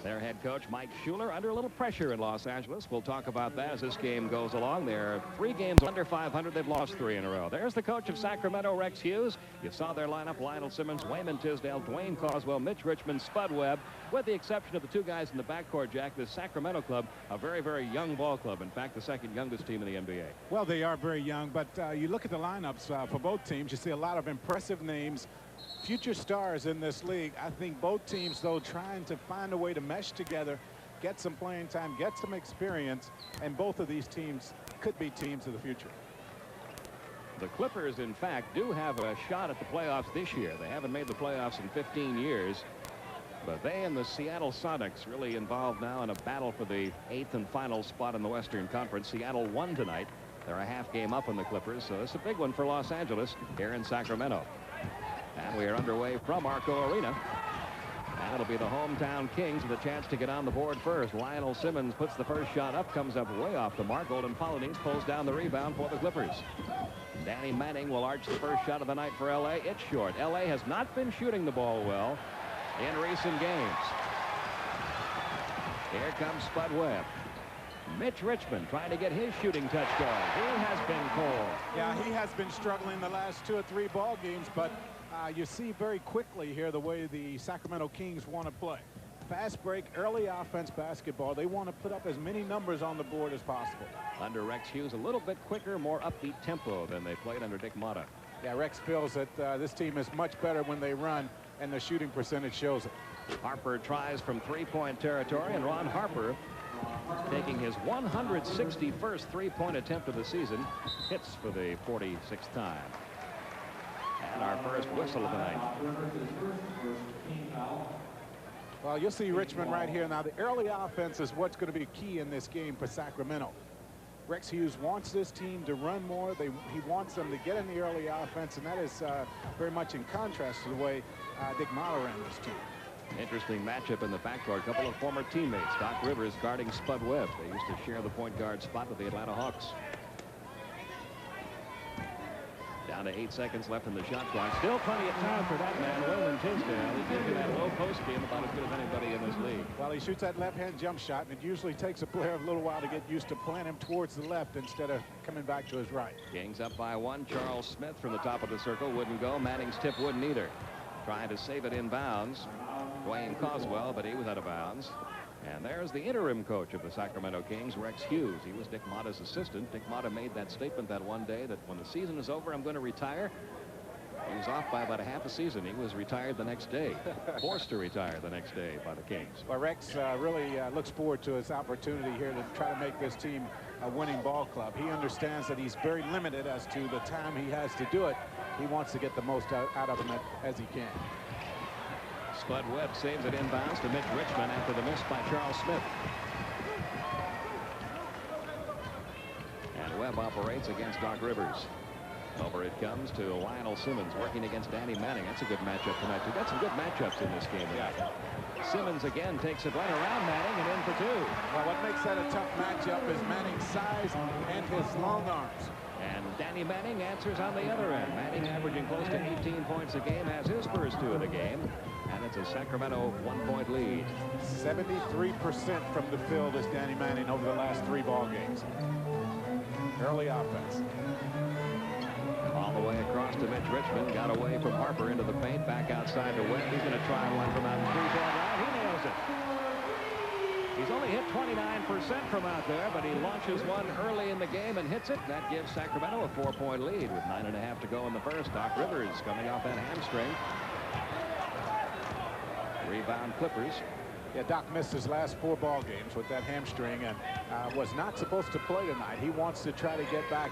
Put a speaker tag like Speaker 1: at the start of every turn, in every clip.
Speaker 1: Their head coach, Mike Schuler, under a little pressure in Los Angeles. We'll talk about that as this game goes along. They're 3 games under 500. They've lost 3 in a row. There's the coach of Sacramento, Rex Hughes. You saw their lineup: Lionel Simmons, Wayman Tisdale, Dwayne Coswell, Mitch Richmond, Spud Webb. With the exception of the 2 guys in the backcourt, Jack, this Sacramento club, a very, very young ball club. In fact, the 2nd youngest team in the NBA.
Speaker 2: Well, they are very young, but you look at the lineups for both teams, you see a lot of impressive names, future stars in this league. I think both teams, though, trying to find a way to mesh together, get some playing time, get some experience, and both of these teams could be teams of the future.
Speaker 1: The Clippers, in fact, do have a shot at the playoffs this year. They haven't made the playoffs in 15 years. But they and the Seattle Sonics really involved now in a battle for the 8th and final spot in the Western Conference. Seattle won tonight. They're a half game up on the Clippers, so it's a big one for Los Angeles here in Sacramento. And we are underway from ARCO Arena. And it'll be the hometown Kings with a chance to get on the board first. Lionel Simmons puts the first shot up, comes up way off the mark. Golden Polonese pulls down the rebound for the Clippers. Danny Manning will arch the first shot of the night for L.A. It's short. L.A. has not been shooting the ball well in recent games. Here comes Spud Webb. Mitch Richmond trying to get his shooting touch going. He has been cold.
Speaker 2: Yeah, he has been struggling the last 2 or 3 ball games, but you see very quickly here the way the Sacramento Kings want to play. Fast break, early offense basketball. They want to put up as many numbers on the board as possible.
Speaker 1: Under Rex Hughes, a little bit quicker, more upbeat tempo than they played under Dick Motta.
Speaker 2: Yeah, Rex feels that this team is much better when they run, and the shooting percentage shows it.
Speaker 1: Harper tries from 3-point territory, and Ron Harper, taking his 161st 3-point attempt of the season, hits for the 46th time. And our first whistle of the night.
Speaker 2: Well, you'll see Richmond right here. Now, the early offense is what's going to be key in this game for Sacramento. Rex Hughes wants this team to run more. He wants them to get in the early offense, and that is very much in contrast to the way Dick Motta ran this team.
Speaker 1: Interesting matchup in the backcourt. A couple of former teammates. Doc Rivers guarding Spud Webb. They used to share the point guard spot with the Atlanta Hawks. Down to 8 seconds left in the shot clock. Still plenty of time for that man, Wayman Tisdale. He gives you that low post game about as good as anybody in this league.
Speaker 2: Well, he shoots that left-hand jump shot, and it usually takes a player a little while to get used to playing him towards the left instead of coming back to his right.
Speaker 1: Kings up by 1. Charles Smith from the top of the circle wouldn't go. Manning's tip wouldn't either. Trying to save it in bounds. Dwayne Coswell, but he was out of bounds. And there's the interim coach of the Sacramento Kings, Rex Hughes. He was Dick Motta's assistant. Dick Motta made that statement that one day that when the season is over, I'm going to retire. He was off by about a half a season. He was retired the next day, forced to retire the next day by the Kings.
Speaker 2: Well, Rex really looks forward to his opportunity here to try to make this team a winning ball club. He understands that he's very limited as to the time he has to do it. He wants to get the most out of him as he can.
Speaker 1: Spud Webb saves it inbounds to Mitch Richmond after the miss by Charles Smith. And Webb operates against Doc Rivers. Over it comes to Lionel Simmons working against Danny Manning. That's a good matchup tonight. We've got some good matchups in this game. Yeah. Simmons again takes it right around Manning and in for 2.
Speaker 2: Well, what makes that a tough matchup is Manning's size and his long arms.
Speaker 1: And Danny Manning answers on the other end. Manning averaging close to 18 points a game, has his first 2 of the game. And it's a Sacramento 1-point lead.
Speaker 2: 73% from the field is Danny Manning over the last 3 ball games. Early offense.
Speaker 1: All the way across to Mitch Richmond. Got away from Harper into the paint. Back outside to Webb. He's going to try one from out the 3-point line. He nails it. He's only hit 29% from out there, but he launches one early in the game and hits it. That gives Sacramento a 4-point lead with 9.5 to go in the first. Doc Rivers coming off that hamstring. Rebound Clippers.
Speaker 2: Yeah, Doc missed his last 4 ball games with that hamstring and was not supposed to play tonight. He wants to try to get back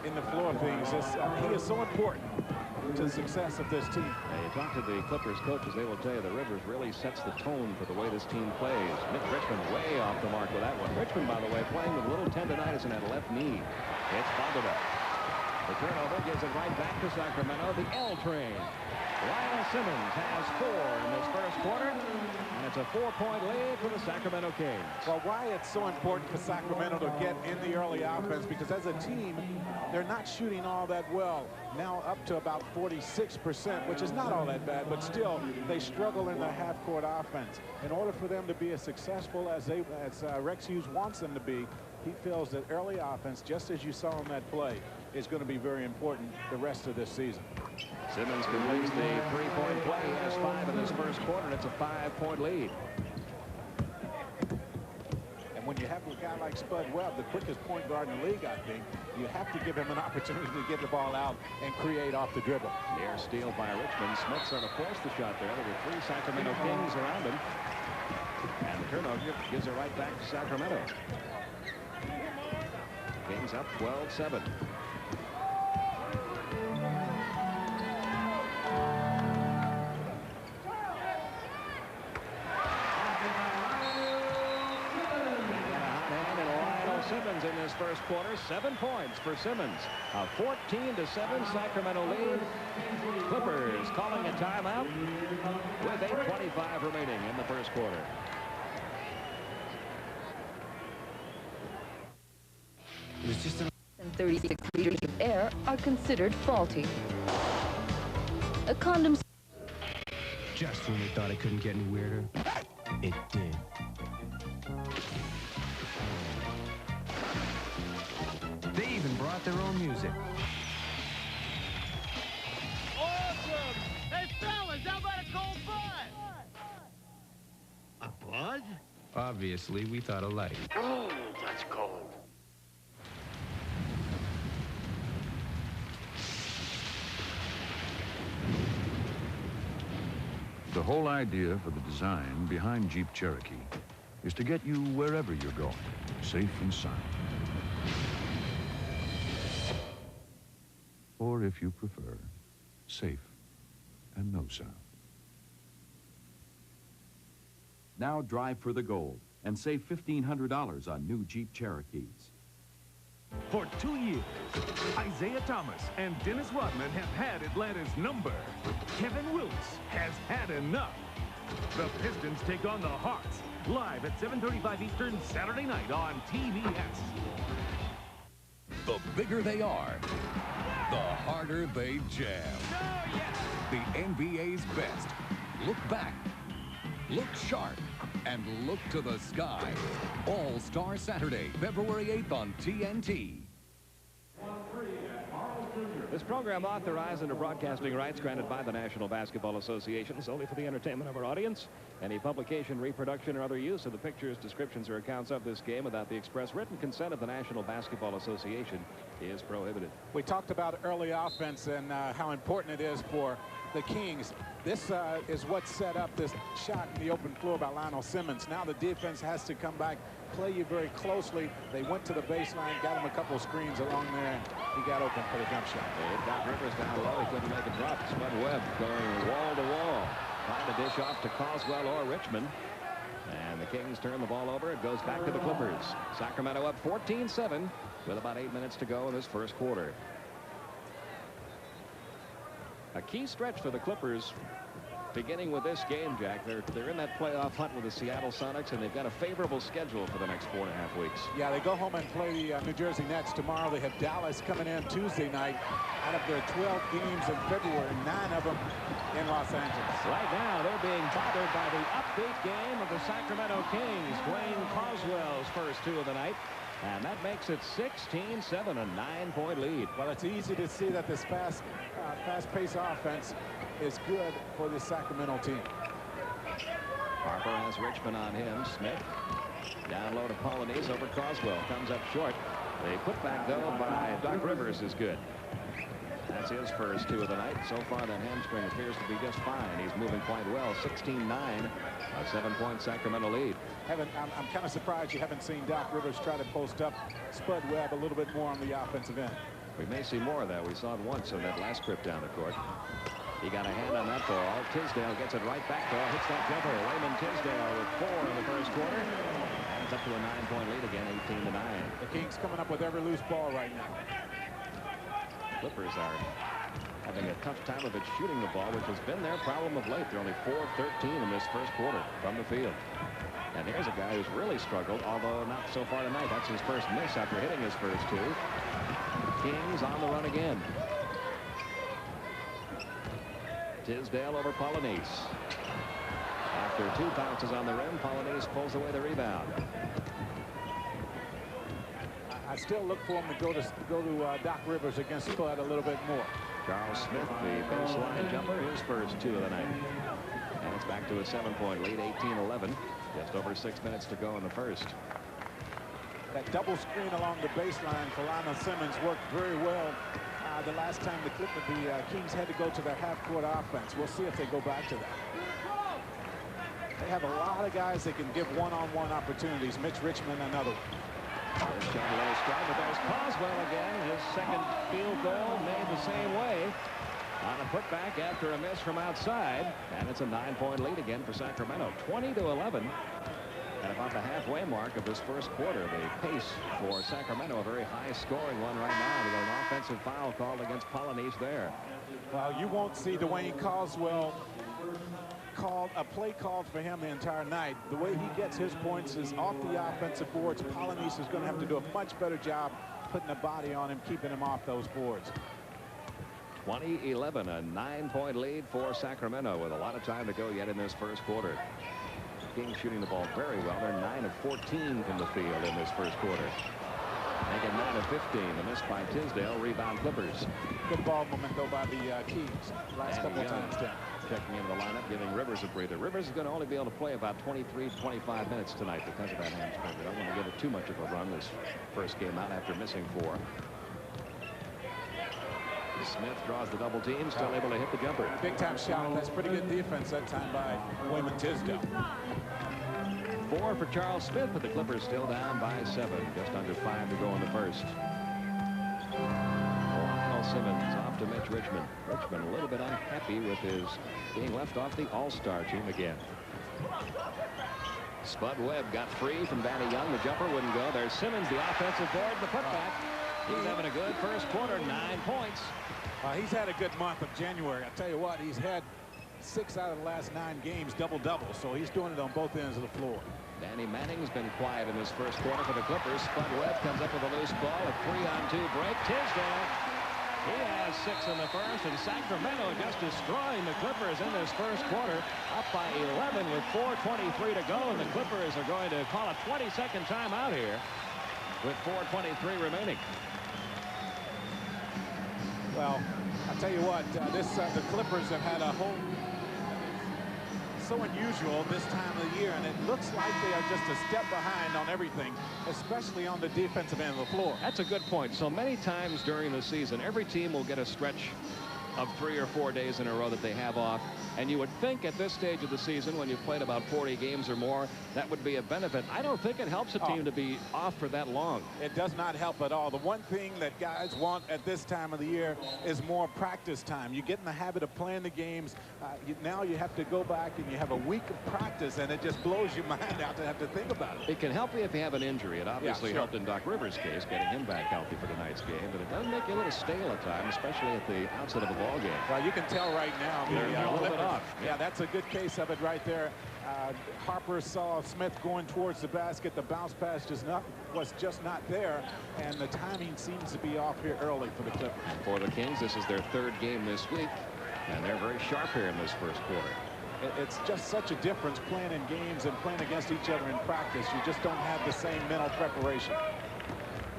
Speaker 2: in the flow of things. He is so important to the success of this team.
Speaker 1: You talk to the Clippers coaches, they will tell you that Rivers really sets the tone for the way this team plays. Mitch Richmond way off the mark with that one. Richmond, by the way, playing with a little tendonitis in that left knee. It's bundled up. The turnover gives it right back to Sacramento. The L train. Lionel Simmons has 4 in this first quarter, and it's a 4-point lead for the Sacramento Kings.
Speaker 2: Well, why it's so important for Sacramento to get in the early offense, because as a team, they're not shooting all that well. Now up to about 46%, which is not all that bad, but still they struggle in the half-court offense. In order for them to be as successful as Rex Hughes wants them to be, he feels that early offense, just as you saw on that play, is going to be very important the rest of this season.
Speaker 1: Simmons completes the 3-point play. He has 5 in this first quarter, and it's a 5-point lead.
Speaker 2: And when you have a guy like Spud Webb, the quickest point guard in the league, I think, you have to give him an opportunity to get the ball out and create off the dribble.
Speaker 1: Near steal by Richmond. Smith's going to force the shot there. There were 3 Sacramento Kings around him. And the turnover gives it right back to Sacramento. Kings up 12-7. Simmons in this first quarter, 7 points for Simmons. A 14-7 Sacramento lead. Clippers calling a timeout with 8:25 remaining in the first quarter.
Speaker 3: And 36 liters of air are considered faulty. A condom.
Speaker 4: Just when we thought it couldn't get any weirder, it did. They even brought their own music.
Speaker 5: Awesome! Hey, fellas, how about a cold bud? A bud?
Speaker 4: Obviously, we thought alike.
Speaker 5: Oh, that's cold.
Speaker 6: The whole idea for the design behind Jeep Cherokee is to get you wherever you're going, safe and sound. Or if you prefer, safe and no sound.
Speaker 7: Now drive for the gold and save $1,500 on new Jeep Cherokees.
Speaker 8: For 2 years, Isaiah Thomas and Dennis Rodman have had Atlanta's number. Kevin Willis has had enough. The Pistons take on the Hawks live at 7:35 Eastern Saturday night on TBS.
Speaker 9: The bigger they are, the harder they jam. The NBA's best. Look back, look sharp, and look to the sky. All-Star Saturday, February 8th on TNT.
Speaker 1: This program authorized under broadcasting rights granted by the National Basketball Association solely for the entertainment of our audience. Any publication, reproduction, or other use of the pictures, descriptions, or accounts of this game without the express written consent of the National Basketball Association is prohibited.
Speaker 2: We talked about early offense and how important it is for the Kings. This is what set up this shot in the open floor by Lionel Simmons. Now the defense has to come back, play you very closely. They went to the baseline, got him a couple of screens along there, and he got open for the jump shot.
Speaker 1: Doc Rivers down low. He couldn't make a drop. Spud Webb going wall to wall, trying to dish off to Coswell or Richmond. And the Kings turn the ball over. It goes back to the Clippers. Sacramento up 14-7 with about 8 minutes to go in this first quarter. A key stretch for the Clippers beginning with this game, Jack. They're in that playoff hunt with the Seattle Sonics, and they've got a favorable schedule for the next 4.5 weeks.
Speaker 2: Yeah, they go home and play the New Jersey Nets tomorrow. They have Dallas coming in Tuesday night. Out of their 12 games in February, 9 of them in Los Angeles.
Speaker 1: Right now, they're being bothered by the upbeat game of the Sacramento Kings. Dwayne Coswell's first 2 of the night. And that makes it 16-7, a 9-point lead.
Speaker 2: Well, it's easy to see that this fast-paced offense is good for the Sacramento team.
Speaker 1: Harper has Richmond on him. Smith down low to Polonese over Coswell. Comes up short. The putback, though, by Doc Rivers is good. That's his first 2 of the night. So far, that hamstring appears to be just fine. He's moving quite well. 16-9, a 7-point Sacramento lead.
Speaker 2: I'm kind of surprised you haven't seen Doc Rivers try to post up Spud Webb a little bit more on the offensive end.
Speaker 1: We may see more of that. We saw it once on that last trip down the court. He got a hand on that ball. Tisdale gets it right back there. Hits that jumper. Raymond Tisdale with 4 in the first quarter. And it's up to a 9-point lead again, 18-9.
Speaker 2: The Kings coming up with every loose ball right now.
Speaker 1: Clippers are having a tough time of it shooting the ball, which has been their problem of late. They're only 4 of 13 in this first quarter from the field. And here's a guy who's really struggled, although not so far tonight. That's his first miss after hitting his first 2. Kings on the run again. Tisdale over Polynice. After 2 bounces on the rim, Polynice pulls away the rebound.
Speaker 2: I still look for him to go to Doc Rivers against Spud a little bit more.
Speaker 1: Charles Smith, the baseline jumper, his first 2 of the night. And it's back to a 7-point lead, 18-11. Just over 6 minutes to go in the first.
Speaker 2: That double screen along the baseline for Lionel Simmons worked very well the last time the Kings had to go to their half-court offense. We'll see if they go back to that. They have a lot of guys that can give one-on-one opportunities. Mitch Richmond, another one.
Speaker 1: There's John a little strong, but there's Coswell again. His second field goal made the same way on a putback after a miss from outside. And it's a 9-point lead again for Sacramento, 20-11. At about the halfway mark of this first quarter, the pace for Sacramento, a very high-scoring one right now. They got an offensive foul called against Polynice there.
Speaker 2: Well, you won't see Dwayne Coswell a play called for him the entire night. The way he gets his points is off the offensive boards. Polynice is going to have to do a much better job putting a body on him, keeping him off those boards.
Speaker 1: 20-11, a 9-point lead for Sacramento with a lot of time to go yet in this first quarter. Kings shooting the ball very well. They're 9 of 14 from the field in this first quarter. They get 9 of 15. The miss by Tisdale. Rebound Clippers.
Speaker 2: Good ball movement though by the Kings last couple of times down.
Speaker 1: Checking into the lineup, giving Rivers a breather. Rivers is going to only be able to play about 23-25 minutes tonight because of that hamstring. They don't want to give it too much of a run this first game out after missing 4. Smith draws the double team, still able to hit the jumper.
Speaker 2: Big time shot. That's pretty good defense that time by Wayman Tisdale.
Speaker 1: 4 for Charles Smith, but the Clippers still down by 7. Just under 5 to go in the first. Lionel Simmons off to Mitch Richmond. Richmond a little bit unhappy with his being left off the All-Star team again. Spud Webb got free from Danny Young. The jumper wouldn't go. There's Simmons, the offensive board, the putback. He's having a good first quarter, 9 points.
Speaker 2: He's had a good month of January. I tell you what, he's had 6 out of the last 9 games double-double, so he's doing it on both ends of the floor.
Speaker 1: Danny Manning's been quiet in this first quarter for the Clippers. Spud Webb comes up with a loose ball, a 3-on-2 break. Tisdale, he has 6 in the first, and Sacramento just destroying the Clippers in this first quarter, up by 11 with 4:23 to go, and the Clippers are going to call a 20-second timeout here with 4:23 remaining.
Speaker 2: Well, I'll tell you what, the Clippers have had a whole so unusual this time of the year, and it looks like they are just a step behind on everything, especially on the defensive end of the floor.
Speaker 1: That's a good point. So many times during the season, every team will get a stretch of 3 or 4 days in a row that they have off. And you would think at this stage of the season, when you've played about 40 games or more, that would be a benefit. I don't think it helps a team to be off for that long.
Speaker 2: It does not help at all. The one thing that guys want at this time of the year is more practice time. You get in the habit of playing the games. Now you have to go back and you have a week of practice, and it just blows your mind out to have to think about it.
Speaker 1: It can help you if you have an injury. It obviously helped in Doc Rivers' case, getting him back healthy for tonight's game. But it does make you a little stale at times, especially at the outset of a ball game.
Speaker 2: Well, you can tell right now.
Speaker 1: They're a little bit off.
Speaker 2: Yeah, that's a good case of it right there. Harper saw Smith going towards the basket. The bounce pass was just not there, and the timing seems to be off here early for the Clippers.
Speaker 1: For the Kings, this is their 3rd game this week, and they're very sharp here in this first quarter.
Speaker 2: It's just such a difference playing in games and playing against each other in practice. You just don't have the same mental preparation.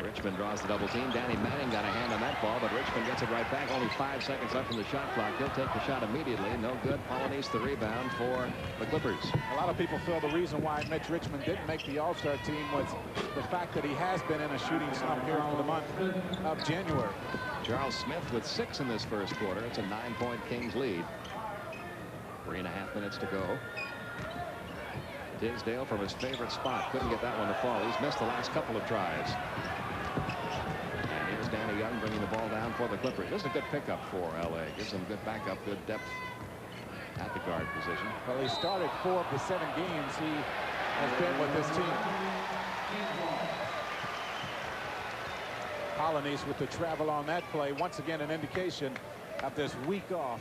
Speaker 1: Richmond draws the double team. Danny Manning got a hand on that ball, but Richmond gets it right back. Only 5 seconds left in the shot clock. He'll take the shot immediately. No good. Polynice the rebound for the Clippers.
Speaker 2: A lot of people feel the reason why Mitch Richmond didn't make the All-Star team was the fact that he has been in a shooting slump here for the month of January.
Speaker 1: Charles Smith with 6 in this first quarter. It's a 9-point Kings lead. 3.5 minutes to go. Tisdale from his favorite spot. Couldn't get that one to fall. He's missed the last couple of tries. And here's Danny Young bringing the ball down for the Clippers. This is a good pickup for L.A. Gives them good backup, good depth at the guard position.
Speaker 2: Well, he started 4 of the 7 games he has been with this team. Polynice with the travel on that play. Once again, an indication of this week off.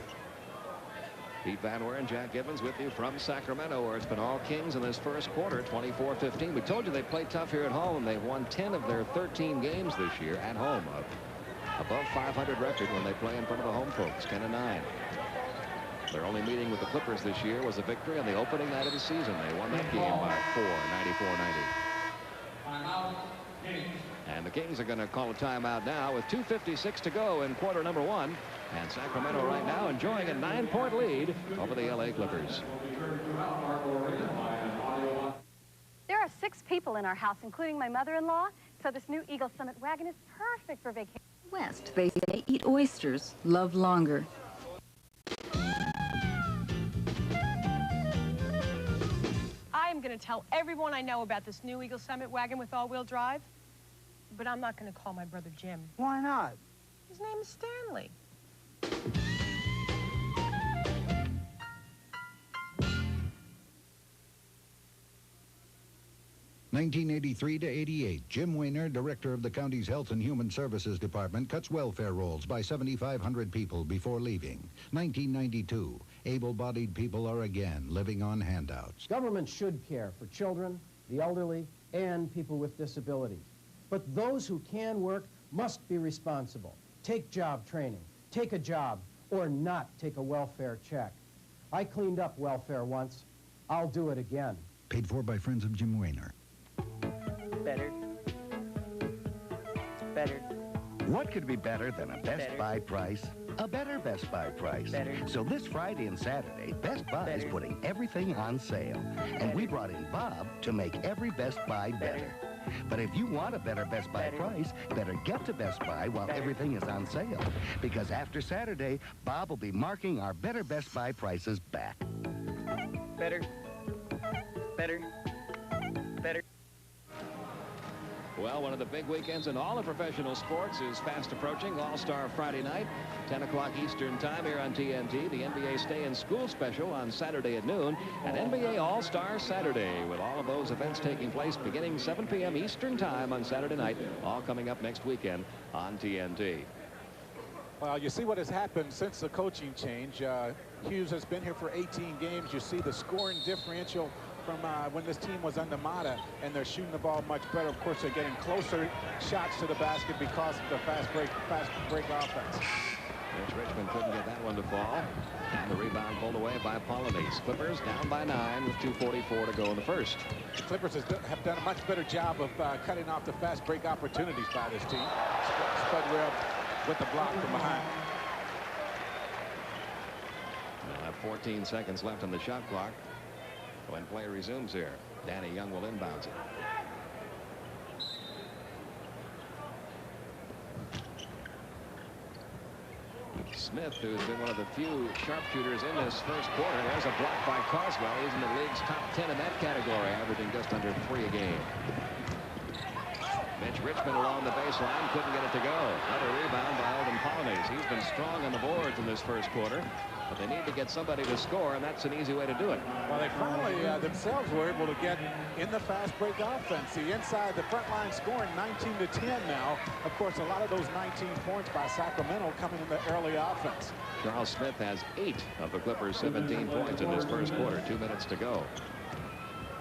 Speaker 1: Pete Van Weer and Jack Gibbons with you from Sacramento, where it's been all Kings in this first quarter, 24-15. We told you they played tough here at home, and they've won 10 of their 13 games this year at home. Above 500 record when they play in front of the home folks, 10-9. Their only meeting with the Clippers this year was a victory on the opening night of the season. They won that game by 4, 94-90. And the Kings are going to call a timeout now with 2:56 to go in quarter number 1. And Sacramento right now enjoying a 9-point lead over the LA Clippers.
Speaker 10: There are 6 people in our house, including my mother-in-law, so this new Eagle Summit wagon is perfect for vacation.
Speaker 3: West, they say, eat oysters, love longer.
Speaker 11: I'm going to tell everyone I know about this new Eagle Summit wagon with all-wheel drive, but I'm not going to call my brother Jim.
Speaker 12: Why not?
Speaker 11: His name is Stanley.
Speaker 13: 1983 to 88, Jim Weiner, director of the county's Health and Human Services Department, cuts welfare rolls by 7,500 people before leaving. 1992, able-bodied people are again living on handouts.
Speaker 14: Government should care for children, the elderly, and people with disabilities. But those who can work must be responsible. Take job training, take a job, or not take a welfare check. I cleaned up welfare once. I'll do it again.
Speaker 13: Paid for by friends of Jim Weiner.
Speaker 15: Better. Better.
Speaker 16: What could be better than a Best Buy price? A better Best Buy price.
Speaker 15: Better.
Speaker 16: So this Friday and Saturday, Best Buy is putting everything on sale. And we brought in Bob to make every Best Buy better. But if you want a better Best Buy price, better get to Best Buy while everything is on sale. Because after Saturday, Bob will be marking our better Best Buy prices back.
Speaker 15: Better. Better. Better.
Speaker 1: Well, one of the big weekends in all of professional sports is fast approaching. All-Star Friday night, 10 o'clock Eastern time here on TNT. The NBA Stay in School special on Saturday at noon. And NBA All-Star Saturday, with all of those events taking place beginning 7 p.m. Eastern time on Saturday night. All coming up next weekend on TNT.
Speaker 2: Well, you see what has happened since the coaching change. Hughes has been here for 18 games. You see the scoring differential from when this team was under Mata, and they're shooting the ball much better. Of course, they're getting closer shots to the basket because of the fast break offense.
Speaker 1: Mitch Richmond couldn't get that one to fall. And the rebound pulled away by Polynice. Clippers down by 9 with 2:44 to go in the first.
Speaker 2: The Clippers have done a much better job of cutting off the fast break opportunities by this team. Spud Webb with the block from behind.
Speaker 1: We'll have 14 seconds left on the shot clock when play resumes here. Danny Young will inbounds it. Smith, who's been one of the few sharpshooters in this first quarter. There's a block by Carswell. He's in the league's top 10 in that category, averaging just under 3 a game. Mitch Richmond along the baseline, couldn't get it to go. Another rebound by Alden Polynice. He's been strong on the boards in this first quarter, but they need to get somebody to score, and that's an easy way to do it.
Speaker 2: Well, they finally themselves were able to get in the fast break offense. The inside, the front line scoring 19 to 10 now. Of course, a lot of those 19 points by Sacramento coming in the early offense.
Speaker 1: Charles Smith has 8 of the Clippers' 17 points in this first quarter. 2 minutes to go.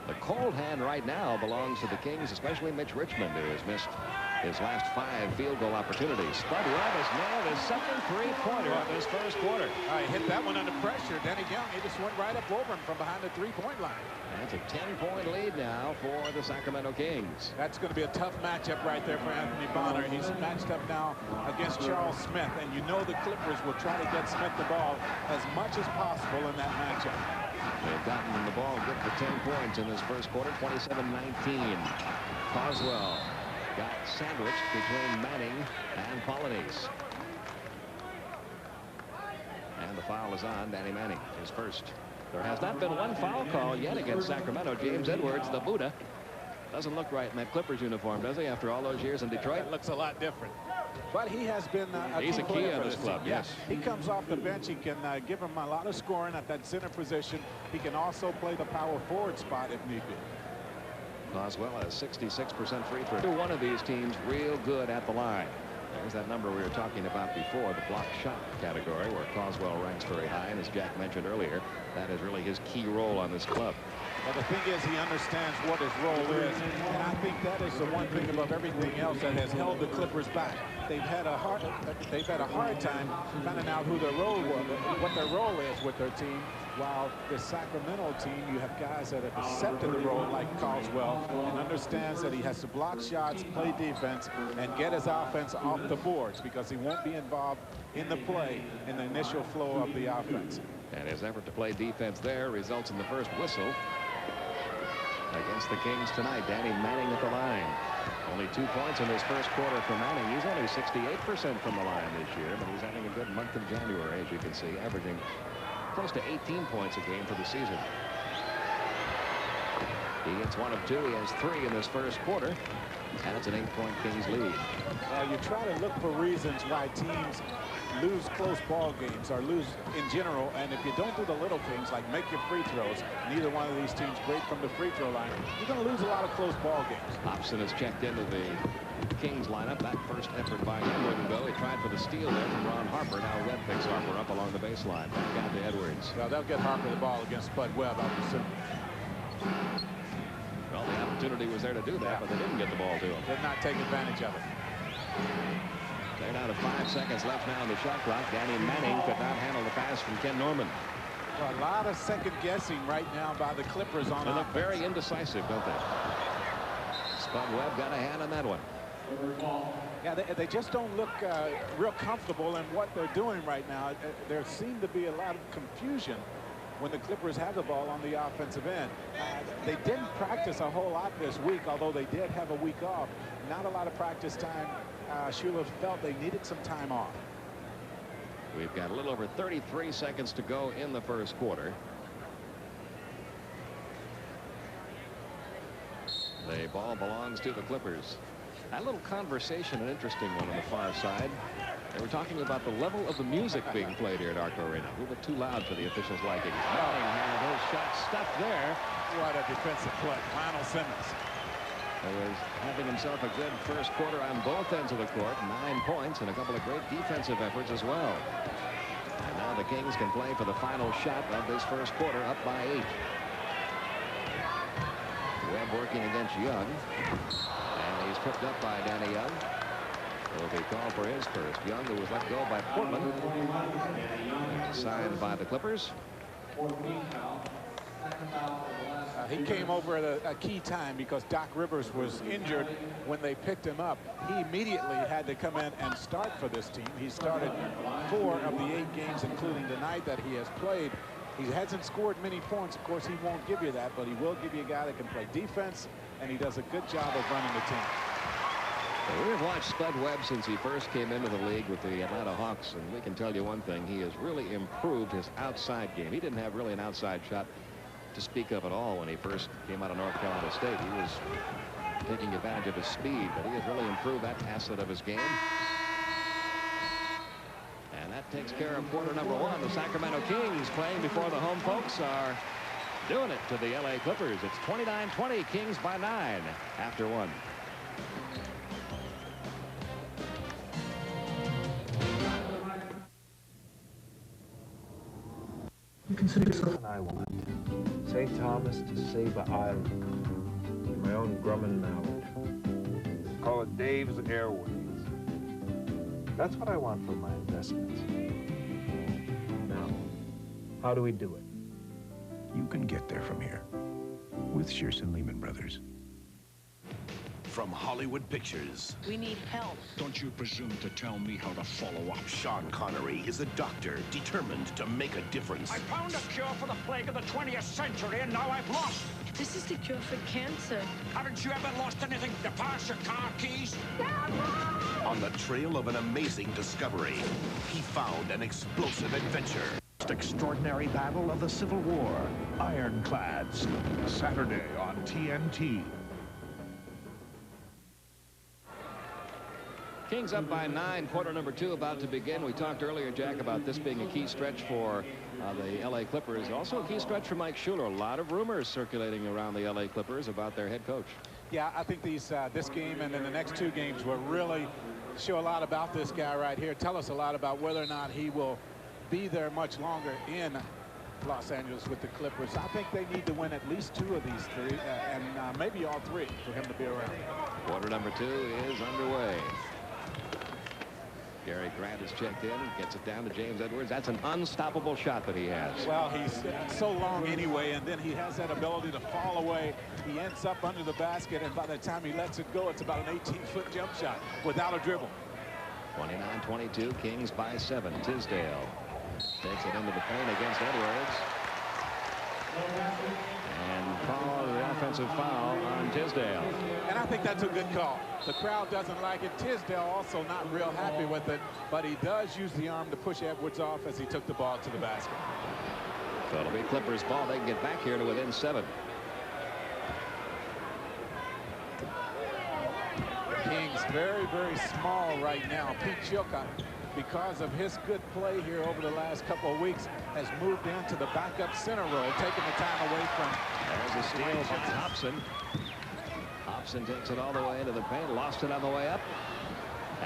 Speaker 1: The cold hand right now belongs to the Kings, especially Mitch Richmond, who has missed his last 5 field goal opportunities. Spud Webb has nailed his second three-pointer of this first quarter.
Speaker 2: He hit that one under pressure. Danny Young, he just went right up over him from behind the three-point line.
Speaker 1: That's a 10-point lead now for the Sacramento Kings.
Speaker 2: That's going to be a tough matchup right there for Anthony Bonner. He's matched up now against Charles Smith, and you know the Clippers will try to get Smith the ball as much as possible in that matchup.
Speaker 1: They've gotten the ball good for 10 points in this first quarter, 27-19. Carswell got sandwiched between Manning and Polynice. And the foul is on Danny Manning, his first. There has not been one foul call yet against Sacramento. James Edwards, the Buddha, doesn't look right in that Clippers uniform, does he, after all those years in Detroit?
Speaker 2: It looks a lot different. But he has been
Speaker 1: he's a key on this club, yes.
Speaker 2: He comes off the bench. He can give him a lot of scoring at that center position. He can also play the power forward spot if need be.
Speaker 1: Carswell has 66% free throw. One of these teams real good at the line. There's that number we were talking about before, the block shot category, where Caldwell ranks very high. And as Jack mentioned earlier, that is really his key role on this club.
Speaker 2: Well, the thing is, he understands what his role is, and I think that is the one thing above everything else that has held the Clippers back. They've had a hard time finding out who their role was, what their role is with their team. While the Sacramento team, you have guys that have accepted the role like Caldwell and understands that he has to block shots, play defense, and get his offense off the boards because he won't be involved in the play in the initial flow of the offense.
Speaker 1: And his effort to play defense there results in the first whistle against the Kings tonight. Danny Manning at the line. Only 2 points in his first quarter for Manning. He's only 68% from the line this year, but he's having a good month of January, as you can see, averaging close to 18 points a game for the season. He hits 1 of 2. He has 3 in this first quarter, and it's an 8-point Kings lead.
Speaker 2: Well, you try to look for reasons why teams lose close ball games or lose in general, and if you don't do the little things like make your free throws, neither one of these teams great from the free throw line, you're going to lose a lot of close ball games.
Speaker 1: Hobson has checked into the Kings lineup. That first effort by him wouldn't go. He tried for the steal there from Ron Harper. Now Webb picks Harper up along the baseline. Back out to Edwards.
Speaker 2: Well, they'll get Harper the ball against Spud Webb, I presume.
Speaker 1: Well, the opportunity was there to do that, but they didn't get the ball to him.
Speaker 2: Did not take advantage of it.
Speaker 1: They're down to 5 seconds left now on the shot clock. Danny Manning could not handle the pass from Ken Norman.
Speaker 2: Well, a lot of second guessing right now by the Clippers on
Speaker 1: They look
Speaker 2: offense.
Speaker 1: very indecisive, don't they? Spud Webb got a hand on that one.
Speaker 2: Yeah, they just don't look real comfortable in what they're doing right now. There seemed to be a lot of confusion when the Clippers have the ball on the offensive end. They didn't practice a whole lot this week, although they did have a week off. Not a lot of practice time. Schuler felt they needed some time off.
Speaker 1: We've got a little over 33 seconds to go in the first quarter. The ball belongs to the Clippers. A little conversation, an interesting one on the far side. They were talking about the level of the music being played here at ARCO Arena. A little bit too loud for the officials' liking. Manning had his shot stuffed there.
Speaker 2: What a defensive play. Lionel Simmons.
Speaker 1: He was having himself a good first quarter on both ends of the court. 9 points and a couple of great defensive efforts as well. And now the Kings can play for the final shot of this first quarter, up by 8. Webb working against Young. And he's tripped up by Danny Young. Will be called for his first. Young, who was let go by Portland, signed by the Clippers.
Speaker 2: He came over at a key time because Doc Rivers was injured when they picked him up. He immediately had to come in and start for this team. He started 4 of the 8 games, including tonight, that he has played. He hasn't scored many points. Of course, he won't give you that, but he will give you a guy that can play defense, and he does a good job of running the team.
Speaker 1: We've watched Spud Webb since he first came into the league with the Atlanta Hawks, and we can tell you one thing. He has really improved his outside game. He didn't have really an outside shot to speak of at all when he first came out of North Carolina State. He was taking advantage of his speed, but he has really improved that facet of his game. And that takes care of quarter number 1. The Sacramento Kings, playing before the home folks, are doing it to the LA Clippers. It's 29-20, Kings by 9 after 1.
Speaker 12: You consider something I want. St. Thomas to Saba Island. My own Grumman Mallard. Call it Dave's Airways. That's what I want for my investments. Now, how do we do it?
Speaker 4: You can get there from here with Shearson Lehman Brothers.
Speaker 17: From Hollywood Pictures.
Speaker 18: We need help.
Speaker 17: Don't you presume to tell me how to follow up. Sean Connery is a doctor determined to make a difference.
Speaker 19: I found a cure for the plague of the 20th century, and now I've lost.
Speaker 18: This is the cure for cancer.
Speaker 19: Haven't you ever lost anything? Your purse, your car keys?
Speaker 17: On the trail of an amazing discovery, he found an explosive adventure.
Speaker 20: Extraordinary battle of the Civil War. Ironclads. Saturday on TNT.
Speaker 1: Kings up by 9, quarter number 2 about to begin. We talked earlier, Jack, about this being a key stretch for the LA Clippers. Also a key stretch for Mike Schuler. A lot of rumors circulating around the LA Clippers about their head coach.
Speaker 2: Yeah, I think this game and then the next 2 games will really show a lot about this guy right here. Tell us a lot about whether or not he will be there much longer in Los Angeles with the Clippers. I think they need to win at least 2 of these 3 and maybe all 3 for him to be around.
Speaker 1: Quarter number 2 is underway. Gary Grant is checked in, gets it down to James Edwards. That's an unstoppable shot that he has.
Speaker 2: Well, he's so long anyway, and then he has that ability to fall away. He ends up under the basket, and by the time he lets it go, it's about an 18-foot jump shot without a dribble.
Speaker 1: 29-22, Kings by 7. Tisdale takes it into the paint against Edwards. And call the offensive foul on Tisdale.
Speaker 2: And I think that's a good call. The crowd doesn't like it. Tisdale also not real happy with it, but he does use the arm to push Edwards off as he took the ball to the basket.
Speaker 1: So it'll be Clippers ball. They can get back here to within 7.
Speaker 2: Kings very, very small right now. Pete Chilcott, because of his good play here over the last couple of weeks, has moved into the backup center role, taking the time away from.
Speaker 1: There's a steal by Hobson. Hobson takes it all the way to the paint, lost it on the way up.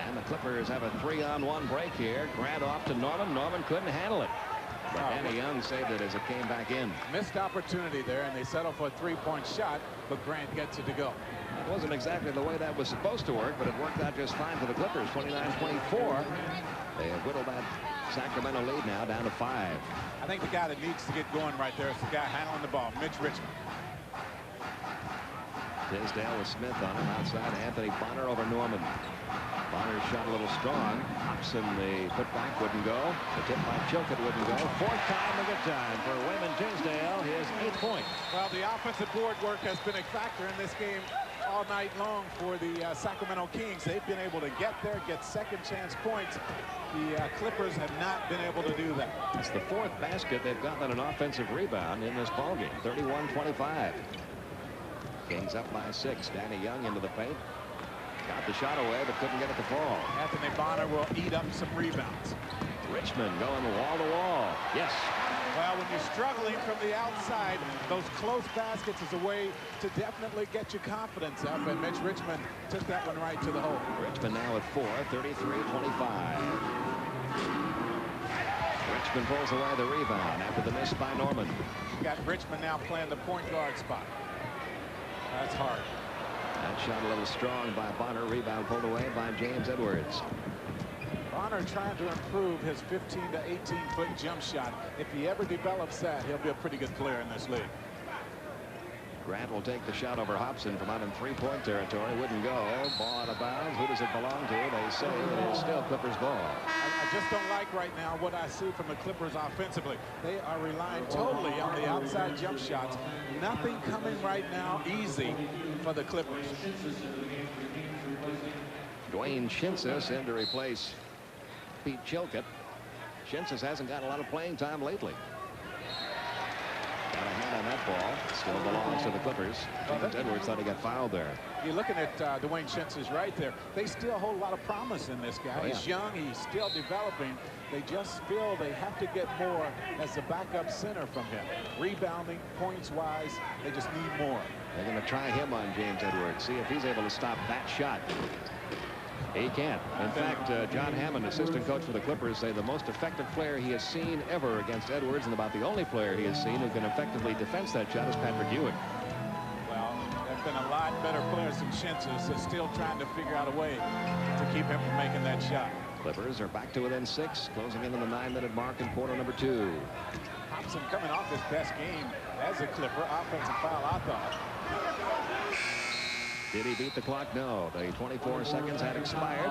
Speaker 1: And the Clippers have a 3-on-1 break here. Grant off to Norman. Norman couldn't handle it. But Danny Young saved it as it came back in.
Speaker 2: Missed opportunity there, and they settle for a 3-point shot, but Grant gets it to go.
Speaker 1: It wasn't exactly the way that was supposed to work, but it worked out just fine for the Clippers. 29-24. They have whittled that Sacramento lead now down to 5.
Speaker 2: I think the guy that needs to get going right there is the guy handling the ball, Mitch Richmond.
Speaker 1: Tisdale with Smith on him outside. Anthony Bonner over Norman. Bonner shot a little strong. Hobson, the putback wouldn't go. The tip by Chilcott wouldn't go. 4th time a good time for Wayman Tisdale, his 8th point.
Speaker 2: Well, the offensive board work has been a factor in this game all night long for the Sacramento Kings. They've been able to get there, get second chance points. The Clippers have not been able to do that.
Speaker 1: It's the 4th basket they've gotten an offensive rebound in this ballgame. 31-25. Kings up by 6. Danny Young into the paint. Got the shot away, but couldn't get it to fall.
Speaker 2: Anthony Bonner will eat up some rebounds.
Speaker 1: Richmond going wall to wall. Yes.
Speaker 2: Well, when you're struggling from the outside, those close baskets is a way to definitely get your confidence up, and Mitch Richmond took that one right to the hole.
Speaker 1: Richmond now at 4, 33-25. Richmond pulls away the rebound after the miss by Norman.
Speaker 2: You got Richmond now playing the point guard spot. That's hard.
Speaker 1: That shot a little strong by Bonner. Rebound pulled away by James Edwards.
Speaker 2: Bonner trying to improve his 15 to 18-foot jump shot. If he ever develops that, he'll be a pretty good player in this league.
Speaker 1: Grant will take the shot over Hobson from out in 3-point territory. Wouldn't go. Ball out of bounds. Who does it belong to? They say it is still Clippers ball.
Speaker 2: I just don't like right now what I see from the Clippers offensively. They are relying totally on the outside jump shots. Nothing coming right now easy for the Clippers.
Speaker 1: Dwayne Shinsis in to replace Pete Chilcott. Shinsis hasn't got a lot of playing time lately. Got a hand on that ball. Still belongs to the Clippers. James Edwards thought he got fouled there.
Speaker 2: You're looking at Dwayne Shinsis right there. They still hold a lot of promise in this guy. He's young. He's still developing. They just feel they have to get more as a backup center from him. Rebounding, points-wise, they just need more.
Speaker 1: They're going to try him on James Edwards. See if he's able to stop that shot. He can't. In fact, John Hammond, assistant coach for the Clippers, say the most effective player he has seen ever against Edwards, and about the only player he has seen who can effectively defend that shot is Patrick Ewing.
Speaker 2: Well, there's been a lot better players than Shinsis. They're still trying to figure out a way to keep him from making that shot.
Speaker 1: Clippers are back to within 6, closing into the 9-minute mark in quarter number 2.
Speaker 2: Hobson coming off his best game as a Clipper. Offensive foul, I thought.
Speaker 1: Did he beat the clock? No. The 24 seconds had expired.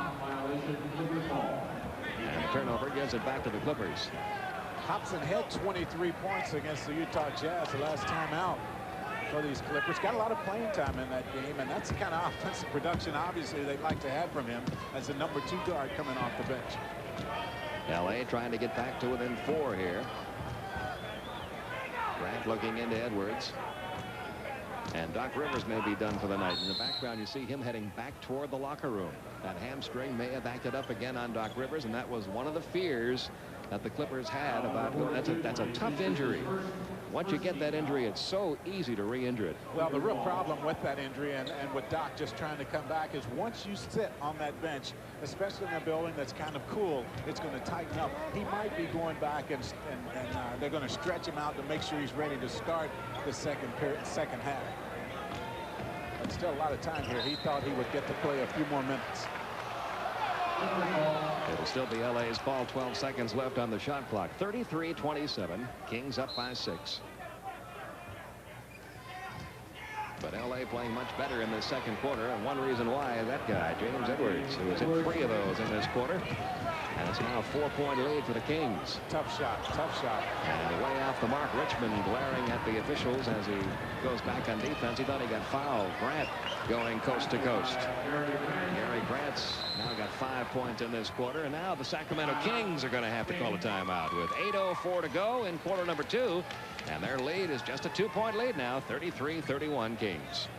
Speaker 1: And the turnover gives it back to the Clippers.
Speaker 2: Hobson had 23 points against the Utah Jazz the last time out for these Clippers. Got a lot of playing time in that game, and that's the kind of offensive production obviously they'd like to have from him as the number 2 guard coming off the bench.
Speaker 1: LA trying to get back to within 4 here. Grant looking into Edwards. And Doc Rivers may be done for the night. In the background, you see him heading back toward the locker room. That hamstring may have acted up again on Doc Rivers, and that was one of the fears that the Clippers had about. That's a tough injury. Once you get that injury, it's so easy to re-injure it.
Speaker 2: Well, the real problem with that injury and with Doc just trying to come back is once you sit on that bench, especially in a building that's kind of cool, it's going to tighten up. He might be going back and they're going to stretch him out to make sure he's ready to start the second half. But still a lot of time here. He thought he would get to play a few more minutes.
Speaker 1: It'll still be LA's ball. 12 seconds left on the shot clock. 33-27. Kings up by 6. But LA playing much better in the second quarter, and one reason why, that guy, James Edwards, who was in 3 of those in this quarter. And it's now a 4-point lead for the Kings.
Speaker 2: Tough shot, tough shot.
Speaker 1: And way off the mark, Richmond glaring at the officials as he goes back on defense. He thought he got fouled. Grant going coast to coast. Gary Grant's now got 5 points in this quarter, and now the Sacramento Kings are going to have to call a timeout with 8:04 to go in quarter number 2. And their lead is just a 2-point lead now, 33-31 Kings.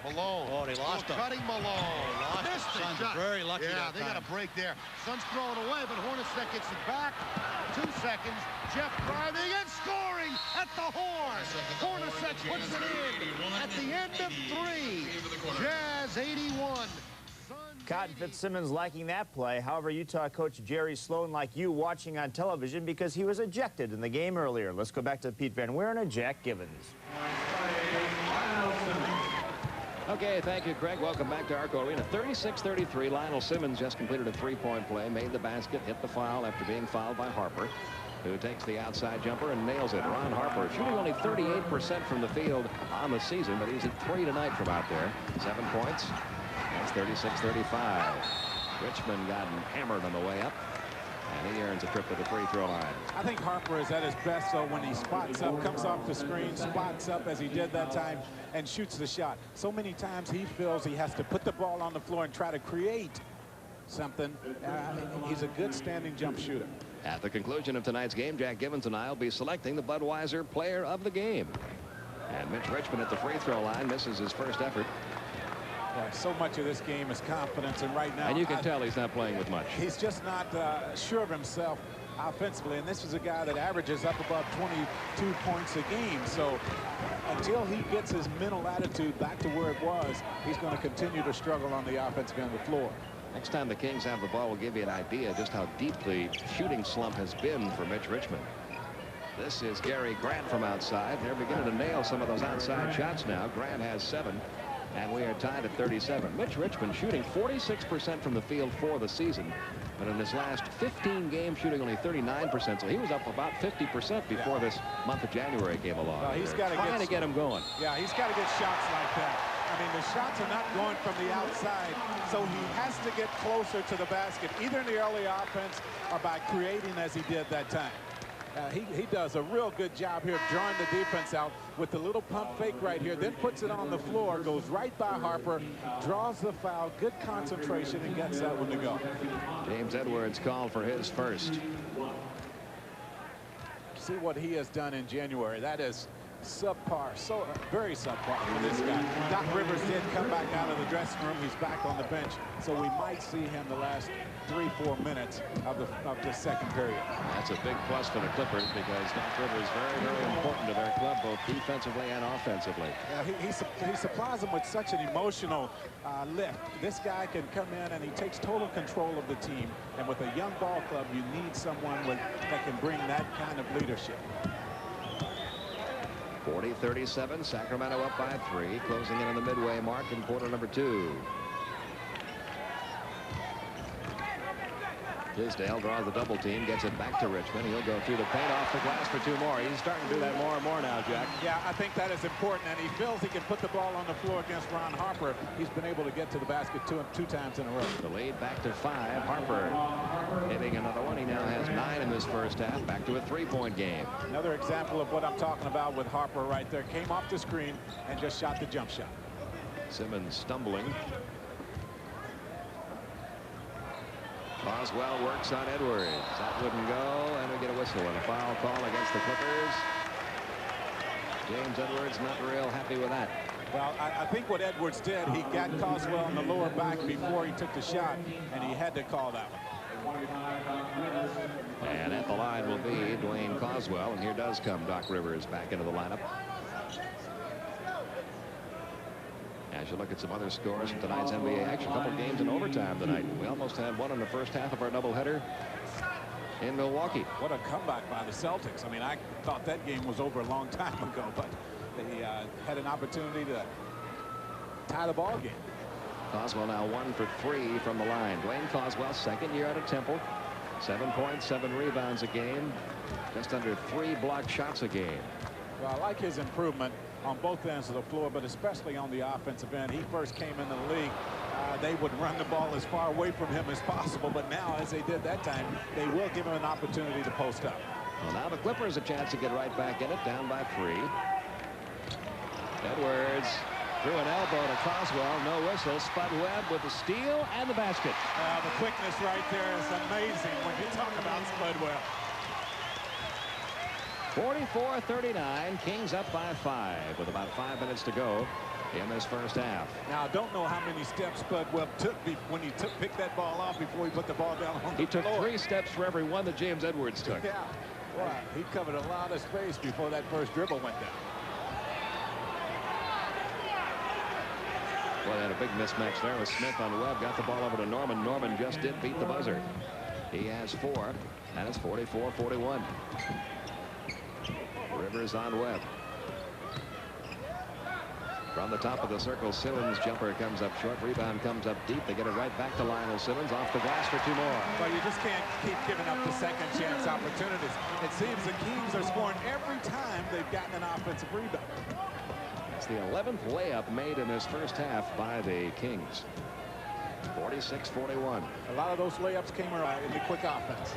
Speaker 21: Malone.
Speaker 22: Oh, they lost him.
Speaker 21: Cutting Malone.
Speaker 22: Missed it. Suns are very lucky.
Speaker 21: Yeah, they got a break there. Suns throwing away, but Hornacek gets it back. 2 seconds. Jeff driving and scoring at the horn. Hornacek puts it in at the end of 3. Jazz 81.
Speaker 22: Cotton Fitzsimmons liking that play. However, Utah coach Jerry Sloan like you watching on television because he was ejected in the game earlier. Let's go back to Pete Van Wieren and Jack Gibbons.
Speaker 1: Okay, thank you, Craig. Welcome back to ARCO Arena. 36-33. Lionel Simmons just completed a 3-point play, made the basket, hit the foul after being fouled by Harper, who takes the outside jumper and nails it. Ron Harper shooting only 38% from the field on the season, but he's at 3 tonight from out there. 7 points. That's 36-35. Richmond got hammered on the way up, and he earns a trip to the free throw line.
Speaker 2: I think Harper is at his best, though, when he spots up, comes off the screen, spots up as he did that time, and shoots the shot. So many times he feels he has to put the ball on the floor and try to create something. He's a good standing jump shooter.
Speaker 1: At the conclusion of tonight's game, Jack Givens and I will be selecting the Budweiser player of the game. And Mitch Richmond at the free throw line misses his first effort.
Speaker 2: Yeah, so much of this game is confidence, and right now,
Speaker 1: and you can tell he's not playing with much.
Speaker 2: He's just not sure of himself offensively, and this is a guy that averages up above 22 points a game. So until he gets his mental attitude back to where it was, he's going to continue to struggle on the offensive end of the floor.
Speaker 1: Next time the Kings have the ball, will give you an idea just how deep the shooting slump has been for Mitch Richmond. This is Gary Grant from outside. They're beginning to nail some of those outside shots now. Grant has 7, and we are tied at 37. Mitch Richmond shooting 46% from the field for the season, but in his last 15 games shooting only 39%. So he was up about 50% before this month of January came along.
Speaker 2: Well, he's got
Speaker 1: to get him going.
Speaker 2: Yeah, he's got to get shots like that. I mean, the shots are not going from the outside, so he has to get closer to the basket, either in the early offense or by creating as he did that time. He does a real good job here of drawing the defense out with the little pump fake right here, then puts it on the floor, goes right by Harper, draws the foul, good concentration, and gets that one to go.
Speaker 1: James Edwards called for his first.
Speaker 2: See what he has done in January. That is subpar, so very subpar for this guy. Doc Rivers did come back out of the dressing room. He's back on the bench, so we might see him the last 3-4 minutes of the second period.
Speaker 1: That's a big plus for the Clippers because Doc Rivers is very, very important to their club, both defensively and offensively.
Speaker 2: Yeah, he supplies them with such an emotional lift. This guy can come in and he takes total control of the team. And with a young ball club, you need someone that can bring that kind of leadership.
Speaker 1: 40-37, Sacramento up by 3, closing in on the midway mark in quarter number 2. Tisdale draws the double team, gets it back to Richmond. He'll go through the paint, off the glass for 2 more. He's starting to do that more and more now, Jack.
Speaker 2: Yeah, I think that is important, and he feels he can put the ball on the floor against Ron Harper. He's been able to get to the basket two times in a row.
Speaker 1: The lead back to 5. Harper hitting another one. He now has 9 in this first half. Back to a 3-point game.
Speaker 2: Another example of what I'm talking about with Harper right there. Came off the screen and just shot the jump shot.
Speaker 1: Simmons stumbling. Boswell works on Edwards. That wouldn't go, and we get a whistle and a foul call against the Clippers. James Edwards not real happy with that.
Speaker 2: Well, I think what Edwards did, he got Coswell in the lower back before he took the shot, and he had to call that one.
Speaker 1: And at the line will be Dwayne Coswell, and here does come Doc Rivers back into the lineup. As you look at some other scores from tonight's NBA action, a couple games in overtime tonight. We almost had one in the first half of our doubleheader in Milwaukee.
Speaker 2: What a comeback by the Celtics. I mean, I thought that game was over a long time ago, but they had an opportunity to tie the ball game.
Speaker 1: Coswell now 1 for 3 from the line. Dwayne Coswell, second year out of Temple. 7 points, 7 rebounds a game. Just under 3 blocked shots a game.
Speaker 2: Well, I like his improvement on both ends of the floor, but especially on the offensive end. He first came into the league, they would run the ball as far away from him as possible, but now, as they did that time, they will give him an opportunity to post up.
Speaker 1: Well, now the Clippers a chance to get right back in it, down by 3. Edwards threw an elbow to Coswell, no whistle. Spud Webb with the steal and the basket.
Speaker 2: The quickness right there is amazing when you talk about Spud Webb.
Speaker 1: 44-39, Kings up by 5 with about 5 minutes to go in this first half.
Speaker 2: Now, I don't know how many steps Spud Webb took when he picked that ball off before he put the ball down on the floor.
Speaker 1: He took 3 steps for every one that James Edwards took.
Speaker 2: Yeah, well, he covered a lot of space before that first dribble went down.
Speaker 1: Well, they had a big mismatch there with Smith on Webb. Got the ball over to Norman. Norman just did beat the buzzer. He has 4, and it's 44-41. Rivers on Webb. From the top of the circle, Simmons' jumper comes up short. Rebound comes up deep. They get it right back to Lionel Simmons. Off the glass for 2 more.
Speaker 2: Well, you just can't keep giving up the second chance opportunities. It seems the Kings are scoring every time they've gotten an offensive rebound.
Speaker 1: It's the 11th layup made in this first half by the Kings. 46-41.
Speaker 2: A lot of those layups came in the quick offense.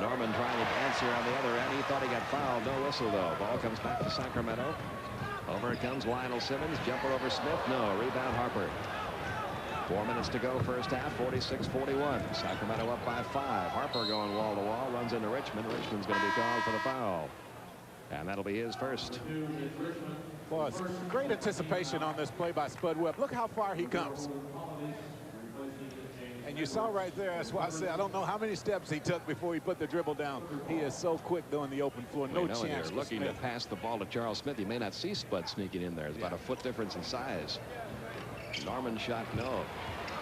Speaker 1: Norman trying to answer on the other end. He thought he got fouled. No whistle, though. Ball comes back to Sacramento. Over comes Lionel Simmons. Jumper over Smith. No. Rebound Harper. 4 minutes to go, first half, 46-41. Sacramento up by 5. Harper going wall to wall, runs into Richmond. Richmond's going to be called for the foul. And that'll be his first.
Speaker 2: Well, it's great anticipation on this play by Spud Webb. Look how far he comes. And you saw right there, that's why I said I don't know how many steps he took before he put the dribble down. He is so quick doing the open floor. No chance.
Speaker 1: You're looking to pass the ball to Charles Smith. You may not see Spud sneaking in there. It's about a foot difference in size. Norman shot, no.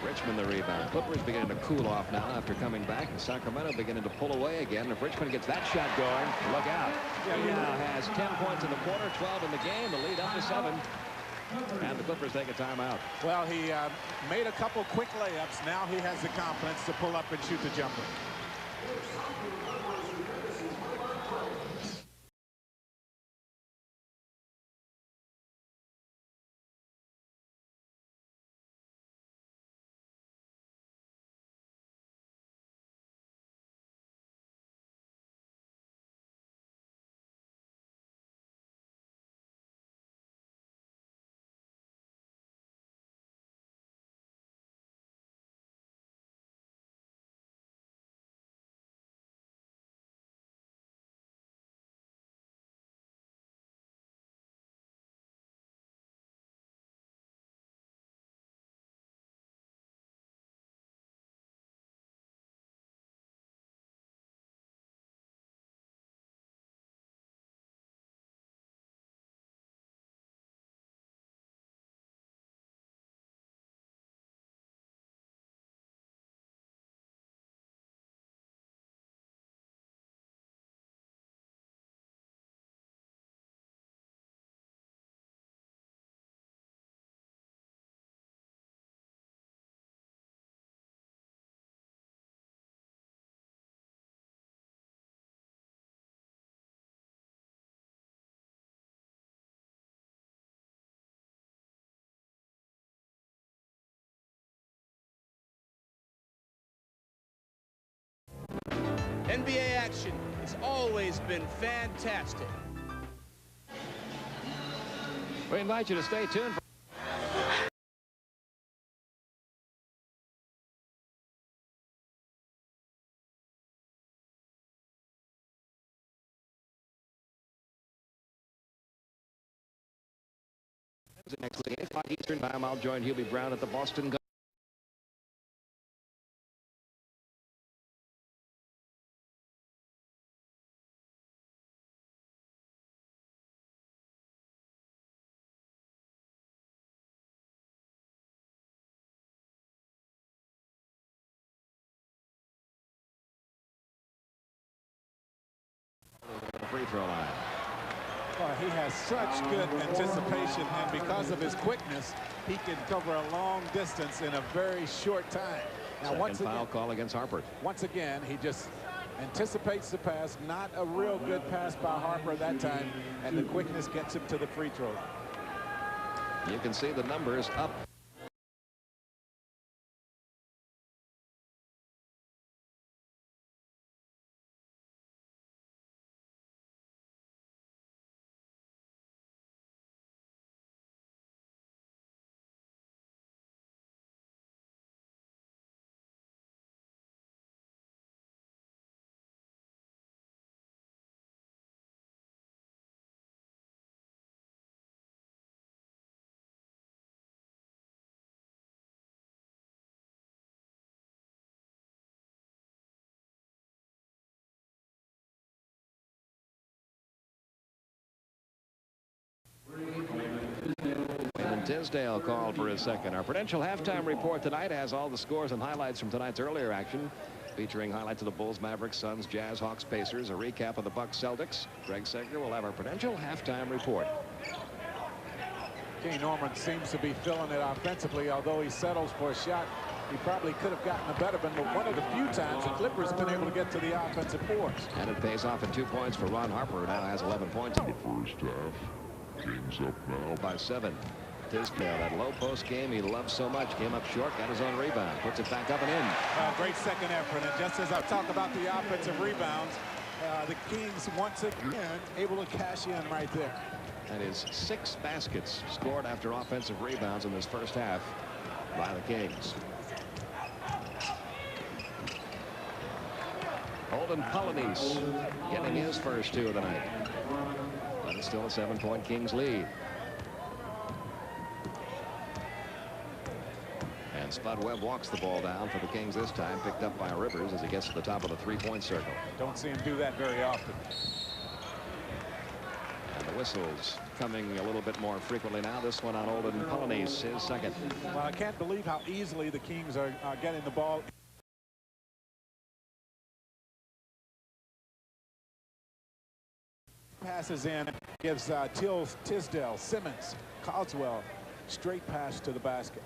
Speaker 1: Richmond the rebound. Clippers beginning to cool off now after coming back. And Sacramento beginning to pull away again. If Richmond gets that shot going, look out. He now has 10 points in the quarter, 12 in the game. The lead up to 7. And the Clippers take a timeout.
Speaker 2: Well, he made a couple quick layups. Now he has the confidence to pull up and shoot the jumper.
Speaker 5: NBA action has always been fantastic.
Speaker 1: We invite you to stay tuned. Next week, 8 o'clock Eastern time, I'll join Hubie Brown at the Boston. Free throw line.
Speaker 2: Well, he has such good anticipation, and because of his quickness, he can cover a long distance in a very short time. Now,
Speaker 1: Second foul call against Harper.
Speaker 2: Once again, he just anticipates the pass. Not a real good pass by Harper that time, and the quickness gets him to the free throw line.
Speaker 1: You can see the numbers up. Tisdale called for his second. Our Prudential halftime report tonight has all the scores and highlights from tonight's earlier action, featuring highlights of the Bulls, Mavericks, Suns, Jazz, Hawks, Pacers, a recap of the Bucks, Celtics. Greg Segner will have our Prudential halftime report.
Speaker 2: Kane Norman seems to be filling it offensively, although he settles for a shot. He probably could have gotten a better one, but one of the few times the Clippers have been able to get to the offensive boards.
Speaker 1: And it pays off at 2 points for Ron Harper, who now has 11 points in the
Speaker 6: first half. Kings up now
Speaker 1: by 7. Tisdale, that low post game he loves so much, came up short, got his own rebound, puts it back up and in.
Speaker 2: Great second effort, and just as I talk about the offensive rebounds, the Kings once again able to cash in right there.
Speaker 1: That is 6 baskets scored after offensive rebounds in this first half. by the Kings. Holden Polynice getting his first 2 of the night. But it's still a 7-point Kings lead. And Spud Webb walks the ball down for the Kings this time, picked up by Rivers as he gets to the top of the 3-point circle.
Speaker 2: Don't see him do that very often.
Speaker 1: And the whistles coming a little bit more frequently now. This one on Holden Polynice, his second.
Speaker 2: Well, I can't believe how easily the Kings are getting the ball. Passes in, gives Tisdale, Simmons, Caldwell, straight pass to the basket.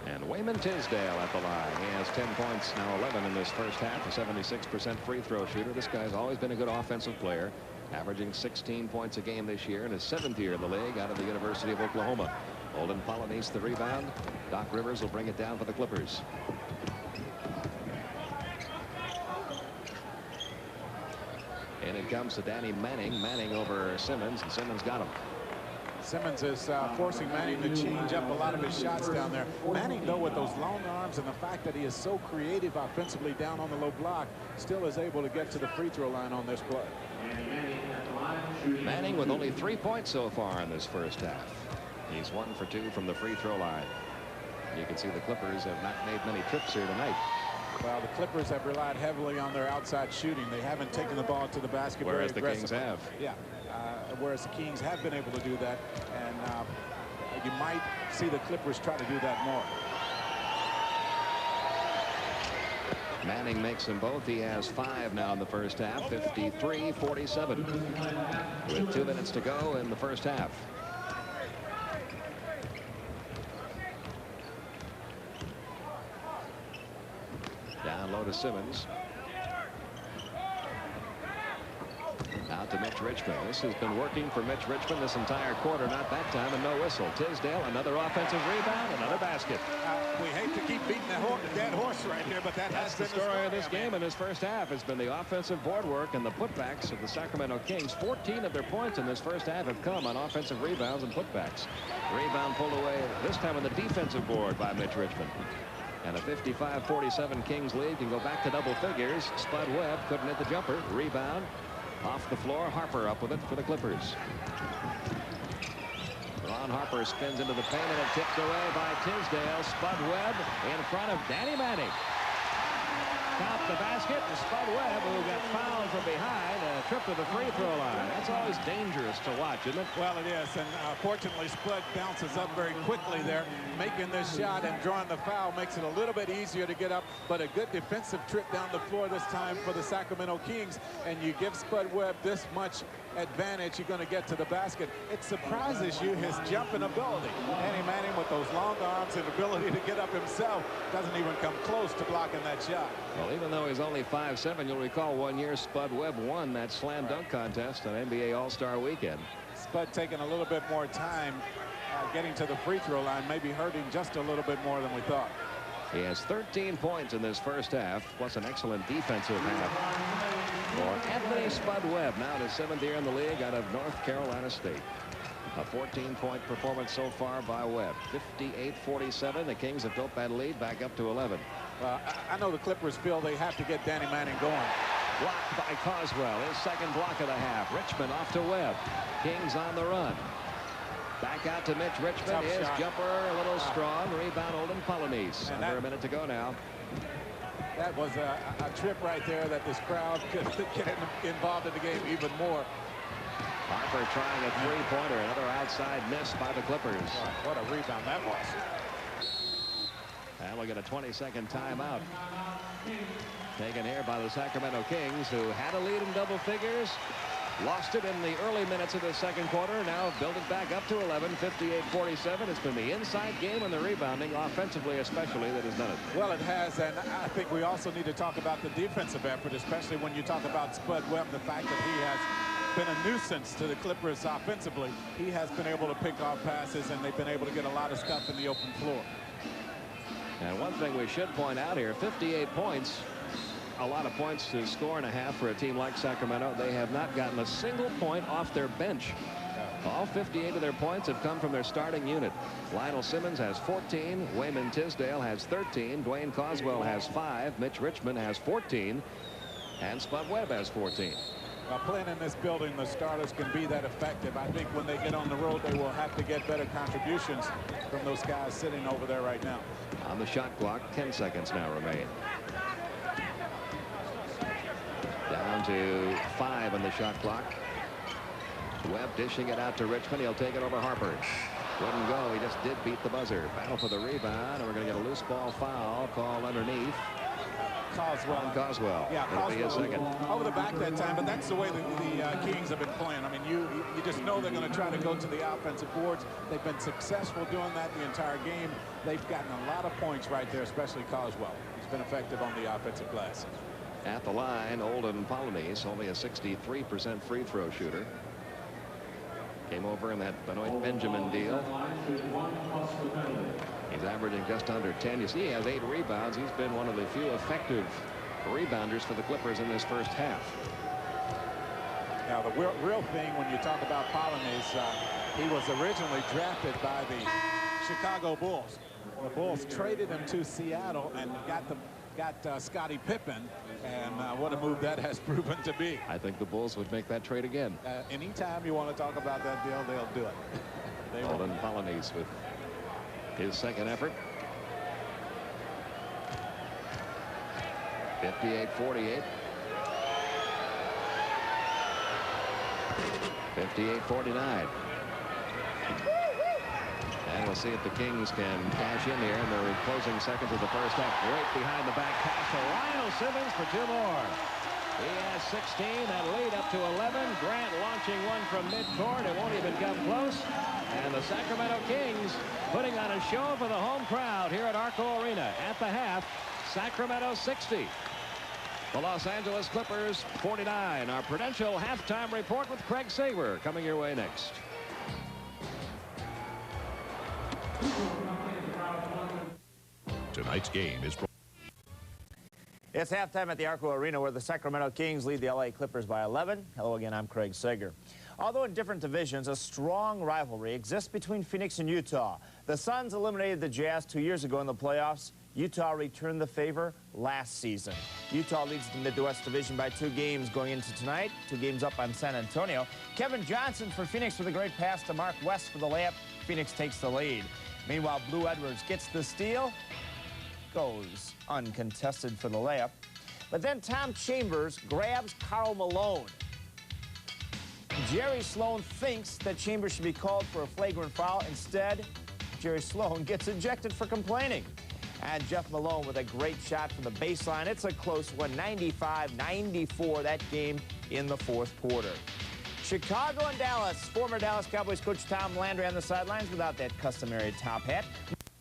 Speaker 1: And Wayman Tisdale at the line. He has 10 points, now 11 in this first half, a 76% free throw shooter. This guy's always been a good offensive player, averaging 16 points a game this year in his 7th year in the league out of the University of Oklahoma. Holden Polynice the rebound. Doc Rivers will bring it down for the Clippers. And it comes to Danny Manning. Manning over Simmons, and Simmons got him.
Speaker 2: Simmons is forcing Manning to change up a lot of his shots down there. Manning, though, with those long arms and the fact that he is so creative offensively down on the low block, still is able to get to the free throw line on this play.
Speaker 1: Manning with only 3 points so far in this first half. He's 1 for 2 from the free throw line. You can see the Clippers have not made many trips here tonight.
Speaker 2: Well, the Clippers have relied heavily on their outside shooting. They haven't taken the ball to the basket very aggressively.
Speaker 1: Whereas the Kings have.
Speaker 2: Yeah. Whereas the Kings have been able to do that, and you might see the Clippers try to do that more.
Speaker 1: Manning makes them both. He has 5 now in the first half, 53-47, with 2 minutes to go in the first half. Down low to Simmons. Out to Mitch Richmond. This has been working for Mitch Richmond this entire quarter. Not that time, and no whistle. Tisdale, another offensive rebound, another basket.
Speaker 2: We hate to keep beating the dead horse right here, but that's
Speaker 1: the story of this game in this first half. It's been the offensive board work and the putbacks of the Sacramento Kings. 14 of their points in this first half have come on offensive rebounds and putbacks. Rebound pulled away this time on the defensive board by Mitch Richmond. And a 55-47 Kings lead can go back to double figures. Spud Webb couldn't hit the jumper. Rebound off the floor. Harper up with it for the Clippers. Ron Harper spins into the paint, and it tipped away by Tisdale. Spud Webb in front of Danny Manning. Top the basket, and Spud Webb, who got fouled from behind, a trip to the free throw line. That's always dangerous to watch, isn't it?
Speaker 2: Well, it is, and fortunately, Spud bounces up very quickly there, making this shot and drawing the foul makes it a little bit easier to get up, but a good defensive trip down the floor this time for the Sacramento Kings, and you give Spud Webb this much advantage, you're going to get to the basket. It surprises you, his jumping ability. Danny Manning, with those long arms and ability to get up himself, doesn't even come close to blocking that shot.
Speaker 1: Well, even though he's only 5'7", you'll recall one year Spud Webb won that slam dunk contest on NBA All-Star Weekend.
Speaker 2: Spud taking a little bit more time getting to the free throw line, maybe hurting just a little bit more than we thought.
Speaker 1: He has 13 points in this first half, plus an excellent defensive half for Anthony Spud Webb, now in his 7th year in the league out of North Carolina State. A 14-point performance so far by Webb. 58-47. The Kings have built that lead back up to 11.
Speaker 2: Well, I know the Clippers feel they have to get Danny Manning going.
Speaker 1: Blocked by Coswell. His second block of the half. Richmond off to Webb. Kings on the run. Back out to Mitch Richmond. His jumper a little strong. Rebound Holden Polynice. Under a minute to go now.
Speaker 2: That was a trip right there that this crowd could get involved in the game even more.
Speaker 1: Harper trying a three-pointer. Another outside miss by the Clippers.
Speaker 2: What a rebound that was.
Speaker 1: And we'll get a 20-second timeout. Taken here by the Sacramento Kings, who had a lead in double figures. Lost it in the early minutes of the second quarter. Now build it back up to 11, 58-47. It's been the inside game and the rebounding, offensively especially, that has done it.
Speaker 2: Well, it has, and I think we also need to talk about the defensive effort, especially when you talk about Spud Webb, the fact that he has been a nuisance to the Clippers offensively. He has been able to pick off passes, and they've been able to get a lot of stuff in the open floor.
Speaker 1: And one thing we should point out here, 58 points. A lot of points to score and a half for a team like Sacramento. They have not gotten a single point off their bench All 58 of their points have come from their starting unit. Lionel Simmons has 14. Wayman Tisdale has 13. Dwayne Coswell has 5. Mitch Richmond has 14. And Spud Webb has 14.
Speaker 2: Well, playing in this building, the starters can be that effective. I think when they get on the road, they will have to get better contributions from those guys sitting over there right now.
Speaker 1: On the shot clock, 10 seconds now remain. Down to 5 on the shot clock. Webb dishing it out to Richmond. He'll take it over Harper. Wouldn't go. He just did beat the buzzer. Battle for the rebound, and we're going to get a loose ball foul called underneath. Coswell.
Speaker 2: Yeah,
Speaker 1: It'll be his second.
Speaker 2: Over the back that time, but that's the way the Kings have been playing. I mean, you just know they're going to try to go to the offensive boards. They've been successful doing that the entire game. They've gotten a lot of points right there, especially Coswell. He's been effective on the offensive glass.
Speaker 1: At the line, Olden Polynice, only a 63% free throw shooter. Came over in that Benoit Benjamin deal. He's averaging just under 10. You see, he has 8 rebounds. He's been one of the few effective rebounders for the Clippers in this first half.
Speaker 2: Now, the real thing when you talk about Polynice, he was originally drafted by the Chicago Bulls. The Bulls traded him to Seattle and got Scottie Pippen, and what a move that has proven to be.
Speaker 1: I think the Bulls would make that trade again.
Speaker 2: Anytime you want to talk about that deal, they'll do it.
Speaker 1: Olden Polynice with his second effort. 58-48. 58-49. And we'll see if the Kings can cash in here in the closing seconds of the first half. Right behind the back pass to Lionel Simmons for 2 more. He has 16. That lead up to 11. Grant launching one from midcourt. It won't even come close. And the Sacramento Kings putting on a show for the home crowd here at ARCO Arena. At the half, Sacramento 60. The Los Angeles Clippers 49. Our Prudential halftime report with Craig Saber coming your way next.
Speaker 17: Tonight's game is...
Speaker 22: It's halftime at the ARCO Arena where the Sacramento Kings lead the LA Clippers by 11. Hello again, I'm Craig Sager. Although in different divisions, a strong rivalry exists between Phoenix and Utah. The Suns eliminated the Jazz 2 years ago in the playoffs. Utah returned the favor last season. Utah leads the Midwest Division by 2 games going into tonight. 2 games up on San Antonio. Kevin Johnson for Phoenix with a great pass to Mark West for the layup. Phoenix takes the lead. Meanwhile, Blue Edwards gets the steal. Goes uncontested for the layup. But then Tom Chambers grabs Karl Malone. Jerry Sloan thinks that Chambers should be called for a flagrant foul. Instead, Jerry Sloan gets ejected for complaining. And Jeff Malone with a great shot from the baseline. It's a close one, 95-94, that game in the 4th quarter. Chicago and Dallas. Former Dallas Cowboys coach Tom Landry on the sidelines without that customary top hat.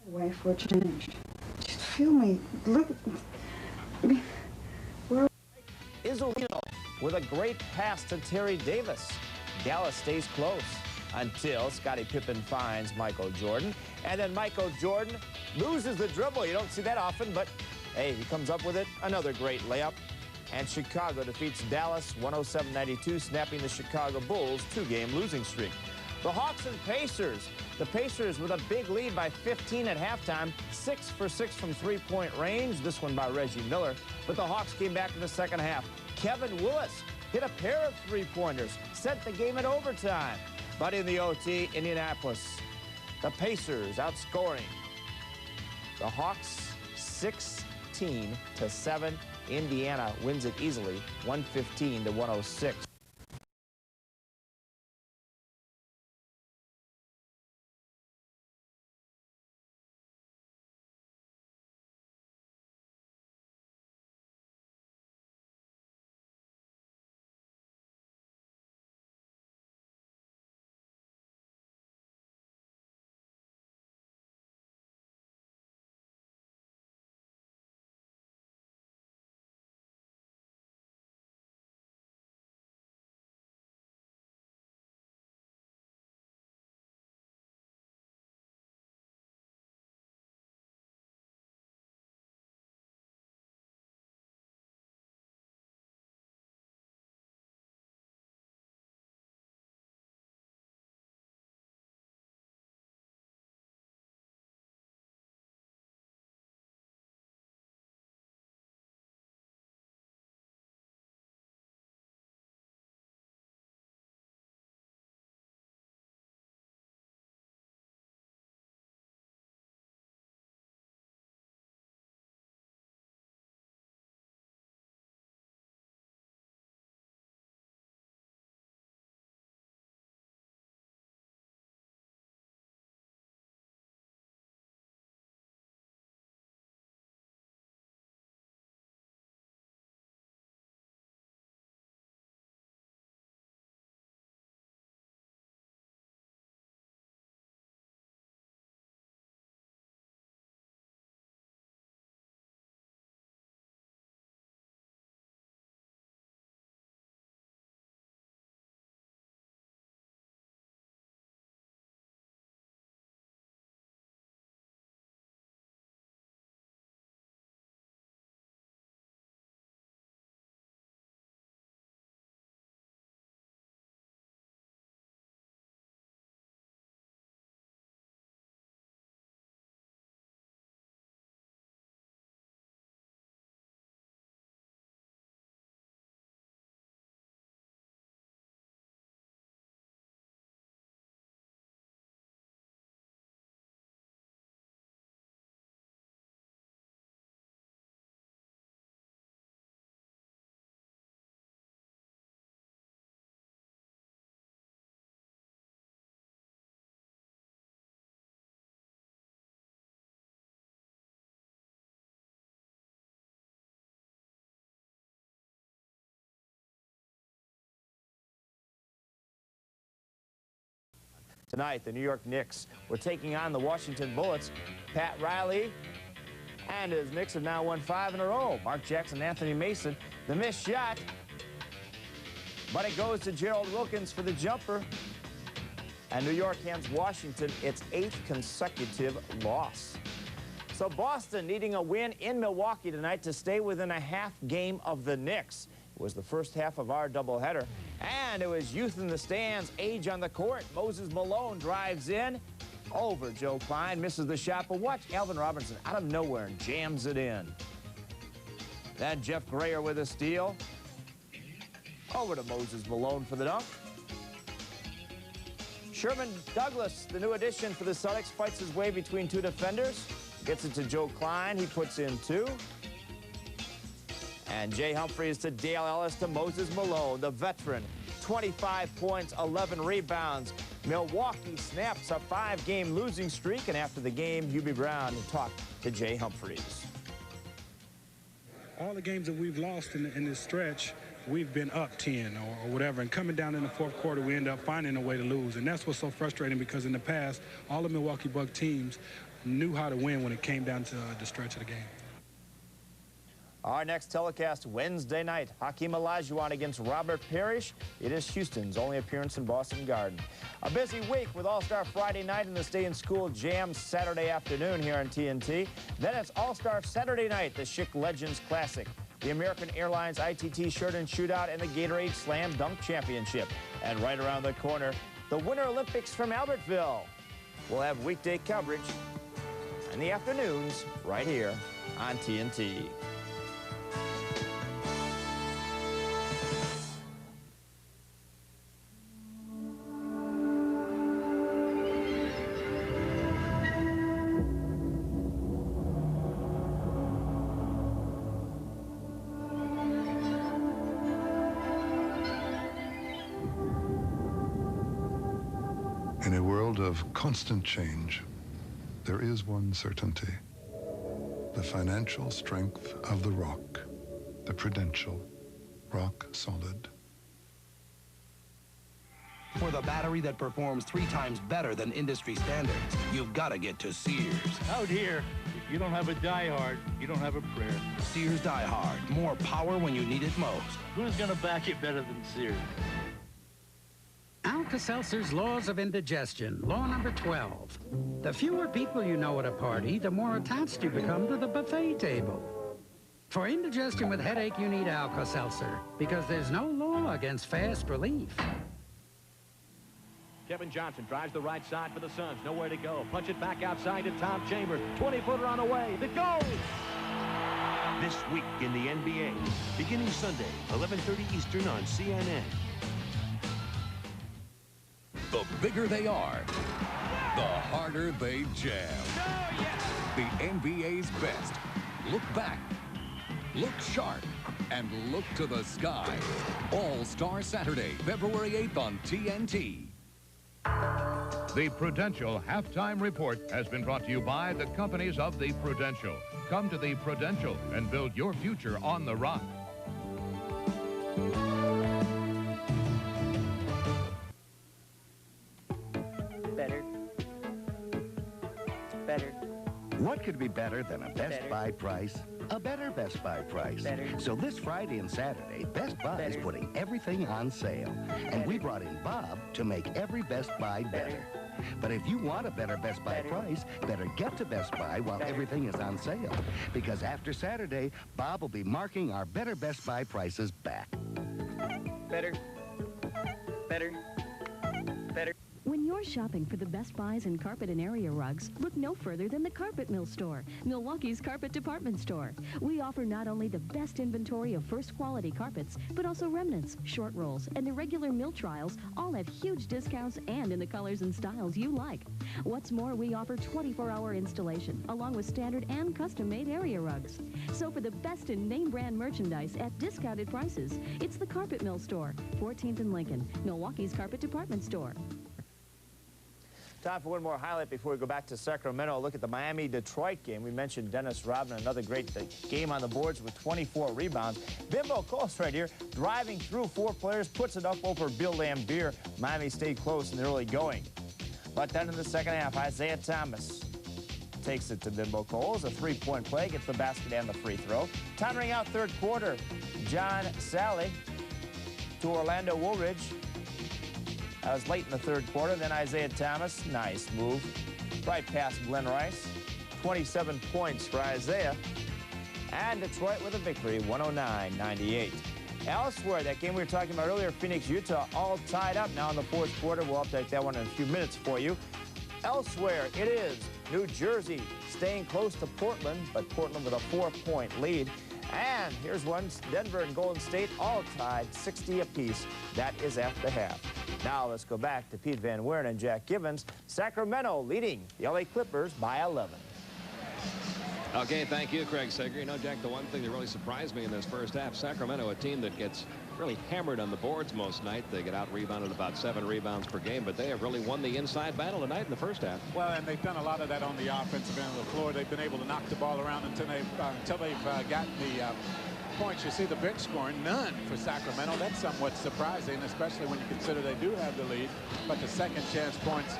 Speaker 7: Way for change. Just feel me. Look.
Speaker 22: Isolino with a great pass to Terry Davis. Dallas stays close until Scottie Pippen finds Michael Jordan. And then Michael Jordan loses the dribble. You don't see that often, but hey, he comes up with it. Another great layup. And Chicago defeats Dallas 107-92, snapping the Chicago Bulls' 2-game losing streak. The Hawks and Pacers. The Pacers with a big lead by 15 at halftime, 6 for 6 from three-point range, this one by Reggie Miller. But the Hawks came back in the second half. Kevin Willis hit a pair of three-pointers, sent the game at overtime. But in the OT, Indianapolis, the Pacers outscoring the Hawks 16-7. Indiana wins it easily, 115-106. Tonight, the New York Knicks were taking on the Washington Bullets. Pat Riley and his Knicks have now won 5 in a row. Mark Jackson, Anthony Mason, the missed shot. But it goes to Gerald Wilkins for the jumper. And New York hands Washington its 8th consecutive loss. So Boston needing a win in Milwaukee tonight to stay within a half game of the Knicks. It was the first half of our doubleheader. And it was youth in the stands, age on the court. Moses Malone drives in over Joe Klein, misses the shot. But watch Alvin Robinson out of nowhere and jams it in. Then Jeff Grayer with a steal. Over to Moses Malone for the dunk. Sherman Douglas, the new addition for the Celtics, fights his way between 2 defenders. Gets it to Joe Klein. He puts in 2. And Jay Humphries to Dale Ellis to Moses Malone, the veteran. 25 points, 11 rebounds. Milwaukee snaps a 5-game losing streak. And after the game, Hubie Brown talked to Jay Humphries.
Speaker 8: All the games that we've lost in this stretch, we've been up 10 or whatever, and coming down in the fourth quarter, we end up finding a way to lose. And that's what's so frustrating, because in the past, all the Milwaukee Buck teams knew how to win when it came down to the stretch of the game.
Speaker 22: Our next telecast Wednesday night, Hakeem Olajuwon against Robert Parrish. It is Houston's only appearance in Boston Garden. A busy week with All-Star Friday night and the Stay in School Jam Saturday afternoon here on TNT. Then it's All-Star Saturday night, the Schick Legends Classic, the American Airlines ITT Shirt and Shootout, and the Gatorade Slam Dunk Championship. And right around the corner, the Winter Olympics from Albertville. We'll have weekday coverage in the afternoons right here on TNT.
Speaker 9: In a world of constant change, there is one certainty: the financial strength of the rock, the Prudential, rock solid.
Speaker 23: For the battery that performs 3 times better than industry standards, you've got to get to Sears.
Speaker 24: Out here, if you don't have a Die-Hard, you don't have a prayer.
Speaker 23: Sears Die-Hard, more power when you need it most.
Speaker 24: Who's gonna back it better than Sears?
Speaker 25: Alka-Seltzer's Laws of Indigestion, law number 12. The fewer people you know at a party, the more attached you become to the buffet table. For indigestion with headache, you need Alka-Seltzer, because there's no law against fast relief.
Speaker 26: Kevin Johnson drives the right side for the Suns. Nowhere to go. Punch it back outside to Tom Chambers. 20-footer on the way. It goes!
Speaker 17: This week in the NBA, beginning Sunday, 11:30 Eastern on CNN.
Speaker 27: The bigger they are, the harder they jam. The NBA's best. Look back, look sharp, and look to the sky. All-Star Saturday, February 8th on TNT.
Speaker 28: The Prudential Halftime Report has been brought to you by the companies of the Prudential. Come to the Prudential and build your future on the rock.
Speaker 15: Better. Better.
Speaker 16: What could be better than a Best Buy price? A better Best Buy price. So this Friday and Saturday, Best Buy is putting everything on sale. And we brought in Bob to make every Best Buy better. But if you want a better Best Buy price, better get to Best Buy while everything is on sale. Because after Saturday, Bob will be marking our better Best Buy prices back.
Speaker 15: Better. Better. Better.
Speaker 29: When you're shopping for the best buys in carpet and area rugs, look no further than the Carpet Mill Store, Milwaukee's carpet department store. We offer not only the best inventory of first quality carpets, but also remnants, short rolls, and irregular mill trials, all at huge discounts and in the colors and styles you like. What's more, we offer 24-hour installation, along with standard and custom-made area rugs. So for the best in name brand merchandise at discounted prices, it's the Carpet Mill Store, 14th and Lincoln, Milwaukee's carpet department store.
Speaker 22: Time for one more highlight before we go back to Sacramento. Look at the Miami-Detroit game. We mentioned Dennis Rodman, another great game on the boards with 24 rebounds. Bimbo Close right here, driving through 4 players, puts it up over Bill Lambier. Miami stayed close in the early going. But then in the second half, Isaiah Thomas takes it to Bimbo Coles. A three-point play, gets the basket and the free throw. Tiring out third quarter, John Sally to Orlando Woolridge. That was late in the third quarter. Then Isaiah Thomas, nice move. Right past Glenn Rice. 27 points for Isaiah. And Detroit with a victory, 109-98. Elsewhere, that game we were talking about earlier, Phoenix, Utah, all tied up now in the fourth quarter. We'll update that one in a few minutes for you. Elsewhere, it is New Jersey staying close to Portland, but Portland with a 4-point lead. And here's one, Denver and Golden State all tied 60 apiece. That is at the half. Now let's go back to Pete Van Weeren and Jack Givens. Sacramento leading the LA Clippers by 11.
Speaker 1: Okay, thank you, Craig Sager. You know, Jack, the one thing that really surprised me in this first half, Sacramento, a team that gets really hammered on the boards most night. They get out-rebounded about 7 rebounds per game, but they have really won the inside battle tonight in the first half.
Speaker 2: Well, and they've done a lot of that on the offensive end of the floor. They've been able to knock the ball around until they've gotten the points. You see the bench scoring, none for Sacramento. That's somewhat surprising, especially when you consider they do have the lead. But the second chance points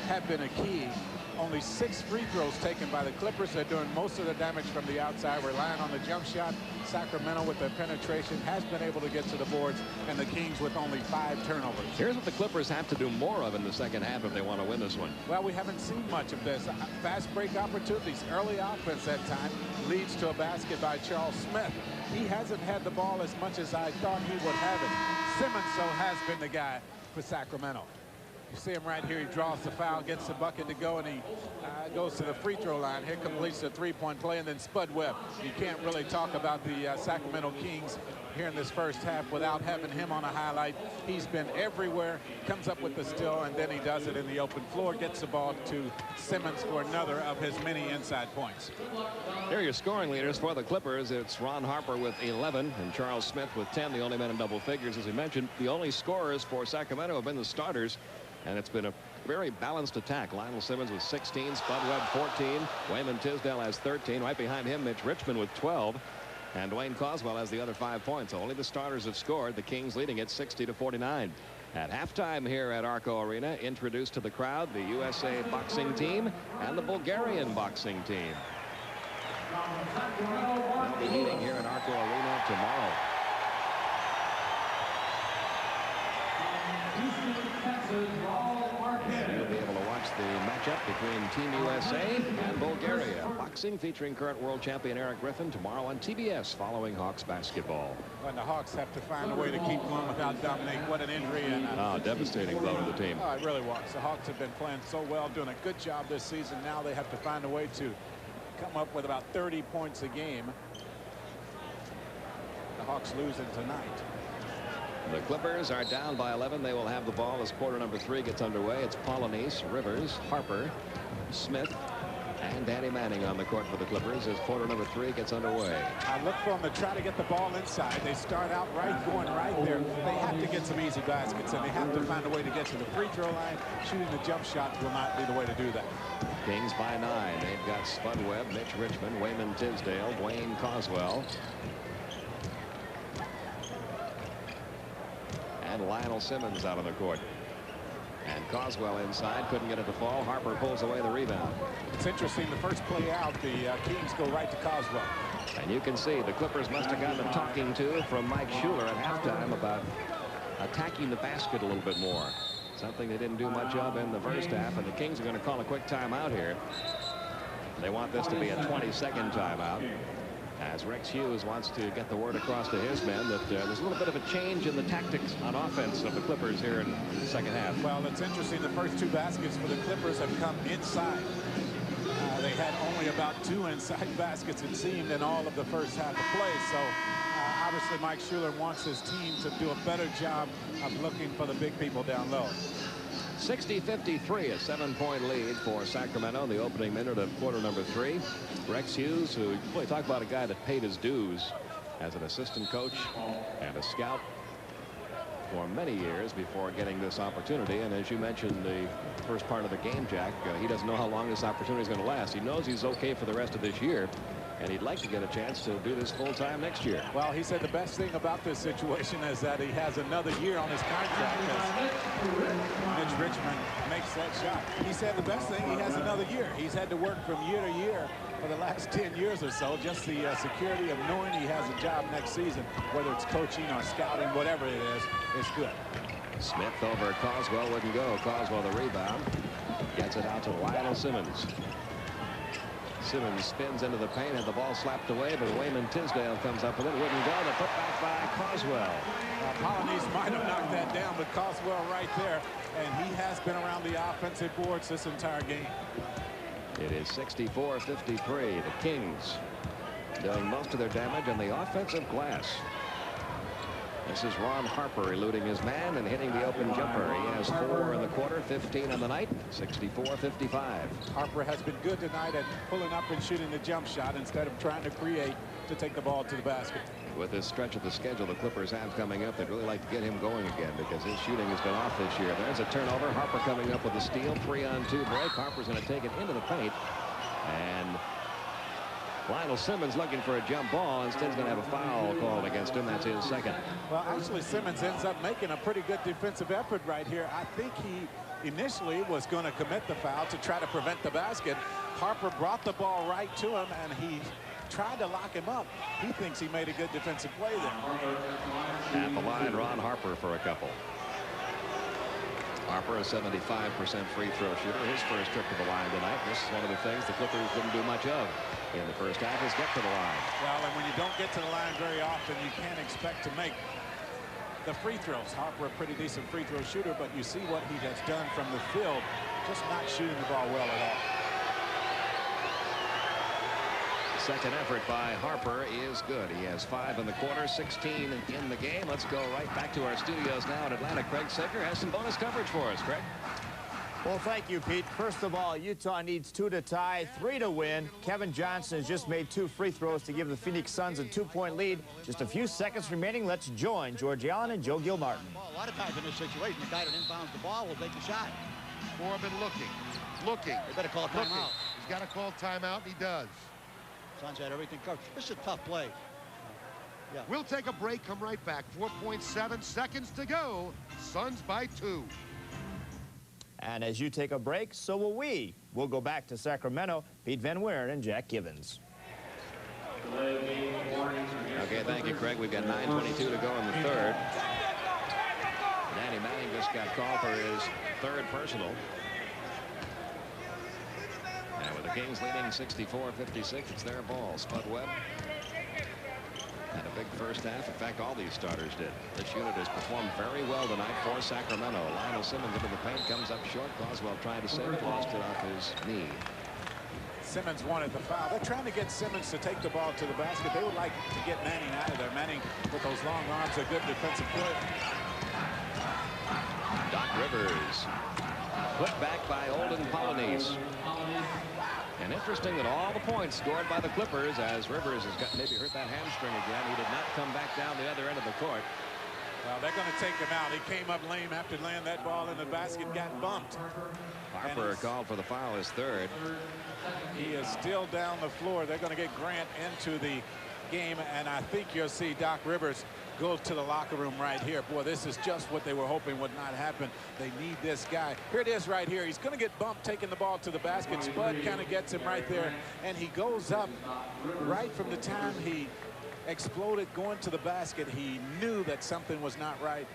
Speaker 2: have been a key. Only 6 free throws taken by the Clippers. They're doing most of the damage from the outside, relying on the jump shot. Sacramento with their penetration has been able to get to the boards, and the Kings with only 5 turnovers.
Speaker 1: Here's what the Clippers have to do more of in the second half if they want to win this one.
Speaker 2: Well, we haven't seen much of this. Fast break opportunities. Early offense that time leads to a basket by Charles Smith. He hasn't had the ball as much as I thought he would have it. Simmons, so, has been the guy for Sacramento. You see him right here. He draws the foul, gets the bucket to go, and he goes to the free throw line. Here completes the three-point play, and then Spud Webb. You can't really talk about the Sacramento Kings here in this first half without having him on a highlight. He's been everywhere, comes up with the steal, and then he does it in the open floor, gets the ball to Simmons for another of his many inside points.
Speaker 1: Here are your scoring leaders for the Clippers. It's Ron Harper with 11 and Charles Smith with 10, the only men in double figures. As we mentioned, the only scorers for Sacramento have been the starters. And it's been a very balanced attack. Lionel Simmons with 16, Spud Webb 14, Wayman Tisdale has 13. Right behind him, Mitch Richmond with 12. And Dwayne Coswell has the other 5 points. Only the starters have scored. The Kings leading it 60-49. At halftime here at ARCO Arena, introduced to the crowd the USA boxing team and the Bulgarian boxing team. They'll be meeting here at ARCO Arena tomorrow. You'll be able to watch the matchup between Team USA and Bulgaria. Boxing featuring current world champion Eric Griffin tomorrow on TBS following Hawks basketball.
Speaker 2: When the Hawks have to find a way to keep going without Dominic. What an injury. And
Speaker 1: devastating blow to the team.
Speaker 2: Oh, it really was. The Hawks have been playing so well, doing a good job this season. Now they have to find a way to come up with about 30 points a game. The Hawks losing tonight.
Speaker 1: The Clippers are down by 11. They will have the ball as quarter number 3 gets underway. It's Polonese, Rivers, Harper, Smith, and Danny Manning on the court for the Clippers as quarter number 3 gets underway.
Speaker 2: I look for them to try to get the ball inside. They start out going right there. They have to get some easy baskets, and they have to find a way to get to the free throw line. Shooting the jump shot will not be the way to do that.
Speaker 1: Kings by 9. They've got Spud Webb, Mitch Richmond, Wayman Tisdale, Dwayne Coswell, and Lionel Simmons out on the court. And Coswell inside, couldn't get it to fall. Harper pulls away the rebound.
Speaker 2: It's interesting, the first play out, the Kings go right to Coswell.
Speaker 1: And you can see the Clippers must have gotten a talking to from Mike Schuler at halftime about attacking the basket a little bit more. Something they didn't do much of in the first half, and the Kings are going to call a quick timeout here. They want this to be a 20-second timeout, as Rex Hughes wants to get the word across to his men that there's a little bit of a change in the tactics on offense of the Clippers here in the second half.
Speaker 2: Well, it's interesting. The first 2 baskets for the Clippers have come inside. They had only about 2 inside baskets, it seemed, in all of the first half of play. So obviously Mike Schuler wants his team to do a better job of looking for the big people down low.
Speaker 1: 60-53, a 7-point lead for Sacramento in the opening minute of quarter number 3. Rex Hughes, who really talk about a guy that paid his dues as an assistant coach and a scout for many years before getting this opportunity. And as you mentioned the first part of the game, Jack, he doesn't know how long this opportunity is going to last. He knows he's okay for the rest of this year, and he'd like to get a chance to do this full-time next year.
Speaker 2: Well, he said the best thing about this situation is that he has another year on his contract. Mitch Richmond makes that shot. He said the best thing, he has another year. He's had to work from year to year for the last 10 years or so. Just the security of knowing he has a job next season, whether it's coaching or scouting, whatever it is, it's good.
Speaker 1: Smith over Coswell, wouldn't go. Coswell the rebound. Gets it out to Lionel Simmons. Simmons spins into the paint, had the ball slapped away, but Wayman Tisdale comes up with it. Wouldn't go. The putback by Coswell.
Speaker 2: Polynice might have knocked that down, but Coswell right there, and he has been around the offensive boards this entire game.
Speaker 1: It is 64-53. The Kings doing most of their damage on the offensive glass. This is Ron Harper eluding his man and hitting the open jumper. He has 4 in the quarter, 15 on the night, 64-55.
Speaker 2: Harper has been good tonight at pulling up and shooting the jump shot instead of trying to create to take the ball to the basket.
Speaker 1: With this stretch of the schedule the Clippers have coming up, they'd really like to get him going again because his shooting has been off this year. There's a turnover. Harper coming up with a steal. 3-on-2 break. Harper's going to take it into the paint. And Lionel Simmons looking for a jump ball. Instead, he's going to have a foul called against him. That's his second.
Speaker 2: Well, actually, Simmons ends up making a pretty good defensive effort right here. I think he initially was going to commit the foul to try to prevent the basket. Harper brought the ball right to him, and he tried to lock him up. He thinks he made a good defensive play there.
Speaker 1: At the line, Ron Harper for a couple. Harper, a 75% free throw shooter. His first trip to the line tonight. This is one of the things the Clippers didn't do much of in the first half, is get to the line.
Speaker 2: Well, and when you don't get to the line very often, you can't expect to make the free throws. Harper, a pretty decent free throw shooter, but you see what he has done from the field, just not shooting the ball well at all.
Speaker 1: Second effort by Harper is good. He has 5 in the quarter, 16 in the game. Let's go right back to our studios now in Atlanta. Craig Sager has some bonus coverage for us. Craig?
Speaker 22: Well, thank you, Pete. First of all, Utah needs 2 to tie, 3 to win. Kevin Johnson has just made 2 free throws to give the Phoenix Suns a 2-point lead. Just a few seconds remaining. Let's join George Allen and Joe Gilmartin.
Speaker 21: Well, a lot of times in this situation, the guy that inbounds the ball will take the shot. Corbin looking. They better call timeout. He's got to call timeout, and he does. Suns had everything covered. This is a tough play. Yeah. We'll take a break, come right back. 4.7 seconds to go. Suns by 2.
Speaker 22: And as you take a break, so will we. We'll go back to Sacramento. Pete Van Weeren and Jack Gibbons.
Speaker 1: Okay, thank you, Craig. We've got 9:22 to go in the third. Danny Manning just got called for his 3rd personal. And with the Kings leading 64-56, it's their ball. Spud Webb had a big first half. In fact, all these starters did. This unit has performed very well tonight for Sacramento. Lionel Simmons into the paint, comes up short. Coswell trying to save it, lost it off his knee.
Speaker 2: Simmons wanted the foul. They're trying to get Simmons to take the ball to the basket. They would like to get Manning out of there. Manning, with those long arms, a good defensive player.
Speaker 1: Doc Rivers put back by Olden Polynice. And interesting that all the points scored by the Clippers, as Rivers has got maybe hurt that hamstring again. He did not come back down the other end of the court.
Speaker 2: Well, they're going to take him out. He came up lame after laying that ball in the basket, got bumped.
Speaker 1: Harper called for the foul, his 3rd.
Speaker 2: He is still down the floor. They're going to get Grant into the game, and I think you'll see Doc Rivers go to the locker room right here. Boy, this is just what they were hoping would not happen. They need this guy. Here it is right here. He's going to get bumped taking the ball to the basket. Spud kind of gets him right there, and he goes up right from the time he exploded going to the basket. He knew that something was not right,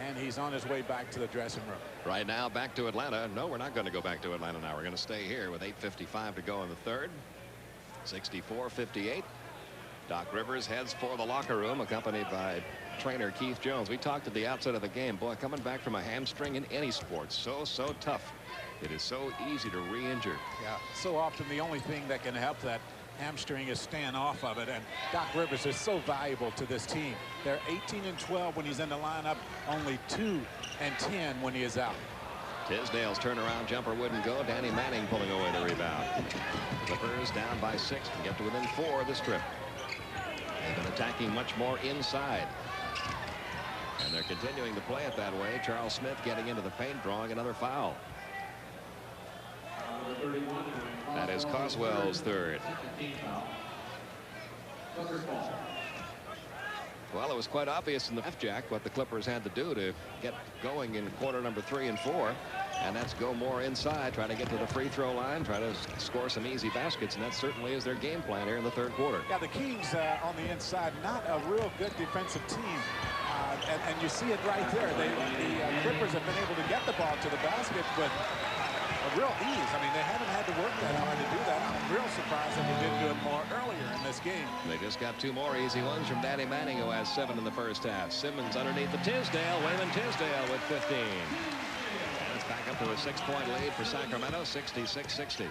Speaker 2: and he's on his way back to the dressing room.
Speaker 1: Right now, back to Atlanta. No, we're not going to go back to Atlanta now. We're going to stay here with 8:55 to go in the 3rd. 64-58. Doc Rivers heads for the locker room, accompanied by trainer Keith Jones. We talked at the outset of the game. Boy, coming back from a hamstring in any sport, so tough. It is so easy to re-injure.
Speaker 2: Yeah, so often the only thing that can help that hamstring is staying off of it, and Doc Rivers is so valuable to this team. They're 18-12 when he's in the lineup, only 2-10 when he is out.
Speaker 1: Tisdale's turnaround jumper wouldn't go. Danny Manning pulling away the rebound. Clippers down by 6 and get to within 4 this trip. They've been attacking much more inside. And they're continuing to play it that way. Charles Smith getting into the paint, drawing another foul. That is Coswell's 3rd. was quite obvious in the F-Jack what the Clippers had to do to get going in quarter number 3 and 4. And that's go more inside, try to get to the free throw line, try to score some easy baskets, and that certainly is their game plan here in the 3rd quarter.
Speaker 2: Yeah, the Kings on the inside, not a real good defensive team. And you see it right there. The Clippers have been able to get the ball to the basket with a real ease. I mean, they haven't had to work that hard to do that. I'm real surprised that they didn't do it more earlier in this game.
Speaker 1: They just got 2 more easy ones from Danny Manning, who has 7 in the first half. Simmons underneath the Tisdale. Wayman Tisdale with 15. And it's back up to a 6-point lead for Sacramento, 66-60.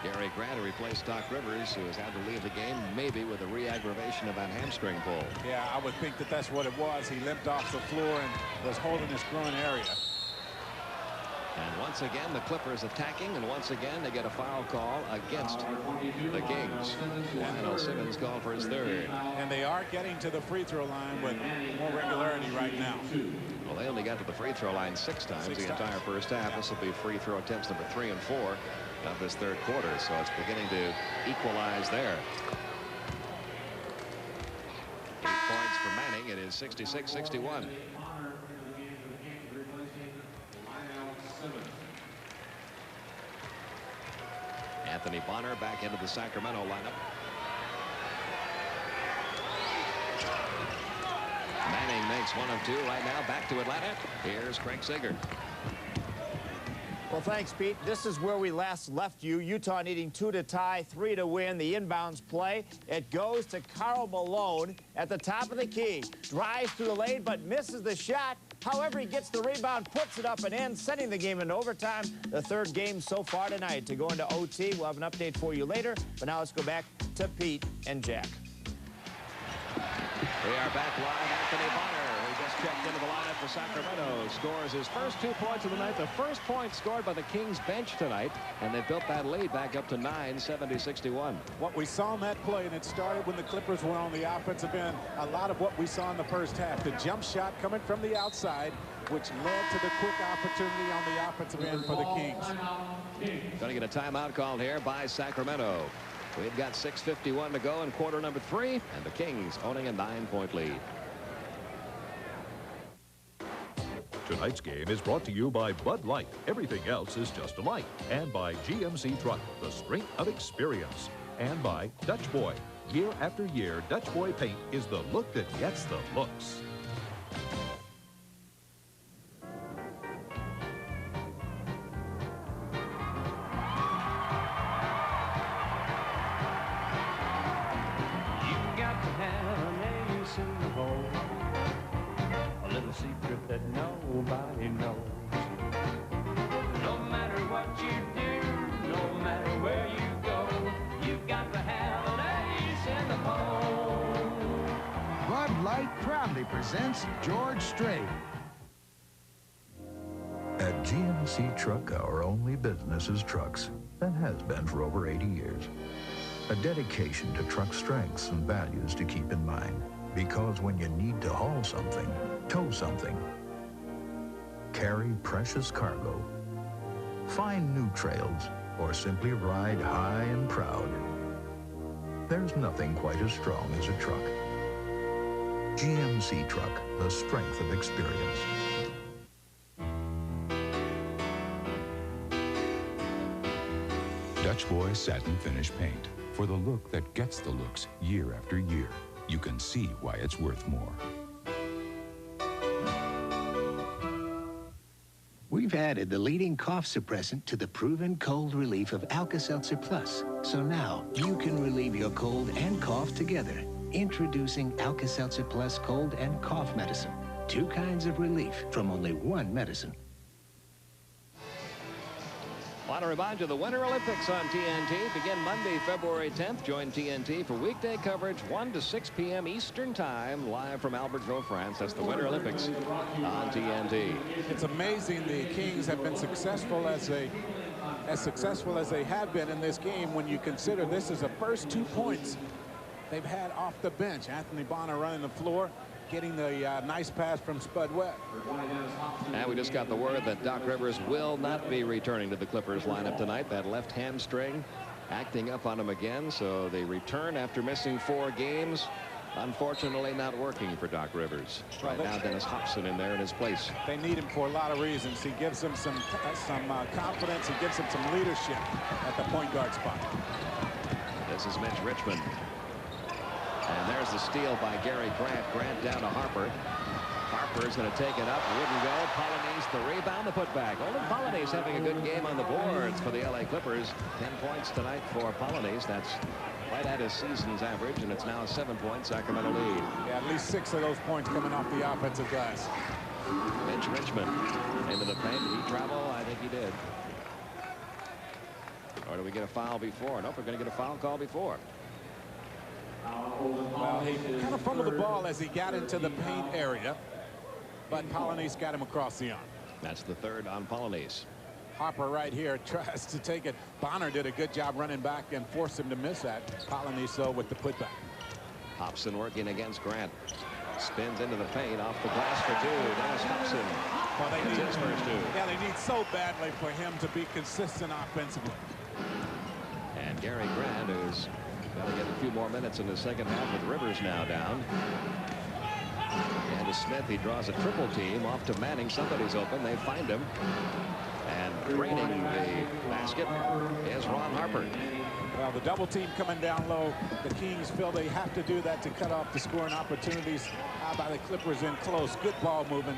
Speaker 1: Gary Grant, who replaced Doc Rivers, who has had to leave the game, maybe with a re-aggravation of that hamstring pull.
Speaker 2: Yeah, I would think that that's what it was. He limped off the floor and was holding his groin area.
Speaker 1: And once again, the Clippers attacking, and once again, they get a foul call against the Kings. And Simmons called for his 3rd.
Speaker 2: And they are getting to the free throw line with more regularity right now.
Speaker 1: Well, they only got to the free throw line 6 times the entire first half. This will be free throw attempts number 3 and 4 of this 3rd quarter, so it's beginning to equalize there. 8 points for Manning. It is 66-61. Anthony Bonner back into the Sacramento lineup. Manning makes 1 of 2 right now. Back to Atlanta. Here's Craig Sager.
Speaker 22: Well, thanks, Pete. This is where we last left you. Utah needing 2 to tie, 3 to win. The inbounds play. It goes to Karl Malone at the top of the key. Drives through the lane, but misses the shot. However, he gets the rebound, puts it up and in, sending the game into overtime. The 3rd game so far tonight. To go into OT, we'll have an update for you later. But now let's go back to Pete and Jack.
Speaker 1: We are back live. Anthony Bonner, who just checked into the lineup for Sacramento, scores his first 2 points of the night. The first point scored by the Kings bench tonight, and they built that lead back up to 9, 70-61.
Speaker 2: What we saw in that play, and it started when the Clippers were on the offensive end, a lot of what we saw in the first half. The jump shot coming from the outside, which led to the quick opportunity on the offensive end for the Kings.
Speaker 1: Going to get a timeout called here by Sacramento. We've got 6:51 to go in quarter number 3, and the Kings owning a 9-point lead.
Speaker 3: Tonight's game is brought to you by Bud Light. Everything else is just a light. And by GMC Truck, the strength of experience. And by Dutch Boy. Year after year, Dutch Boy paint is the look that gets the looks.
Speaker 4: Secret that nobody knows. No matter what you do, no matter where you go, you've got to have an ace in the hole.
Speaker 10: Bud Light proudly presents George Strait.
Speaker 11: At GMC Truck, our only business is trucks, and has been for over 80 years. A dedication to truck strengths and values to keep in mind. Because when you need to haul something, tow something, carry precious cargo, find new trails, or simply ride high and proud, there's nothing quite as strong as a truck. GMC Truck, the strength of experience.
Speaker 12: Dutch Boy Satin Finish Paint. For the look that gets the looks year after year. You can see why it's worth more.
Speaker 13: We've added the leading cough suppressant to the proven cold relief of Alka-Seltzer Plus. So now you can relieve your cold and cough together. Introducing Alka-Seltzer Plus Cold and Cough Medicine. 2 kinds of relief from only 1 medicine.
Speaker 1: Want to remind you, the Winter Olympics on TNT begin Monday, February 10th. Join TNT for weekday coverage 1 to 6 p.m. Eastern Time, live from Albertville, France. That's the Winter Olympics on TNT.
Speaker 2: It's amazing the Kings have been successful as successful as they have been in this game when you consider this is the first 2 points they've had off the bench. Anthony Bonner running the floor, getting the nice pass from Spud Webb.
Speaker 1: And we just got the word that Doc Rivers will not be returning to the Clippers lineup tonight. That left hamstring acting up on him again. So they return after missing 4 games. Unfortunately, not working for Doc Rivers. Right now, Dennis Hobson in there in his place.
Speaker 2: They need him for a lot of reasons. He gives them some confidence. He gives them some leadership at the point guard spot.
Speaker 1: This is Mitch Richmond. And there's the steal by Gary Grant. Grant down to Harper. Harper's going to take it up. Wouldn't go. Polynice the rebound, the putback. Olin Polynice having a good game on the boards for the LA Clippers. 10 points tonight for Polynice. That's right at his season's average, and it's now a 7-point Sacramento lead.
Speaker 2: Yeah, at least 6 of those points coming off the offensive glass.
Speaker 1: Mitch Richmond into the paint. Did he travel? I think he did. Or do we get a foul before? Nope, we're going to get a foul call before.
Speaker 2: Well, he kind of fumbled the ball as he got into the paint area, but Polynice got him across the arm.
Speaker 1: That's the third on Polynice.
Speaker 2: Harper right here tries to take it. Bonner did a good job running back and forced him to miss that. Polynice, though, with the putback.
Speaker 1: Hobson working against Grant. Spins into the paint, off the glass for two. Dennis Hobson.
Speaker 2: Well, they need
Speaker 1: his first two.
Speaker 2: Yeah, they need so badly for him to be consistent offensively.
Speaker 1: And Gary Grant, who's got to get a few more minutes in the second half with Rivers now down. And to Smith, he draws a triple team off to Manning. Somebody's open. They find him. And draining the basket is Ron Harper.
Speaker 2: Well, the double team coming down low. The Kings feel they have to do that to cut off the scoring opportunities by the Clippers in close. Good ball movement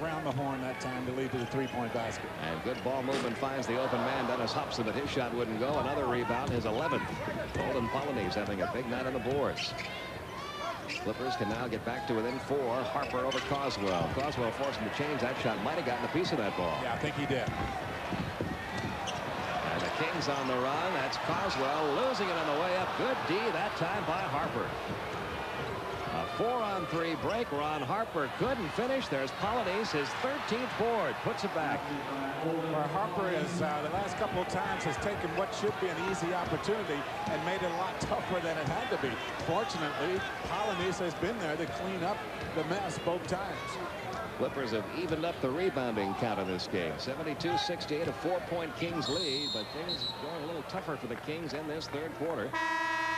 Speaker 2: around the horn that time to lead to the three-point basket.
Speaker 1: And good ball movement finds the open man, Dennis Hobson, but his shot wouldn't go. Another rebound, his 11th. Olin Polynice having a big night on the boards. Clippers can now get back to within 4. Harper over Coswell. Coswell forced him to change that shot. Might have gotten a piece of that ball.
Speaker 2: Yeah, I think he did.
Speaker 1: And the Kings on the run. That's Coswell losing it on the way up. Good D that time by Harper. A 4-on-3 break. Ron Harper couldn't finish. There's Polynice, his 13th board. Puts it back.
Speaker 2: Where Harper is the last couple of times has taken what should be an easy opportunity and made it a lot tougher than it had to be. Fortunately, Polynice has been there to clean up the mess both times.
Speaker 1: Clippers have evened up the rebounding count in this game. 72-68, a 4-point Kings lead, but things going a little tougher for the Kings in this third quarter.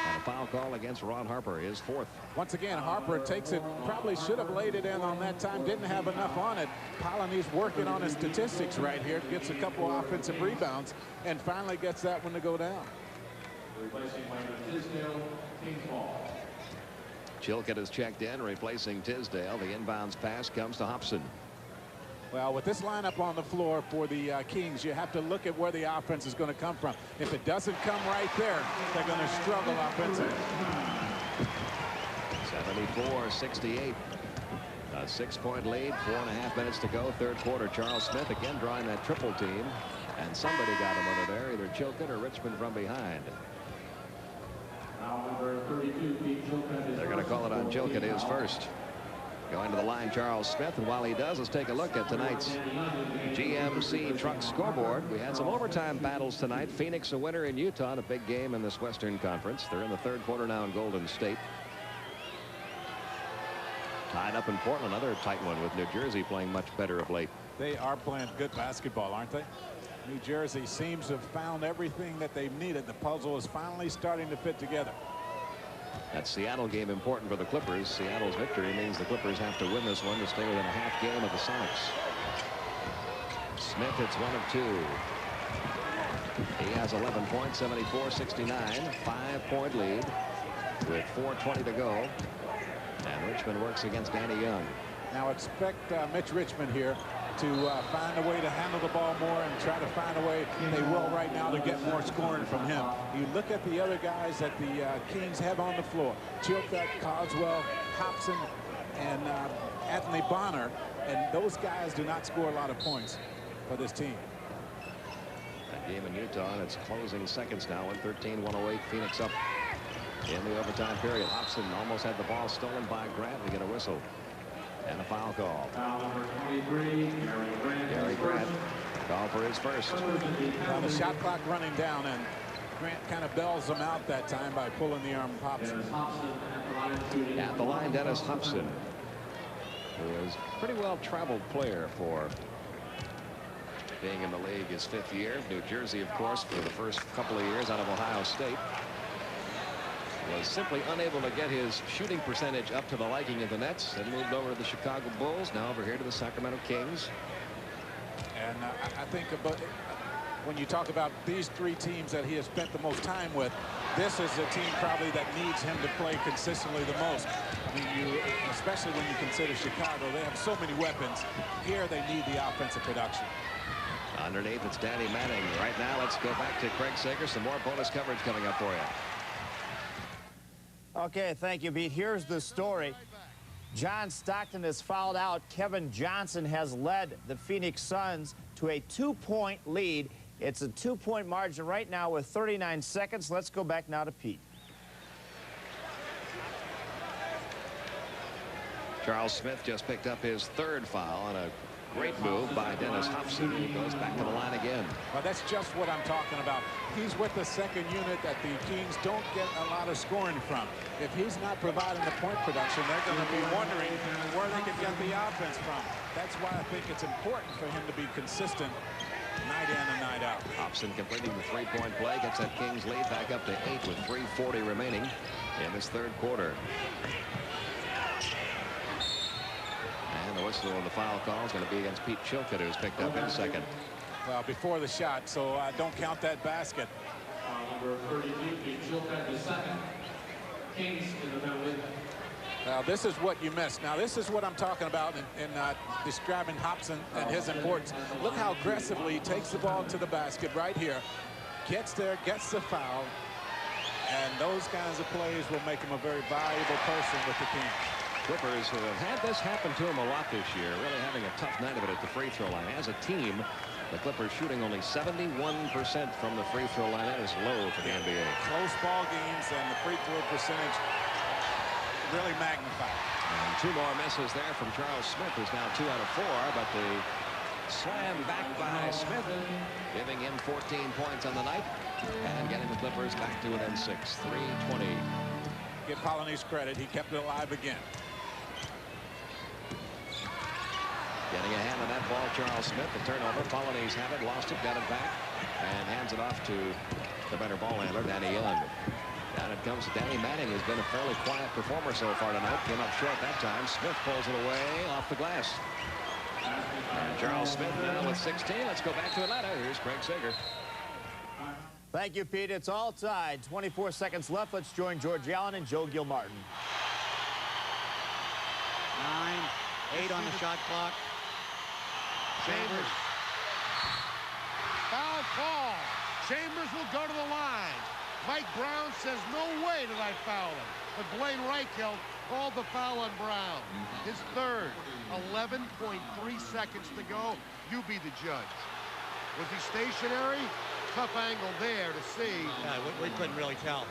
Speaker 1: And a foul call against Ron Harper, his 4th.
Speaker 2: Once again, Harper takes it, probably should have laid it in on that time, didn't have enough on it. Polynice working on his statistics right here, gets a couple of offensive rebounds, and finally gets that one to go down.
Speaker 1: Chilcutt is checked in, replacing Tisdale. The inbounds pass comes to Hobson.
Speaker 2: Well, with this lineup on the floor for the Kings, you have to look at where the offense is going to come from. If it doesn't come right there, they're going to struggle offensively.
Speaker 1: 74-68. A 6-point lead, 4.5 minutes to go, third quarter. Charles Smith again drawing that triple team. And somebody got him under there, either Chilcutt or Richmond from behind. They're going to call it on Chilcutt, his first. Going to the line, Charles Smith, and while he does, let's take a look at tonight's GMC Truck scoreboard. We had some overtime battles tonight. Phoenix a winner in Utah, a big game in this Western Conference. They're in the third quarter now in Golden State. Tied up in Portland, another tight one with New Jersey playing much better of late.
Speaker 2: They are playing good basketball, aren't they? New Jersey seems to have found everything that they've needed. The puzzle is finally starting to fit together.
Speaker 1: That Seattle game important for the Clippers. Seattle's victory means the Clippers have to win this one to stay within a half game of the Sonics. Smith hits 1 of 2. He has 11 points, 74-69, 5-point lead with 4:20 to go. And Richmond works against Danny Young.
Speaker 2: Now expect Mitch Richmond here to find a way to handle the ball more and try to find a way, they will right now, to get more scoring from him. You look at the other guys that the Kings have on the floor. Chilcutt, Coswell, Hobson, and Anthony Bonner. And those guys do not score a lot of points for this team.
Speaker 1: That game in Utah, and it's closing seconds now. 113-108, Phoenix up in the overtime period. Hobson almost had the ball stolen by Grant. We get a whistle. And a foul call.
Speaker 4: Foul number 23,
Speaker 1: Gary Grant. Call for his first.
Speaker 2: Well, the shot clock running down, and Grant kind of bells him out that time by pulling the arm of Hobson.
Speaker 1: At the line, Dennis Hobson, who is a pretty well-traveled player for being in the league his 5th year. New Jersey, of course, for the first couple of years out of Ohio State. was simply unable to get his shooting percentage up to the liking of the Nets and moved over to the Chicago Bulls. Now over here to the Sacramento Kings.
Speaker 2: And I think about when you talk about these three teams that he has spent the most time with, this is a team probably that needs him to play consistently the most. I mean, especially when you consider Chicago, they have so many weapons. Here they need the offensive production.
Speaker 1: Underneath, it's Danny Manning. Right now, let's go back to Craig Sager. Some more bonus coverage coming up for you.
Speaker 22: Okay, thank you, Pete. Here's the story. John Stockton has fouled out. Kevin Johnson has led the Phoenix Suns to a 2-point lead. It's a 2-point margin right now with 39 seconds. Let's go back now to Pete.
Speaker 1: Charles Smith just picked up his third foul on a great move by Dennis Hobson. He goes back to the line again.
Speaker 2: Well, that's just what I'm talking about. He's with the second unit that the Kings don't get a lot of scoring from. If he's not providing the point production, they're going to be wondering where they can get the offense from. That's why I think it's important for him to be consistent night in and night out.
Speaker 1: Hobson completing the three-point play, gets that Kings lead back up to 8 with 3:40 remaining in this third quarter. And the whistle on the foul call is going to be against Pete Chilcutt, who's picked up in second.
Speaker 2: Well, before the shot, so don't count that basket.
Speaker 4: Number 32, Pete Chilcutt, the second. Kings in the middle.
Speaker 2: Now, this is what you missed. Now, this is what I'm talking about in describing Hobson and his importance. Look how aggressively he takes the ball to the basket right here. Gets there, gets the foul. And those kinds of plays will make him a very valuable person with the team.
Speaker 1: Clippers have had this happen to him a lot this year, really having a tough night of it at the free throw line. As a team, the Clippers shooting only 71% from the free throw line. That is low for the NBA.
Speaker 2: Close ball games and the free throw percentage really magnified.
Speaker 1: And 2 more misses there from Charles Smith, who's now 2 out of 4, but the slam back by Smith, giving him 14 points on the night and getting the Clippers back to within 6, 3:20.
Speaker 2: Give Polynice credit. He kept it alive again.
Speaker 1: Getting a hand on that ball, Charles Smith. The turnover. Polynice had it, lost it, got it back, and hands it off to the better ball handler, Danny Young. Down it comes to Danny Manning, who's been a fairly quiet performer so far tonight. Came up short that time. Smith pulls it away off the glass. And Charles Smith now with 16. Let's go back to Atlanta. Here's Craig Sager.
Speaker 22: Thank you, Pete. It's all tied. 24 seconds left. Let's join George Allen and Joe Gilmartin.
Speaker 5: 9, 8 on the shot clock.
Speaker 21: Chambers. Foul call. Chambers will go to the line. Mike Brown says, no way did I foul him. But Blaine Reichelt called the foul on Brown. His third. 11.3 seconds to go. You be the judge. Was he stationary? Tough angle there to see.
Speaker 5: Yeah, we couldn't really tell.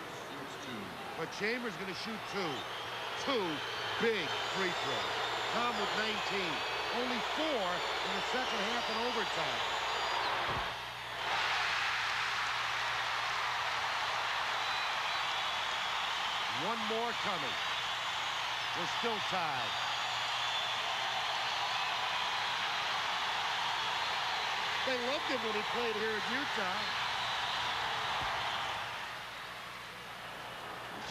Speaker 21: But Chambers going to shoot 2 big free throws. Tom with 19. Only 4 in the second half and overtime. One more coming. We're still tied. They loved him when he played here at Utah.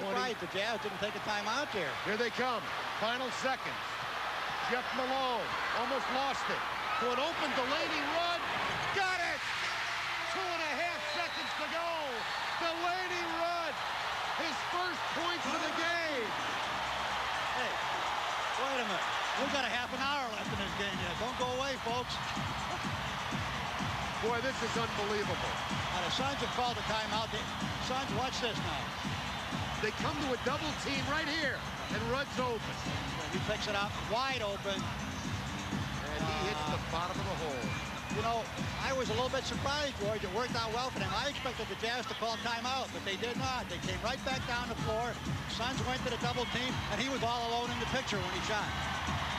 Speaker 5: Surprised the Jazz didn't take a timeout there.
Speaker 21: Here they come. Final seconds. Jeff Malone almost lost it. To an open Delaney Rudd. Got it! 2.5 seconds to go. Delaney Rudd. His first points of the game.
Speaker 5: Hey, wait a minute. We've got a half an hour left in this game yet. Don't go away, folks.
Speaker 21: Boy, this is unbelievable.
Speaker 5: Now, the Suns have called a timeout. The Suns, watch this now.
Speaker 21: They come to a double team right here, and Rudd's open.
Speaker 5: He picks it up wide open.
Speaker 21: And he hits the bottom of the hole.
Speaker 5: You know, I was a little bit surprised, George. It worked out well for them. I expected the Jazz to call timeout, but they did not. They came right back down the floor. Suns went to the double team, and he was all alone in the picture when he shot.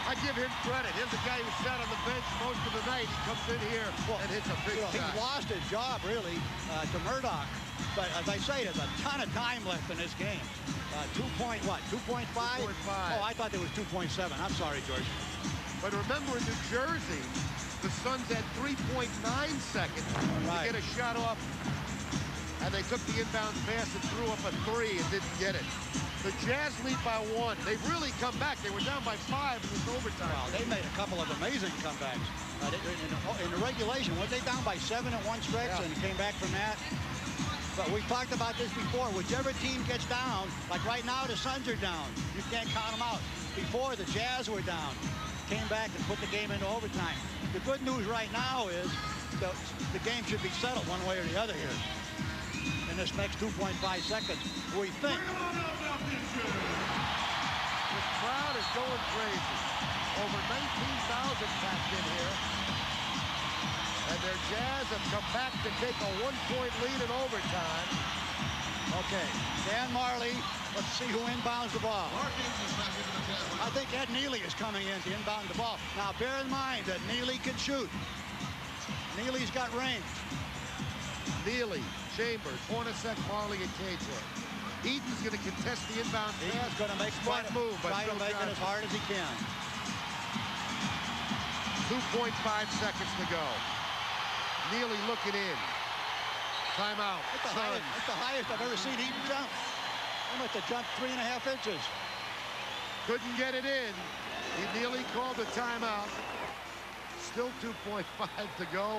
Speaker 21: I give him credit. Here's a guy who sat on the bench most of the night. He comes in here and hits a big shot.
Speaker 5: He lost his job, really, to Murdoch. But as I say, there's a ton of time left in this game. 2.5? 2.5? Oh, I thought there was 2.7. I'm sorry, George.
Speaker 21: But remember, in New Jersey, the Suns had 3.9 seconds to get a shot off and they took the inbound pass and threw up a 3 and didn't get it. The Jazz lead by 1. They've really come back. They were down by 5 in this overtime.
Speaker 5: Well, they made a couple of amazing comebacks. In the regulation, were they down by 7 at one stretch and came back from that? But we've talked about this before. Whichever team gets down, like right now the Suns are down. You can't count them out. Before, the Jazz were down. Came back and put the game into overtime. The good news right now is the game should be settled one way or the other here in this next 2.5 seconds, we think.
Speaker 21: This crowd is going crazy. Over 19,000 packed in here. And their Jazz have come back to take a 1-point lead in overtime.
Speaker 5: Okay, Dan Marley, let's see who inbounds the ball. I think Ed Neely is coming in to inbound the ball. Now, bear in mind that Neely can shoot. Neely's got range.
Speaker 21: Neely, Chambers, Hornacek, Marley, and KJ. Eaton's going to contest the inbound pass.
Speaker 5: He's going to make
Speaker 21: smart move, but
Speaker 5: try to make it as hard as he can.
Speaker 21: 2.5 seconds to go. Neely looking in. Timeout.
Speaker 5: That's the highest I've ever seen Eaton jump. He must have jumped 3.5 inches.
Speaker 21: Couldn't get it in. Neely called the timeout. Still 2.5 to go.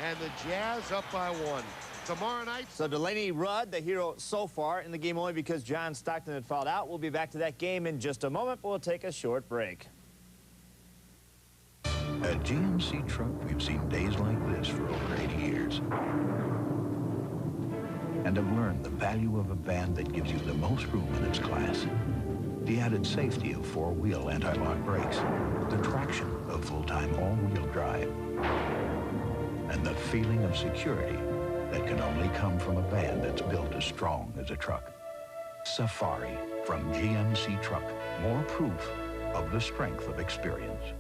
Speaker 21: And the Jazz up by 1. Tomorrow night.
Speaker 22: So Delaney Rudd, the hero so far in the game only because John Stockton had fouled out. We'll be back to that game in just a moment, but we'll take a short break.
Speaker 11: At GMC Truck, we've seen days like this for over 80 years. And have learned the value of a van that gives you the most room in its class. The added safety of 4-wheel anti-lock brakes. The traction of full-time all-wheel drive. And the feeling of security that can only come from a van that's built as strong as a truck. Safari from GMC Truck. More proof of the strength of experience.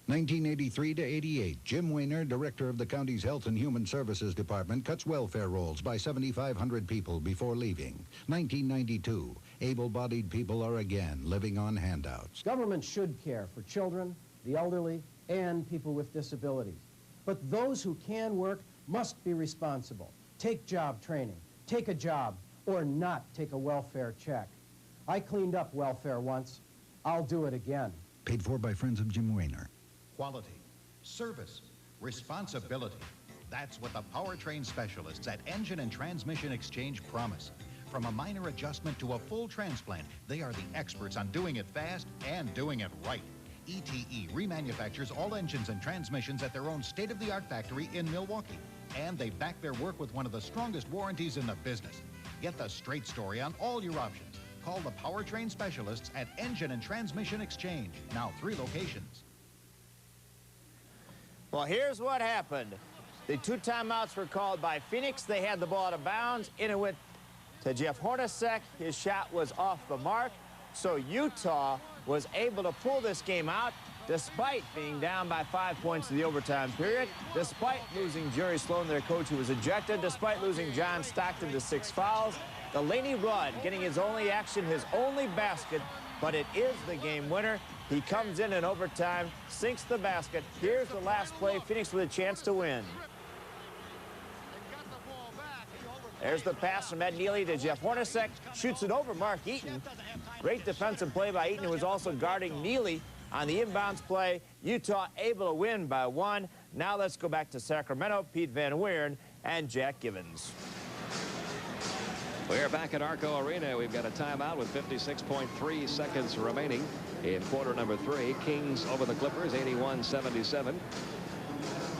Speaker 10: 1983 to 88, Jim Weiner, director of the county's Health and Human Services Department, cuts welfare rolls by 7,500 people before leaving. 1992, able-bodied people are again living on handouts.
Speaker 6: Government should care for children, the elderly, and people with disabilities. But those who can work must be responsible. Take job training, take a job, or not take a welfare check. I cleaned up welfare once. I'll do it again.
Speaker 10: Paid for by friends of Jim Weiner.
Speaker 7: Quality, service, responsibility. That's what the powertrain specialists at Engine and Transmission Exchange promise. From a minor adjustment to a full transplant, they are the experts on doing it fast and doing it right. ETE remanufactures all engines and transmissions at their own state-of-the-art factory in Milwaukee. And they back their work with one of the strongest warranties in the business. Get the straight story on all your options. Call the powertrain specialists at Engine and Transmission Exchange. Now 3 locations.
Speaker 22: Well, here's what happened. The 2 timeouts were called by Phoenix. They had the ball out of bounds. In it went to Jeff Hornacek. His shot was off the mark. So Utah was able to pull this game out despite being down by 5 points in the overtime period, despite losing Jerry Sloan, their coach, who was ejected, despite losing John Stockton to 6 fouls. Delaney Rudd getting his only action, his only basket, but it is the game winner. He comes in overtime, sinks the basket. Here's the last play. Phoenix with a chance to win. There's the pass from Ed Neely to Jeff Hornacek. Shoots it over Mark Eaton. Great defensive play by Eaton, who was also guarding Neely on the inbounds play. Utah able to win by 1. Now let's go back to Sacramento. Pete Van Weeren and Jack Givens.
Speaker 1: We're back at ARCO Arena. We've got a timeout with 56.3 seconds remaining in quarter number 3. Kings over the Clippers, 81-77.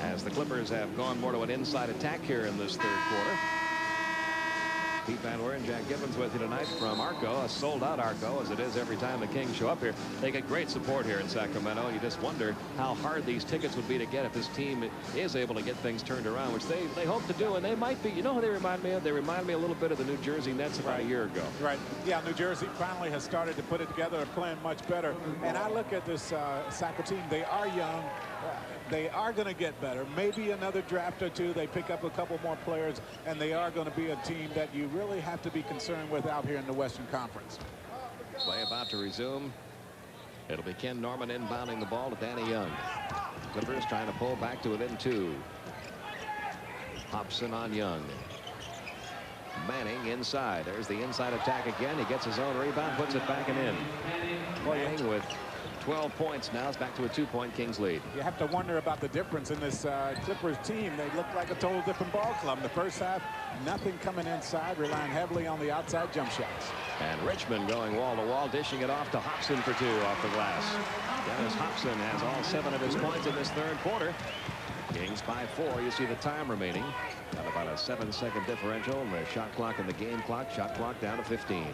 Speaker 1: As the Clippers have gone more to an inside attack here in this 3rd quarter. Pete Van Weeren, Jack Givens with you tonight from ARCO, a sold-out ARCO, as it is every time the Kings show up here. They get great support here in Sacramento. You just wonder how hard these tickets would be to get if this team is able to get things turned around, which they hope to do, and they might be. You know who they remind me of? They remind me a little bit of the New Jersey Nets about a year ago.
Speaker 2: Right. Yeah, New Jersey finally has started to put it together and playing much better. And I look at this Sac team. They are young. They are going to get better. Maybe another draft or 2. They pick up a couple more players, and they are going to be a team that you really have to be concerned with out here in the Western Conference.
Speaker 1: Play about to resume. It'll be Ken Norman inbounding the ball to Danny Young. Clippers trying to pull back to within 2. Hobson on Young. Manning inside. There's the inside attack again. He gets his own rebound, puts it back and in. Manning with 12 points now. It's back to a 2-point Kings lead.
Speaker 2: You have to wonder about the difference in this Clippers team. They look like a total different ball club. In the first half, nothing coming inside, relying heavily on the outside jump shots.
Speaker 1: And Richmond going wall to wall, dishing it off to Hobson for 2 off the glass. Dennis Hobson has all 7 of his points in this third quarter. Kings by 4. You see the time remaining. Got about a 7-second differential in the shot clock and the game clock. Shot clock down to 15.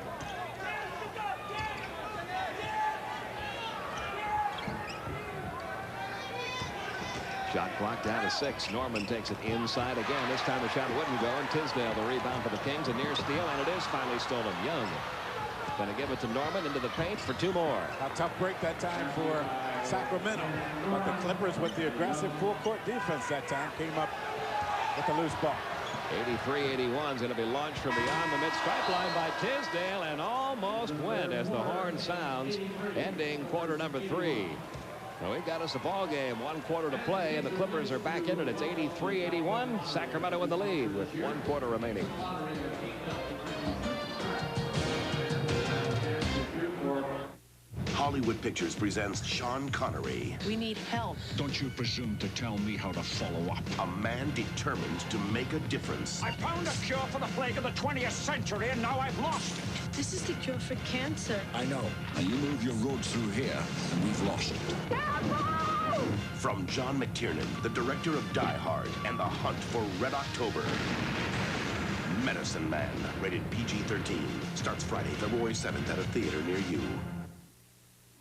Speaker 1: Shot clock down to 6. Norman takes it inside again. This time the shot wouldn't go, and Tisdale the rebound for the Kings. A near steal, and it is finally stolen. Young going to give it to Norman into the paint for 2 more.
Speaker 2: A tough break that time for Sacramento, but the Clippers with the aggressive full court defense that time came up with the loose ball.
Speaker 1: 83-81 is going to be launched from beyond the mid-stripe line by Tisdale, and almost went as the horn sounds, ending quarter number 3. So we've got us a ball game, 1 quarter to play, and the Clippers are back in it. It's 83-81. Sacramento in the lead with 1 quarter remaining.
Speaker 8: Hollywood Pictures presents Sean Connery.
Speaker 9: We need help.
Speaker 8: Don't you presume to tell me how to follow up. A man determined to make a difference.
Speaker 9: I found a cure for the plague of the 20th century, and now I've lost it. This is the cure for cancer.
Speaker 8: I know. Now you move your road through here, and we've lost it. From John McTiernan, the director of Die Hard and The Hunt for Red October. Medicine Man, rated PG-13. Starts Friday, February 7th at a theater near you.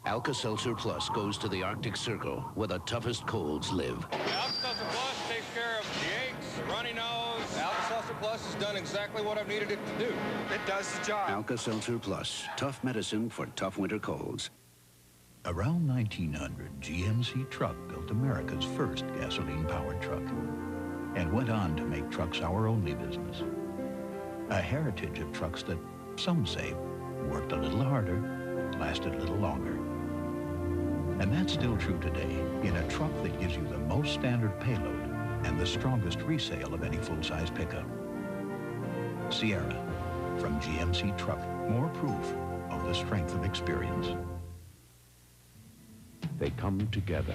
Speaker 13: Alka-Seltzer Plus goes to the Arctic Circle, where the toughest colds live.
Speaker 14: Alka-Seltzer Plus takes care of the aches, the runny nose. Alka-Seltzer Plus has done exactly what I've needed it to do. It does the job.
Speaker 13: Alka-Seltzer Plus, tough medicine for tough winter colds.
Speaker 11: Around 1900, GMC Truck built America's first gasoline-powered truck and went on to make trucks our only business. A heritage of trucks that, some say, worked a little harder, lasted a little longer. And that's still true today in a truck that gives you the most standard payload and the strongest resale of any full-size pickup. Sierra from GMC Truck, more proof of the strength of experience.
Speaker 18: They come together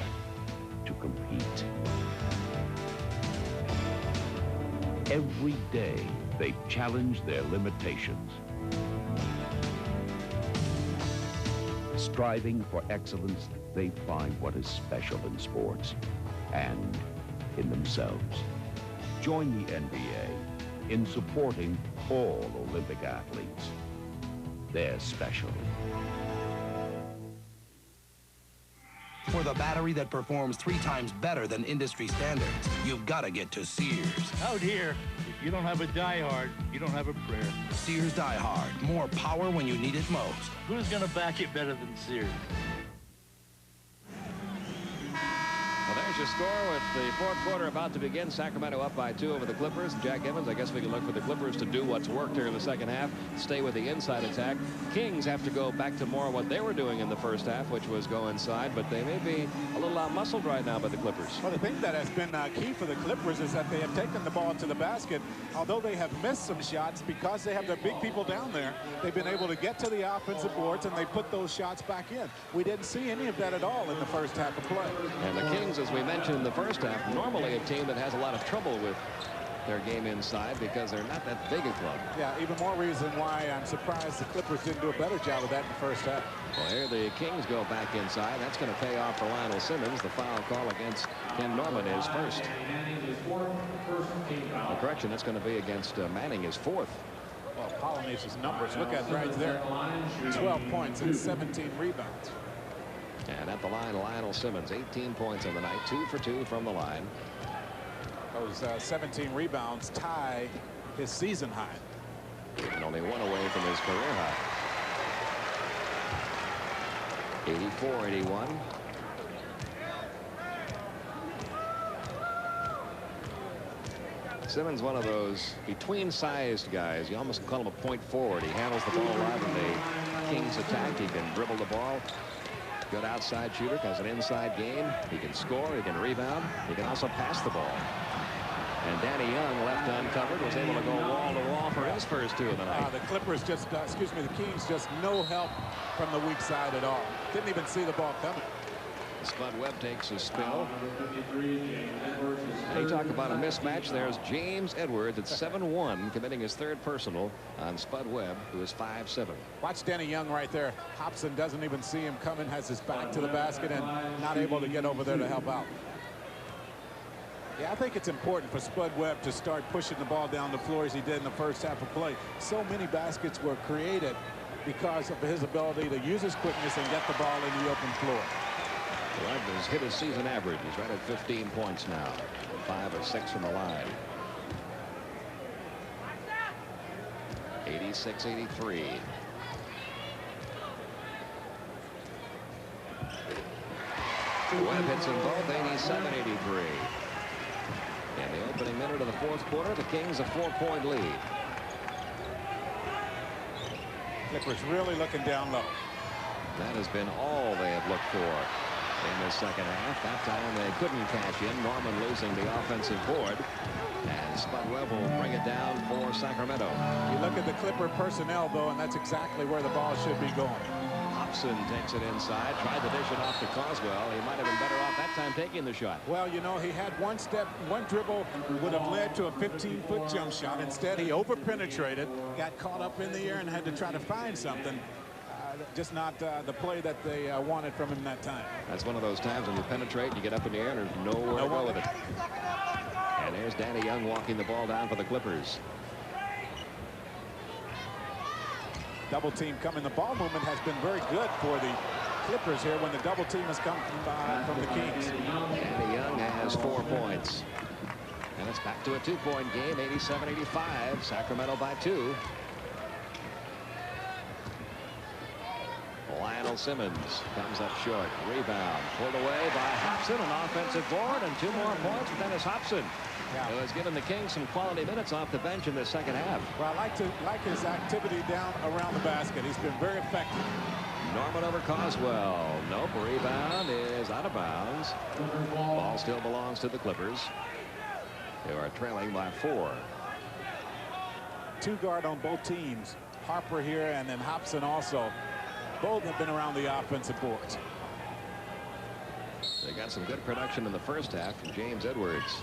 Speaker 18: to compete. Every day, they challenge their limitations. Striving for excellence, they find what is special in sports and in themselves. Join the NBA in supporting all Olympic athletes. They're special.
Speaker 19: For the battery that performs 3 times better than industry standards, you've got to get to Sears.
Speaker 20: Out here, if you don't have a Die Hard, you don't have a prayer.
Speaker 19: Sears Die Hard. More power when you need it most.
Speaker 20: Who's going to back it better than Sears?
Speaker 1: Well, there's your score with the 4th quarter about to begin. Sacramento up by 2 over the Clippers. Jack Evans, I guess we can look for the Clippers to do what's worked here in the second half, stay with the inside attack. Kings have to go back to more of what they were doing in the first half, which was go inside, but they may be a little out-muscled right now by the Clippers.
Speaker 2: Well, the thing that has been key for the Clippers is that they have taken the ball to the basket. Although they have missed some shots, because they have their big people down there, they've been able to get to the offensive boards, and they put those shots back in. We didn't see any of that at all in the first half of play.
Speaker 1: And the Kings, as we mentioned in the first half, normally a team that has a lot of trouble with their game inside because they're not that big a club.
Speaker 2: Yeah, even more reason why I'm surprised the Clippers didn't do a better job of that in the first half.
Speaker 1: Well, here the Kings go back inside. That's going to pay off for Lionel Simmons. The foul call against Ken Norman is first. Correction, that's going to be against Manning is 4th.
Speaker 2: Well, pollinates his numbers. Look at right there. 12 points and 17 rebounds.
Speaker 1: And at the line, Lionel Simmons, 18 points in the night, 2 for 2 from the line.
Speaker 2: Those 17 rebounds tie his season high.
Speaker 1: And only 1 away from his career high. 84-81. Simmons, one of those between-sized guys. You almost call him a point forward. He handles the ball right in the Kings attack. He can dribble the ball. Good outside shooter, has an inside game. He can score, he can rebound. He can also pass the ball. And Danny Young, left uncovered, was able to go wall to wall for his first two of the night.
Speaker 2: The Clippers just, the Kings just no help from the weak side at all. Didn't even see the ball coming.
Speaker 1: Spud Webb takes a spill. They talk about a mismatch. There's James Edwards at 7-1, committing his third personal on Spud Webb, who is 5'7".
Speaker 2: Watch Danny Young right there. Hobson doesn't even see him coming, has his back to the basket, and not able to get over there to help out. Yeah, I think it's important for Spud Webb to start pushing the ball down the floor as he did in the first half of play. So many baskets were created because of his ability to use his quickness and get the ball in the open floor.
Speaker 1: Webb has hit his season average. He's right at 15 points now. 5 of 6 from the line. 86-83. Webb hits them both. 87-83. In the opening minute of the fourth quarter, the Kings a 4-point lead.
Speaker 2: Clippers really looking down low.
Speaker 1: That has been all they have looked for in the second half. That time they couldn't cash in. Norman losing the offensive board. And Spud Webb will bring it down for Sacramento.
Speaker 2: You look at the Clipper personnel, though, and that's exactly where the ball should be going.
Speaker 1: Hobson takes it inside, tried to dish it off to Coswell. He might have been better off that time taking the shot.
Speaker 2: Well, you know, he had one step, one dribble would have led to a 15-foot jump shot. Instead, he over-penetrated, got caught up in the air, and had to try to find something. Just not the play that they wanted from him that time.
Speaker 1: That's one of those times when you penetrate, you get up in the air, and there's nowhere to go with it. And there's Danny Young walking the ball down for the Clippers.
Speaker 2: Double team coming. The ball movement has been very good for the Clippers here when the double team has come from the Kings.
Speaker 1: Danny Young has 4 points. And it's back to a 2-point game, 87-85. Sacramento by 2. Lionel Simmons comes up short. Rebound pulled away by Hobson. An offensive board and 2 more points. But then it's Hobson who has given the Kings some quality minutes off the bench in the second half.
Speaker 2: Well, I like his activity down around the basket. He's been very effective.
Speaker 1: Norman over Coswell. Nope. Rebound is out of bounds. Ball still belongs to the Clippers. They are trailing by 4.
Speaker 2: 2 guard on both teams. Harper here and then Hobson also. Both have been around the offensive boards.
Speaker 1: They got some good production in the first half from James Edwards.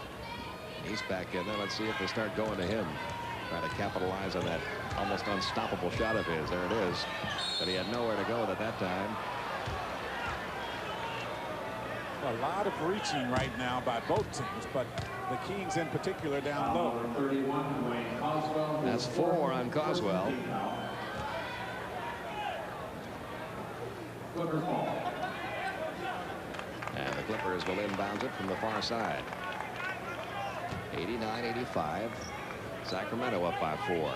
Speaker 1: He's back in there. Let's see if they start going to him. Try to capitalize on that almost unstoppable shot of his. There it is. But he had nowhere to go at that time.
Speaker 2: A lot of reaching right now by both teams, but the Kings in particular down low.
Speaker 1: That's 4 on Coswell. And the Clippers will inbound it from the far side. 89-85. Sacramento up by 4.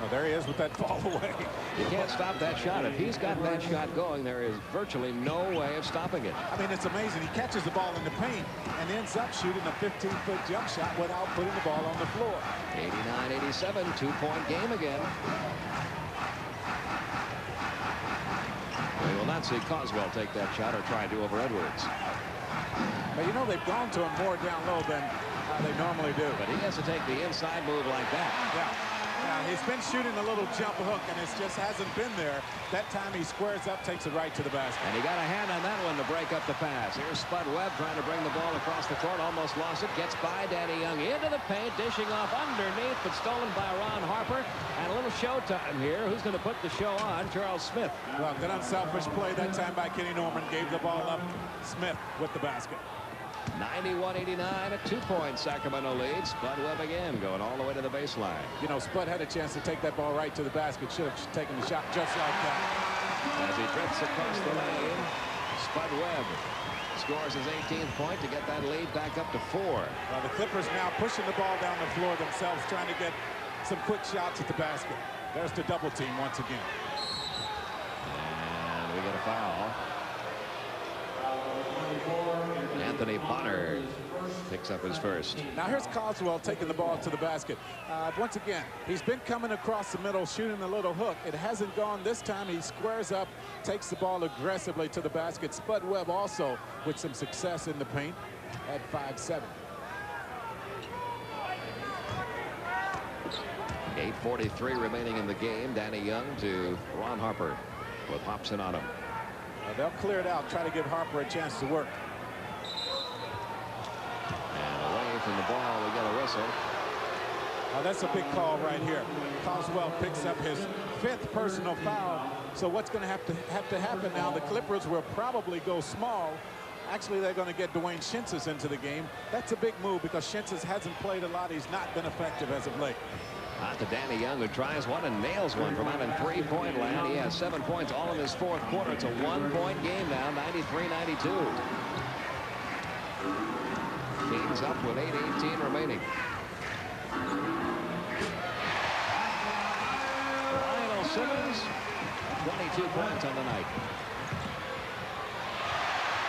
Speaker 2: Oh, there he is with that fall away.
Speaker 1: You can't stop that shot. If he's got that shot going, there is virtually no way of stopping it.
Speaker 2: I mean, it's amazing. He catches the ball in the paint and ends up shooting a 15-foot jump shot without putting the ball on the floor.
Speaker 1: 89-87, 2-point game again. We will not see Coswell take that shot or try to over Edwards.
Speaker 2: But you know, they've gone to him more down low than they normally do.
Speaker 1: But he has to take the inside move like that.
Speaker 2: Yeah, he's been shooting a little jump hook, and it just hasn't been there. That time he squares up, takes it right to the basket.
Speaker 1: And he got a hand on that one to break up the pass. Here's Spud Webb trying to bring the ball across the court. Almost lost it. Gets by Danny Young into the paint, dishing off underneath, but stolen by Ron Harper. And a little showtime here. Who's going to put the show on? Charles Smith.
Speaker 2: Well, good unselfish play that time by Kenny Norman. Gave the ball up. Smith with the basket.
Speaker 1: 91-89, a 2-point Sacramento lead. Spud Webb again going all the way to the baseline.
Speaker 2: You know, Spud had a chance to take that ball right to the basket. Should have taken the shot just like that.
Speaker 1: As he drifts across the lane, Spud Webb scores his 18th point to get that lead back up to 4.
Speaker 2: Well, the Clippers now pushing the ball down the floor themselves, trying to get some quick shots at the basket. There's the double team once again.
Speaker 1: And we get a foul. Anthony Bonner picks up his first.
Speaker 2: Now here's Coswell taking the ball to the basket. Once again, he's been coming across the middle, shooting a little hook. It hasn't gone this time. He squares up, takes the ball aggressively to the basket. Spud Webb also with some success in the paint at 5'7".
Speaker 1: 8:43 remaining in the game. Danny Young to Ron Harper with Hobson on him.
Speaker 2: They'll clear it out, try to give Harper a chance to work.
Speaker 1: And away from the ball, we get a whistle.
Speaker 2: That's a big call right here. Coswell picks up his 5th personal foul. So what's going to have to happen now? The Clippers will probably go small. Actually, they're going to get Dwayne Shinsis into the game. That's a big move because Shinsis hasn't played a lot. He's not been effective as of late.
Speaker 1: Out to Danny Young, who tries one and nails one from out in three-point land. He has 7 points all in his 4th quarter. It's a 1-point game now, 93-92. Kings up with 8:18 remaining. Lionel Simmons, 22 points on the night.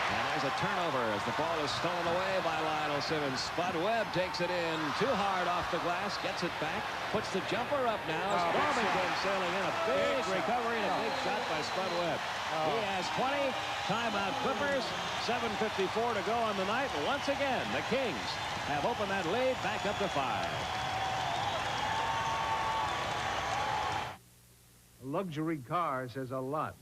Speaker 1: And there's a turnover as the ball is stolen away by Lionel Simmons. Spud Webb takes it in too hard off the glass, gets it back, puts the jumper up now. Stormington sailing in, a big recovery and a big shot by Spud Webb. He has 20. Timeout Clippers. 7:54 to go on the night. Once again, the Kings have opened that lead back up to 5.
Speaker 15: A luxury car says a lot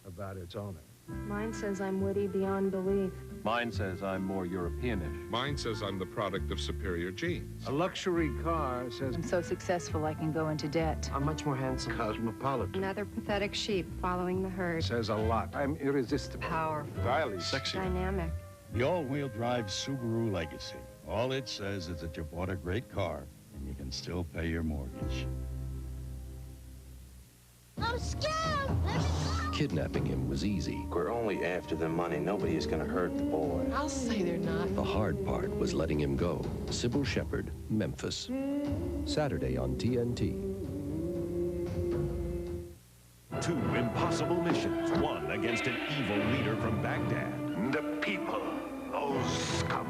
Speaker 15: about its owner.
Speaker 16: Mine says I'm witty beyond belief.
Speaker 17: Mine says I'm more Europeanish.
Speaker 23: Mine says I'm the product of superior genes.
Speaker 15: A luxury car says
Speaker 16: I'm so successful I can go into debt.
Speaker 15: I'm much more handsome. Cosmopolitan.
Speaker 16: Another pathetic sheep following the herd.
Speaker 15: Says a lot. I'm irresistible.
Speaker 16: Powerful.
Speaker 15: Stylish. Sexy.
Speaker 16: Dynamic.
Speaker 24: The all-wheel drive Subaru Legacy. All it says is that you bought a great car and you can still pay your mortgage.
Speaker 25: I'm scared!
Speaker 8: Kidnapping him was easy.
Speaker 17: We're only after the money. Nobody is going to hurt the boy.
Speaker 16: I'll say they're not.
Speaker 8: The hard part was letting him go. Sybil Shepherd, Memphis. Saturday on TNT.
Speaker 26: 2 impossible missions. One against an evil leader from Baghdad.
Speaker 8: The people, those scum.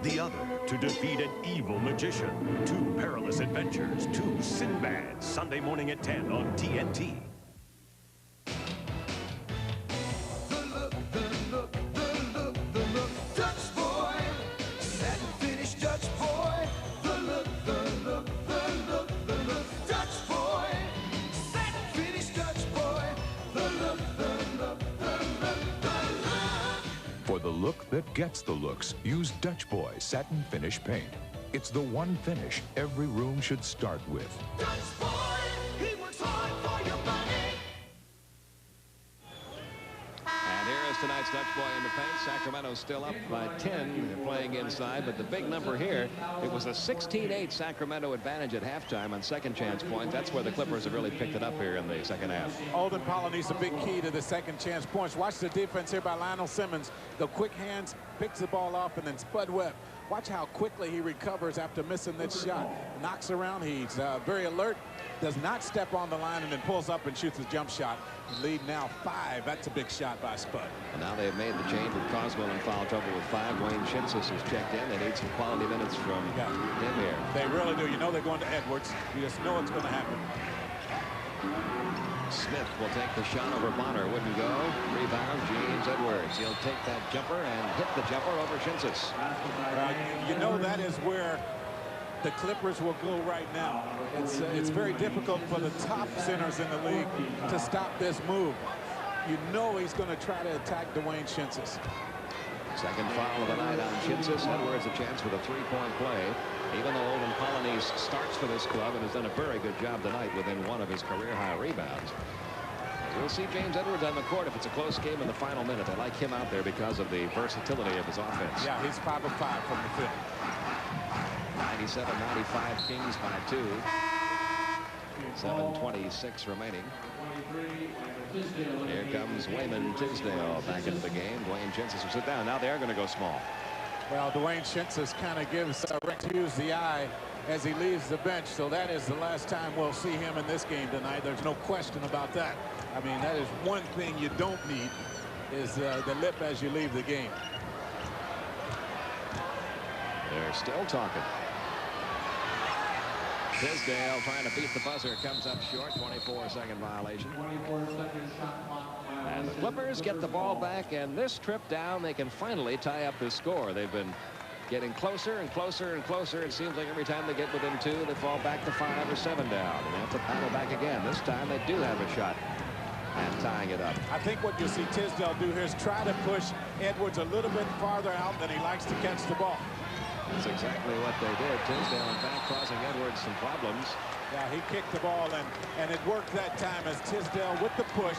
Speaker 26: The other to defeat an evil magician. 2 perilous adventures. 2 Sinbad. Sunday morning at 10 on TNT.
Speaker 12: For the look that gets the looks, use Dutch Boy Satin Finish Paint. It's the one finish every room should start with.
Speaker 25: Dutch boy, he works hard for your money.
Speaker 1: And here is tonight's Dutch Boy in the paint. Sacramento still up by 10. They're playing inside, but the big number here, it was a 16-8 Sacramento advantage at halftime on second chance points. That's where the Clippers have really picked it up here in the second half.
Speaker 2: Alden Polynice a big key to the second chance points. Watch the defense here by Lionel Simmons. The quick hands, picks the ball off, and then Spud Webb. Watch how quickly he recovers after missing that shot. Knocks around. He's very alert. Does not step on the line and then pulls up and shoots a jump shot. Lead now 5. That's a big shot by Spud.
Speaker 1: And now they've made the change with Coswell in foul trouble with 5. Dwayne Shinsis has checked in. They need some quality minutes from him here.
Speaker 2: They really do. You know they're going to Edwards. You just know it's going to happen.
Speaker 1: Smith will take the shot over Bonner. Wouldn't go. Rebound, James Edwards. He'll take that jumper and hit the jumper over Shinsis.
Speaker 2: You know that is where the Clippers will go right now. It's very difficult for the top centers in the league to stop this move. You know he's going to try to attack Dwayne Shinsis.
Speaker 1: Second foul of the night on Shinsis. Edwards a chance for the three-point play. Even though Olden Polynice starts for this club and has done a very good job tonight within one of his career-high rebounds. We'll see James Edwards on the court if it's a close game in the final minute. They like him out there because of the versatility of his offense.
Speaker 2: Yeah, he's 5 of 5 from the field.
Speaker 1: 97-95 Kings by 2. 7:26 remaining. Here comes Wayman Tisdale back into the game. Dwayne Shinsis will sit down. Now they are going to go small.
Speaker 2: Well, Dwayne Shinsis kind of gives Rick Hughes the eye as he leaves the bench. So that is the last time we'll see him in this game tonight. There's no question about that. I mean, that is one thing you don't need is the lip as you leave the game.
Speaker 1: They're still talking. Tisdale trying to beat the buzzer, comes up short. 24-second violation. And the Clippers get the ball back, and this trip down, they can finally tie up this score. They've been getting closer and closer and closer. It seems like every time they get within 2, they fall back to 5 or 7 down. And they have to battle back again. This time they do have a shot at tying it up.
Speaker 2: I think what you'll see Tisdale do here is try to push Edwards a little bit farther out than he likes to catch the ball.
Speaker 1: That's exactly what they did. Tisdale, in fact, causing Edwards some problems.
Speaker 2: Yeah, he kicked the ball, and it worked that time as Tisdale, with the push,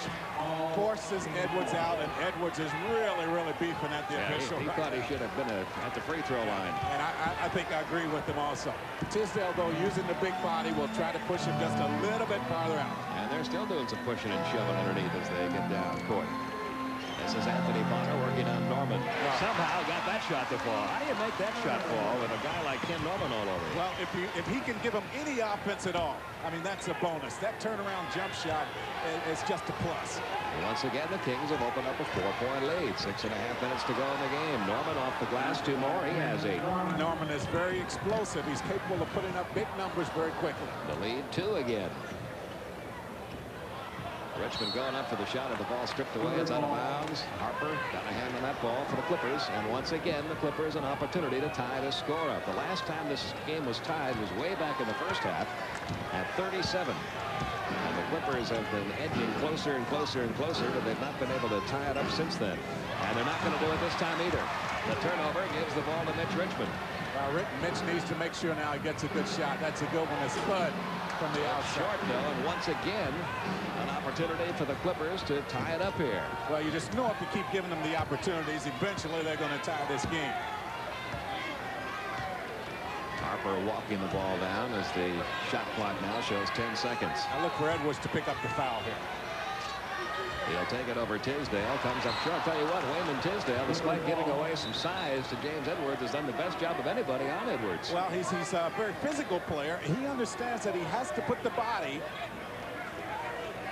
Speaker 2: forces Edwards out, and Edwards is really, really beefing at the official.
Speaker 1: He thought he should have been at the free throw line.
Speaker 2: And I think I agree with him also. Tisdale, though, using the big body, will try to push him just a little bit farther out.
Speaker 1: And they're still doing some pushing and shoving underneath as they get down court. This is Anthony Bonner working on Norman. Somehow got that shot to fall. How do you make that shot fall with a guy like Ken Norman all over you?
Speaker 2: Well, if he can give him any offense at all, I mean, that's a bonus. That turnaround jump shot is just a plus.
Speaker 1: Once again, the Kings have opened up a 4-point lead. 6.5 minutes to go in the game. Norman off the glass, 2 more. He has 8.
Speaker 2: Norman is very explosive. He's capable of putting up big numbers very quickly.
Speaker 1: The lead, 2 again. Richmond going up for the shot, and the ball stripped away. It's out of bounds. Harper got a hand on that ball for the Clippers, and once again the Clippers an opportunity to tie this score up. The last time this game was tied was way back in the first half at 37. And the Clippers have been edging closer and closer and closer, but they've not been able to tie it up since then. And they're not going to do it this time either. The turnover gives the ball to Mitch Richmond.
Speaker 2: Mitch needs to make sure now he gets a good shot. That's a good one. It's Spud from the outside.
Speaker 1: Short, though, and once again, an opportunity for the Clippers to tie it up here.
Speaker 2: Well, you just know if you keep giving them the opportunities, eventually they're going to tie this game.
Speaker 1: Harper walking the ball down as the shot clock now shows 10 seconds.
Speaker 2: I look for Edwards to pick up the foul here.
Speaker 1: He'll take it over Tisdale. Comes up short. I'll tell you what, Wayman Tisdale, despite giving away some size to James Edwards, has done the best job of anybody on Edwards.
Speaker 2: Well, he's a very physical player. He understands that he has to put the body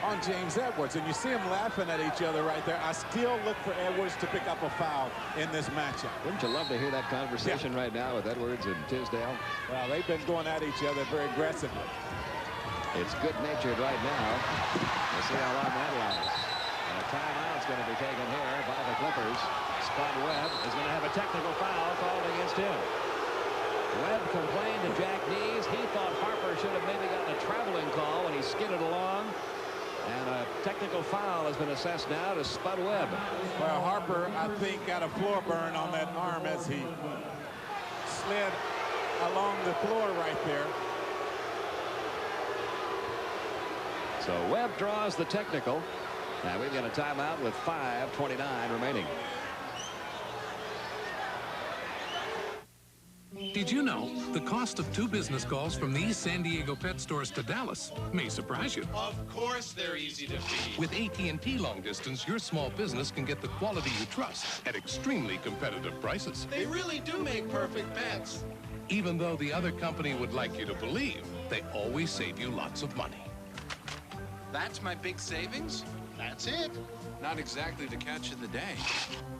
Speaker 2: on James Edwards, and you see them laughing at each other right there. I still look for Edwards to pick up a foul in this matchup.
Speaker 1: Wouldn't you love to hear that conversation right now with Edwards and Tisdale?
Speaker 2: Well, they've been going at each other very aggressively.
Speaker 1: It's good-natured right now. We'll see how long that lasts. And a timeout's going to be taken here by the Clippers. Spud Webb is going to have a technical foul called against him. Webb complained to Jack Nees. He thought Harper should have maybe gotten a traveling call when he skidded along. And a technical foul has been assessed now to Spud Webb.
Speaker 2: Well, Harper, I think, got a floor burn on that arm as he slid along the floor right there.
Speaker 1: So Webb draws the technical. Now we've got a timeout with 5:29 remaining.
Speaker 3: Did you know the cost of 2 business calls from these San Diego pet stores to Dallas may surprise you?
Speaker 4: Of course they're easy to feed.
Speaker 3: With AT&T Long Distance, your small business can get the quality you trust at extremely competitive prices.
Speaker 4: They really do make perfect pets.
Speaker 3: Even though the other company would like you to believe, they always save you lots of money.
Speaker 4: That's my big savings? That's it. Not exactly the catch of the day.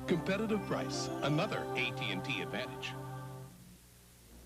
Speaker 3: Competitive price, another AT&T advantage.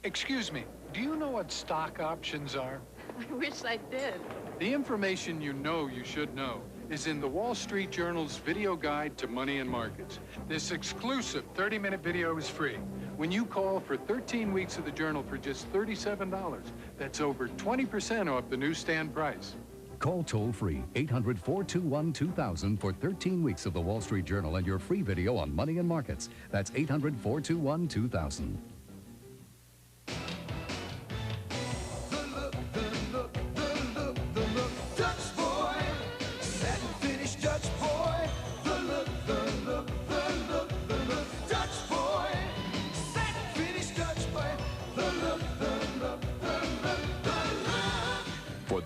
Speaker 5: Excuse me, do you know what stock options are?
Speaker 16: I wish I did.
Speaker 5: The information you know you should know is in the Wall Street Journal's video guide to money and markets. This exclusive 30-minute video is free. When you call for 13 weeks of the journal for just $37, that's over 20% off the newsstand price.
Speaker 6: Call toll-free 800-421-2000 for 13 weeks of the Wall Street Journal and your free video on money and markets. That's 800-421-2000.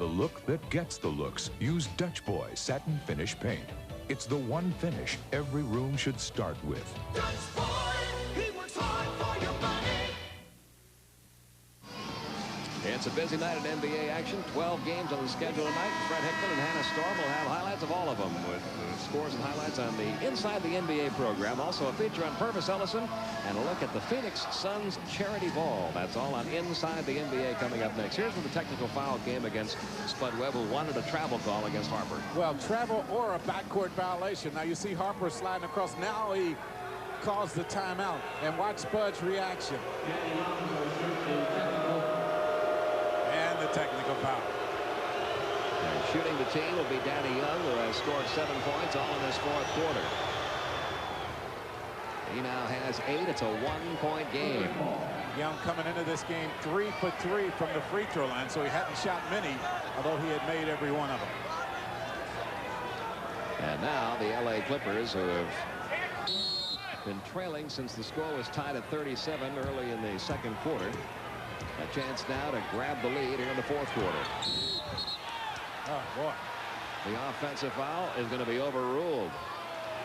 Speaker 12: Look that gets the looks. Use Dutch Boy Satin Finish Paint. It's the one finish every room should start with.
Speaker 25: Dutch Boy, he works hard for your money.
Speaker 1: It's a busy night at NBA action. 12 games on the schedule tonight. Fred Hickman and Hannah Storm will have highlights of all of them with scores and highlights on the Inside the NBA program. Also a feature on Purvis Ellison and a look at the Phoenix Suns Charity Ball. That's all on Inside the NBA coming up next. Here's the technical foul game against Spud Webb, who wanted a travel call against Harper.
Speaker 2: Well, travel or a backcourt violation. Now you see Harper sliding across. Now he calls the timeout. And watch Spud's reaction. And the technical foul.
Speaker 1: And shooting the team will be Danny Young, who has scored 7 points all in this fourth quarter. He now has 8. It's a 1-point game.
Speaker 2: Young coming into this game 3 for 3 from the free throw line, so he hadn't shot many, although he had made every one of them.
Speaker 1: And now the LA Clippers, who have been trailing since the score was tied at 37 early in the second quarter. A chance now to grab the lead here in the fourth quarter.
Speaker 2: Oh, boy.
Speaker 1: The offensive foul is going to be overruled,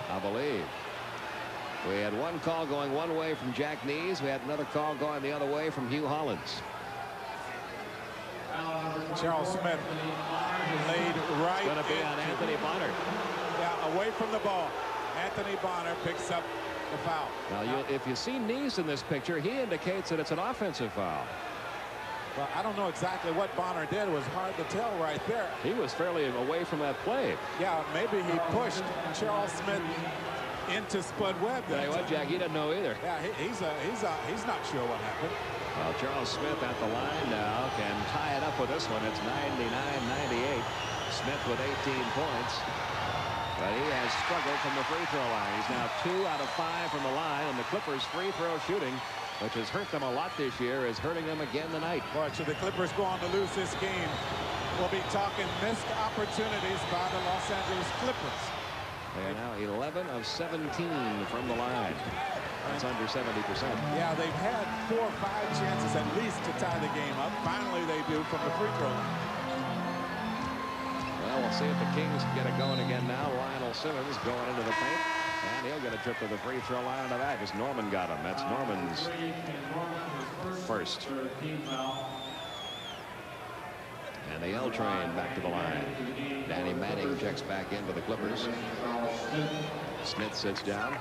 Speaker 1: I believe. We had one call going one way from Jack Nees. We had another call going the other way from Hugh Hollins.
Speaker 2: Charles Smith laid right.
Speaker 1: It's going to be on Anthony Bonner.
Speaker 2: Yeah, away from the ball. Anthony Bonner picks up the foul.
Speaker 1: Now, if you see Nees in this picture, he indicates that it's an offensive foul.
Speaker 2: Well, I don't know exactly what Bonner did. It was hard to tell right there.
Speaker 1: He was fairly away from that play.
Speaker 2: Yeah, maybe he pushed Charles Smith into Spud Webb.
Speaker 1: Tell you what, Jack, he doesn't know either.
Speaker 2: Yeah, he's not sure what happened.
Speaker 1: Well, Charles Smith at the line now can tie it up with this one. It's 99-98. Smith with 18 points. But he has struggled from the free throw line. He's now 2 out of 5 from the line, and the Clippers' free throw shooting, which has hurt them a lot this year, is hurting them again tonight.
Speaker 2: Boy, should the Clippers go on to lose this game, we'll be talking missed opportunities by the Los Angeles Clippers.
Speaker 1: They are now 11 of 17 from the line. That's under 70%.
Speaker 2: Yeah, they've had 4 or 5 chances at least to tie the game up. Finally, they do from the free throw line.
Speaker 1: Well, we'll see if the Kings can get it going again now. Lionel Simmons going into the paint, and he'll get a trip to the free throw line out of that as Norman got him. That's Norman's first. And the L train back to the line. Danny Manning checks back in for the Clippers. Smith sits down.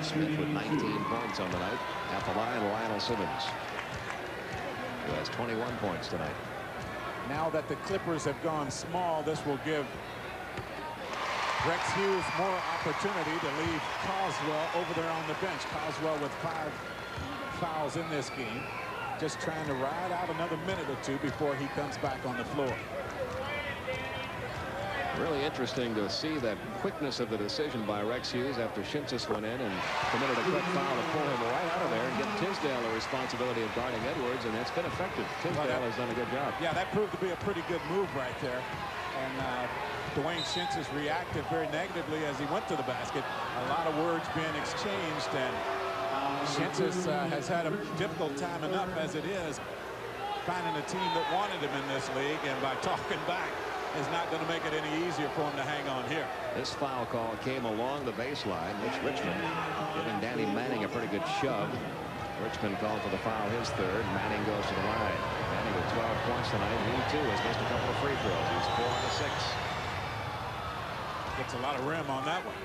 Speaker 1: Smith with 19 points on the night. At the line, Lionel Simmons, who has 21 points tonight.
Speaker 2: Now that the Clippers have gone small, this will give Rex Hughes more opportunity to leave Coswell over there on the bench. Coswell with 5 fouls in this game. Just trying to ride out another minute or 2 before he comes back on the floor.
Speaker 1: Really interesting to see that quickness of the decision by Rex Hughes after Shinsis went in and committed a quick foul to pull him right out of there and give Tisdale the responsibility of guarding Edwards, and it's been effective. Tisdale has done a good job.
Speaker 2: Yeah, that proved to be a pretty good move right there. And Dwayne Shinsis reacted very negatively as he went to the basket. A lot of words being exchanged, and Shinsis has had a difficult time enough as it is finding a team that wanted him in this league, and by talking back is not going to make it any easier for him to hang on here.
Speaker 1: This foul call came along the baseline. Mitch Richmond giving Danny Manning a pretty good shove. Richmond called for the foul, his third. Manning goes to the line. Manning with 12 points tonight. He too has missed a couple of free throws. He's 4 out of 6.
Speaker 2: Gets a lot of rim on that one.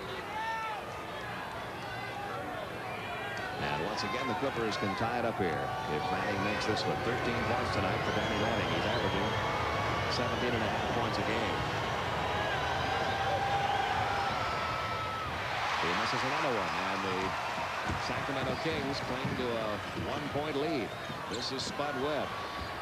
Speaker 1: And once again, the Clippers can tie it up here if Manning makes this one. 13 points tonight for Danny Manning. He's averaging 17.5 points a game. He misses another one, and the Sacramento Kings cling to a 1-point lead. This is Spud Webb.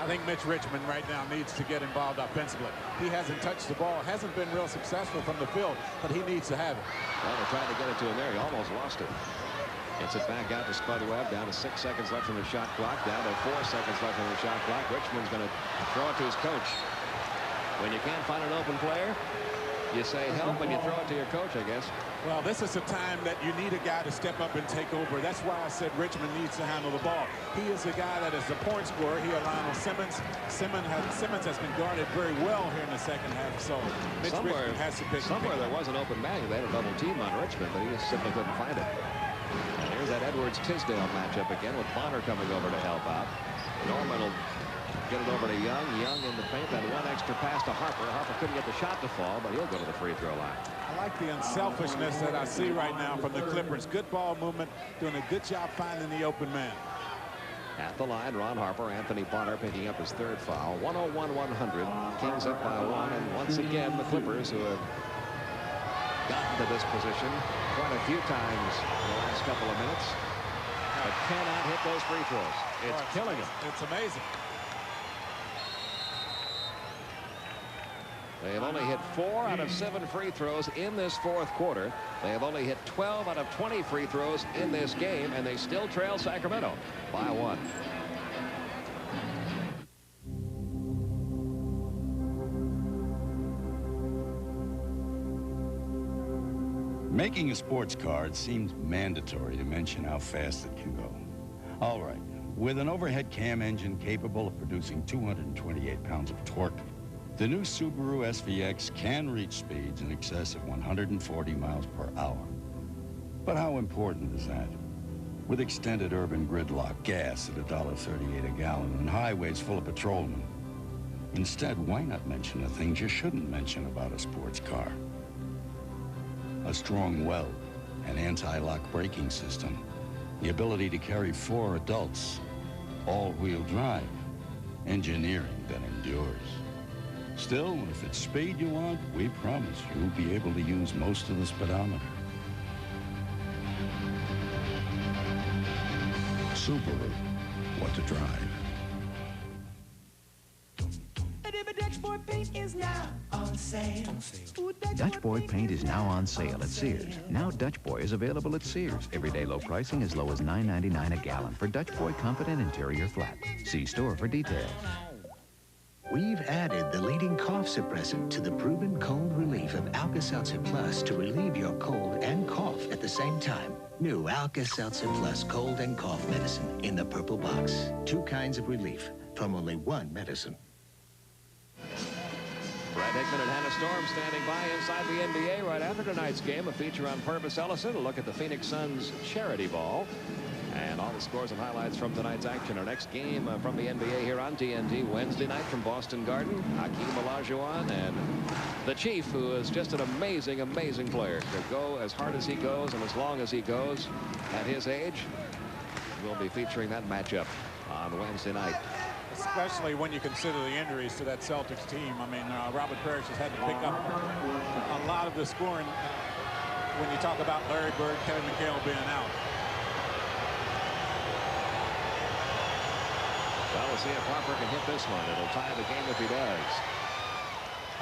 Speaker 2: I think Mitch Richmond right now needs to get involved offensively. He hasn't touched the ball, hasn't been real successful from the field, but he needs to have it.
Speaker 1: Well, they're trying to get it to him there. He almost lost it. Gets it back out to Spud Webb. Down to 6 seconds left from the shot clock. Down to 4 seconds left from the shot clock. Richmond's going to throw it to his coach. When you can't find an open player, you say help and you throw it to your coach, I guess.
Speaker 2: Well, this is a time that you need a guy to step up and take over. That's why I said Richmond needs to handle the ball. He is a guy that is the point scorer. He and Lionel Simmons. Simmons has been guarded very well here in the second half. So Mitch Richmond has to pick.
Speaker 1: Somewhere there was an open man. They had a double team on Richmond, but he just simply couldn't find it. And here's that Edwards-Tisdale matchup again with Bonner coming over to help out. Norman will get it over to Young. Young in the paint. That one extra pass to Harper. Harper couldn't get the shot to fall, but he'll go to the free throw line.
Speaker 2: I like the unselfishness that I see right now from the Clippers. Good ball movement, doing a good job finding the open man.
Speaker 1: At the line, Ron Harper, Anthony Bonner picking up his third foul. 101-100. Kings up by 1, and once again the Clippers, who have gotten to this position quite a few times in the last couple of minutes, but cannot hit those free throws. It's killing him.
Speaker 2: It's amazing.
Speaker 1: They have only hit 4 out of 7 free throws in this fourth quarter. They have only hit 12 out of 20 free throws in this game, and they still trail Sacramento by 1.
Speaker 24: Making a sports car, it seems mandatory to mention how fast it can go. All right, with an overhead cam engine capable of producing 228 pounds of torque, the new Subaru SVX can reach speeds in excess of 140 miles per hour. But how important is that? With extended urban gridlock, gas at $1.38 a gallon, and highways full of patrolmen. Instead, why not mention the things you shouldn't mention about a sports car? A strong weld, an anti-lock braking system, the ability to carry 4 adults, all-wheel drive, engineering that endures. Still, if it's speed you want, we promise you'll be able to use most of the speedometer. Subaru, what to drive.
Speaker 25: Dutch Boy paint is now on sale.
Speaker 7: Dutch Boy paint is now on sale at Sears. Now Dutch Boy is available at Sears. Everyday low pricing as low as $9.99 a gallon for Dutch Boy Confident Interior Flat. See store for details.
Speaker 13: We've added the leading cough suppressant to the proven cold relief of Alka-Seltzer Plus to relieve your cold and cough at the same time. New Alka-Seltzer Plus cold and cough medicine in the purple box. 2 kinds of relief from only 1 medicine.
Speaker 1: Brad Hickman and Hannah Storm standing by inside the NBA right after tonight's game. A feature on Purvis Ellison. A look at the Phoenix Suns charity ball. And all the scores and highlights from tonight's action. Our next game from the NBA here on TNT Wednesday night from Boston Garden. Hakeem Olajuwon and the Chief, who is just an amazing, amazing player. To go as hard as he goes and as long as he goes at his age. We'll be featuring that matchup on Wednesday night.
Speaker 2: Especially when you consider the injuries to that Celtics team. I mean, Robert Parrish has had to pick up a lot of the scoring when you talk about Larry Bird, Kevin McHale being out.
Speaker 1: Well, we'll see if Harper can hit this one. It'll tie the game if he does.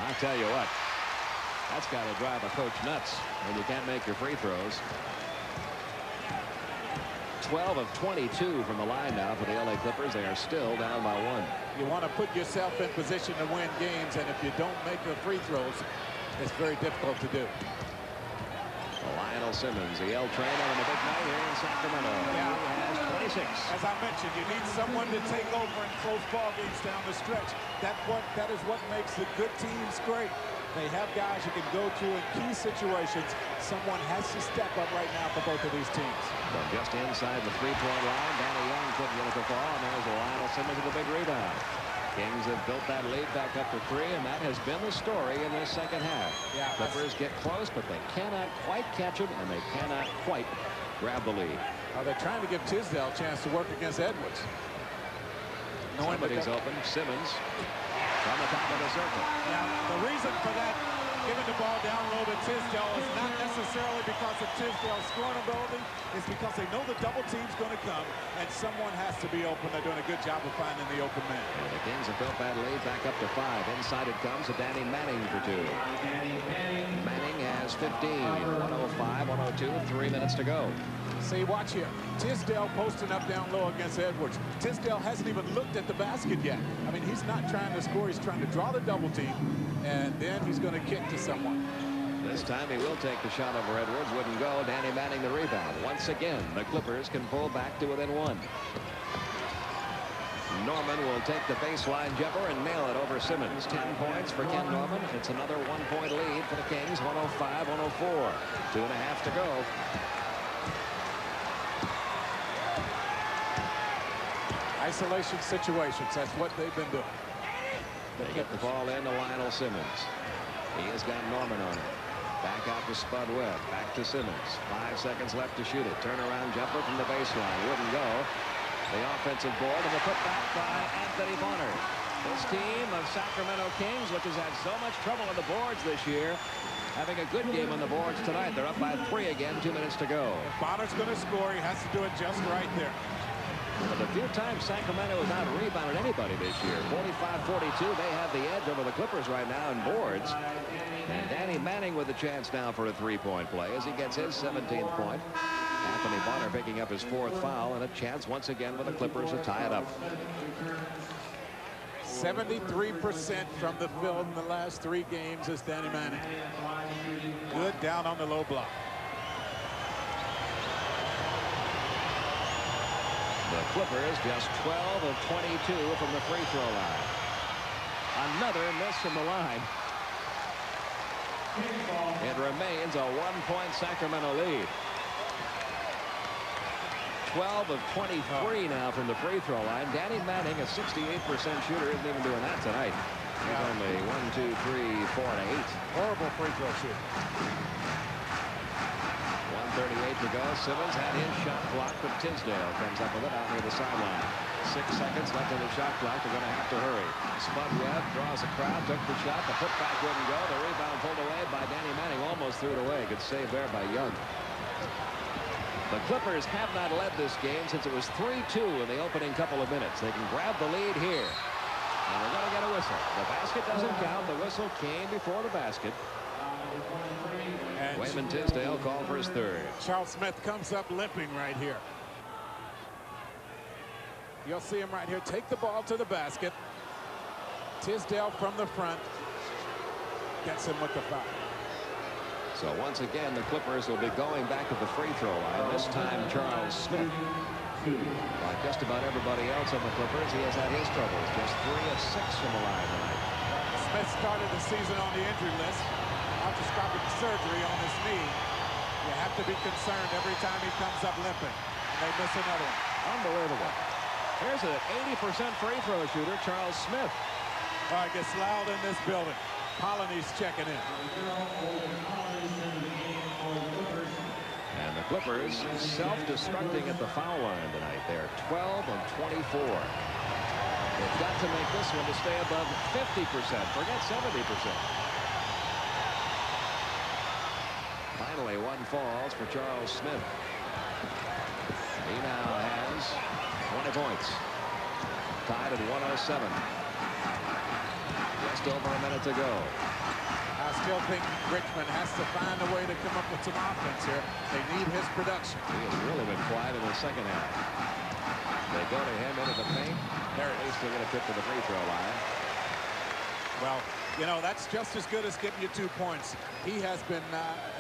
Speaker 1: I'll tell you what, that's got to drive a coach nuts when you can't make your free throws. 12 of 22 from the line now for the LA Clippers. They are still down by 1.
Speaker 2: You want to put yourself in position to win games, and if you don't make the free throws, it's very difficult to do.
Speaker 1: Lionel Simmons, the L train on a big night here in Sacramento.
Speaker 2: Yeah.
Speaker 1: He has 26.
Speaker 2: As I mentioned, you need someone to take over in close ball games down the stretch. That is what makes the good teams great. They have guys who can go through in key situations. Someone has to step up right now for both of these teams.
Speaker 1: From just inside the three-point line, Danny Young couldn't get it to fall, and there's Lionel Simmons with a big rebound. Kings have built that lead back up to 3, and that has been the story in this second half.
Speaker 2: Yeah,
Speaker 1: Clippers get close, but they cannot quite catch him, and they cannot quite grab the lead.
Speaker 2: They're trying to give Tisdale a chance to work against Edwards.
Speaker 1: Somebody's open. Simmons from the top of the circle.
Speaker 2: Now, the reason for that, giving the ball down low to Tisdale, is not necessarily because of Tisdale's scoring ability. It's because they know the double team's going to come, and someone has to be open. They're doing a good job of finding the open man.
Speaker 1: And the Kings have built that lead back up to 5. Inside it comes to Danny Manning for 2. Manning has 15. 105, 102, 3 minutes to go.
Speaker 2: See, watch here. Tisdale posting up down low against Edwards. Tisdale hasn't even looked at the basket yet. I mean, he's not trying to score. He's trying to draw the double team, and then he's going to kick to someone.
Speaker 1: This time he will take the shot over Edwards. Wouldn't go. Danny Manning the rebound. Once again, the Clippers can pull back to within 1. Norman will take the baseline jumper and nail it over Simmons. 10 points for Ken Norman. It's another 1-point lead for the Kings. 105-104. 2.5 to go.
Speaker 2: Isolation situations, that's what they've been doing.
Speaker 1: They get the ball into Lionel Simmons. He has got Norman on it. Back out to Spud Webb. Back to Simmons. 5 seconds left to shoot it. Turnaround jumper from the baseline. Wouldn't go. The offensive board and the putback by Anthony Bonner. This team of Sacramento Kings, which has had so much trouble on the boards this year, having a good game on the boards tonight. They're up by 3 again, 2 minutes to go.
Speaker 2: If Bonner's going to score, he has to do it just right there.
Speaker 1: But the few times Sacramento has not rebounded anybody this year, 45-42, they have the edge over the Clippers right now in boards. And Danny Manning with a chance now for a three-point play as he gets his 17th point. Anthony Bonner picking up his 4th foul and a chance once again with the Clippers to tie it up.
Speaker 2: 73% from the field in the last 3 games is Danny Manning. Good down on the low block.
Speaker 1: The Clippers just 12 of 22 from the free throw line. Another miss from the line. It remains a 1-point Sacramento lead. 12 of 23 now from the free throw line. Danny Manning, a 68% shooter, isn't even doing that tonight. He's only 1, 2, 3, 4, and 8.
Speaker 2: Horrible free throw shooter.
Speaker 1: 1:38 to go. Simmons had his shot blocked, but Tisdale comes up with it out near the sideline. 6 seconds left on the shot clock. They're going to have to hurry. Spud Webb draws a crowd, took the shot. The putback wouldn't go. The rebound pulled away by Danny Manning. Almost threw it away. Good save there by Young. The Clippers have not led this game since it was 3-2 in the opening couple of minutes. They can grab the lead here. And they're going to get a whistle. The basket doesn't count. The whistle came before the basket. And Wayman Tisdale called for his 3rd.
Speaker 2: Charles Smith comes up limping right here. You'll see him right here. Take the ball to the basket. Tisdale from the front gets him with the foul.
Speaker 1: So once again, the Clippers will be going back to the free throw line. This time, Charles Smith. Like just about everybody else on the Clippers, he has had his troubles. Just 3 of 6 from the line tonight.
Speaker 2: Smith started the season on the injury list. Arthroscopic surgery on his knee. You have to be concerned every time he comes up limping. And they miss another one.
Speaker 1: Unbelievable. Here's an 80% free throw shooter, Charles Smith.
Speaker 2: Oh, it gets loud in this building. Colony's checking in.
Speaker 1: And the Clippers self-destructing at the foul line tonight. They're 12 of 24. They've got to make this one to stay above 50%. Forget 70%. Finally, one falls for Charles Smith. He now has 20 points. Tied at 107. Just over a minute to go.
Speaker 2: I still think Richmond has to find a way to come up with some offense here. They need his production.
Speaker 1: He has really been quiet in the second half. They go to him into the paint. There it is. Still going to trip to the free throw line.
Speaker 2: Well, you know, that's just as good as getting you 2 points. He has been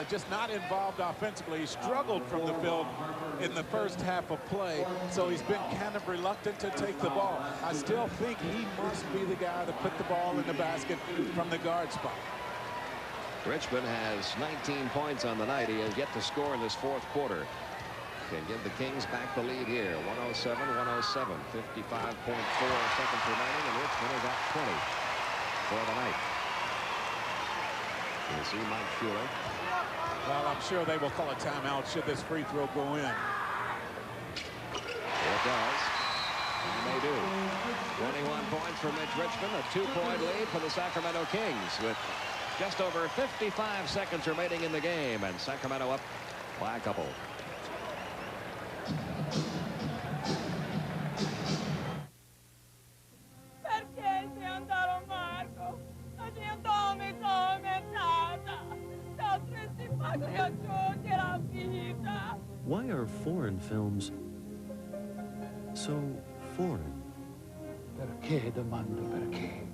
Speaker 2: just not involved offensively. He struggled from the field in the first half of play, so he's been kind of reluctant to take the ball. I still think he must be the guy to put the ball in the basket from the guard spot.
Speaker 1: Richmond has 19 points on the night. He has yet to score in this 4th quarter. Can give the Kings back the lead here. 107-107. 55.4 seconds remaining, and Richmond is at 20 for the night. You see Mike Schuler.
Speaker 2: Well, I'm sure they will call a timeout should this free throw go in.
Speaker 1: It does. And they do. 21 points for Mitch Richmond. A 2-point lead for the Sacramento Kings with just over 55 seconds remaining in the game. And Sacramento up by a couple.
Speaker 25: Perché sei andato Marco? Non ti andomi tormentata. Sapresti fare a giochi la vita.
Speaker 9: Why are foreign films so foreign?
Speaker 15: Perché domando perché?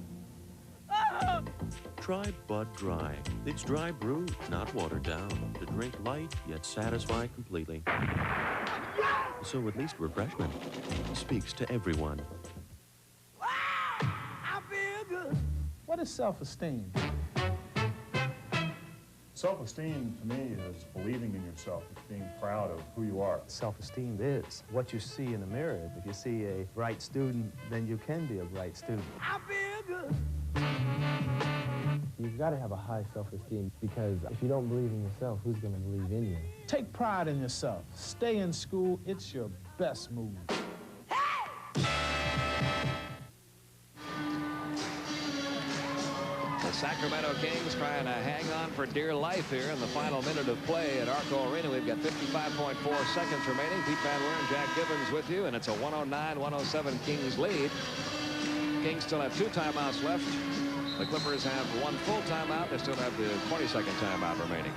Speaker 9: Try Bud Dry. It's dry brew, not watered down. To drink light, yet satisfy completely. So at least refreshment speaks to everyone.
Speaker 25: I feel good.
Speaker 10: What is self-esteem?
Speaker 11: Self-esteem, to me, is believing in yourself. It's being proud of who you are.
Speaker 14: Self-esteem is what you see in the mirror. If you see a bright student, then you can be a bright student.
Speaker 25: I feel good.
Speaker 14: You've got to have a high self-esteem, because if you don't believe in yourself, who's going to believe in you?
Speaker 10: Take pride in yourself. Stay in school. It's your best move.
Speaker 1: The Sacramento Kings trying to hang on for dear life here in the final minute of play at ARCO Arena. We've got 55.4 seconds remaining. Pete Van Leeuwen and Jack Gibbons with you, and it's a 109-107 Kings lead. Kings still have 2 timeouts left. The Clippers have 1 full timeout. They still have the 20-second timeout remaining.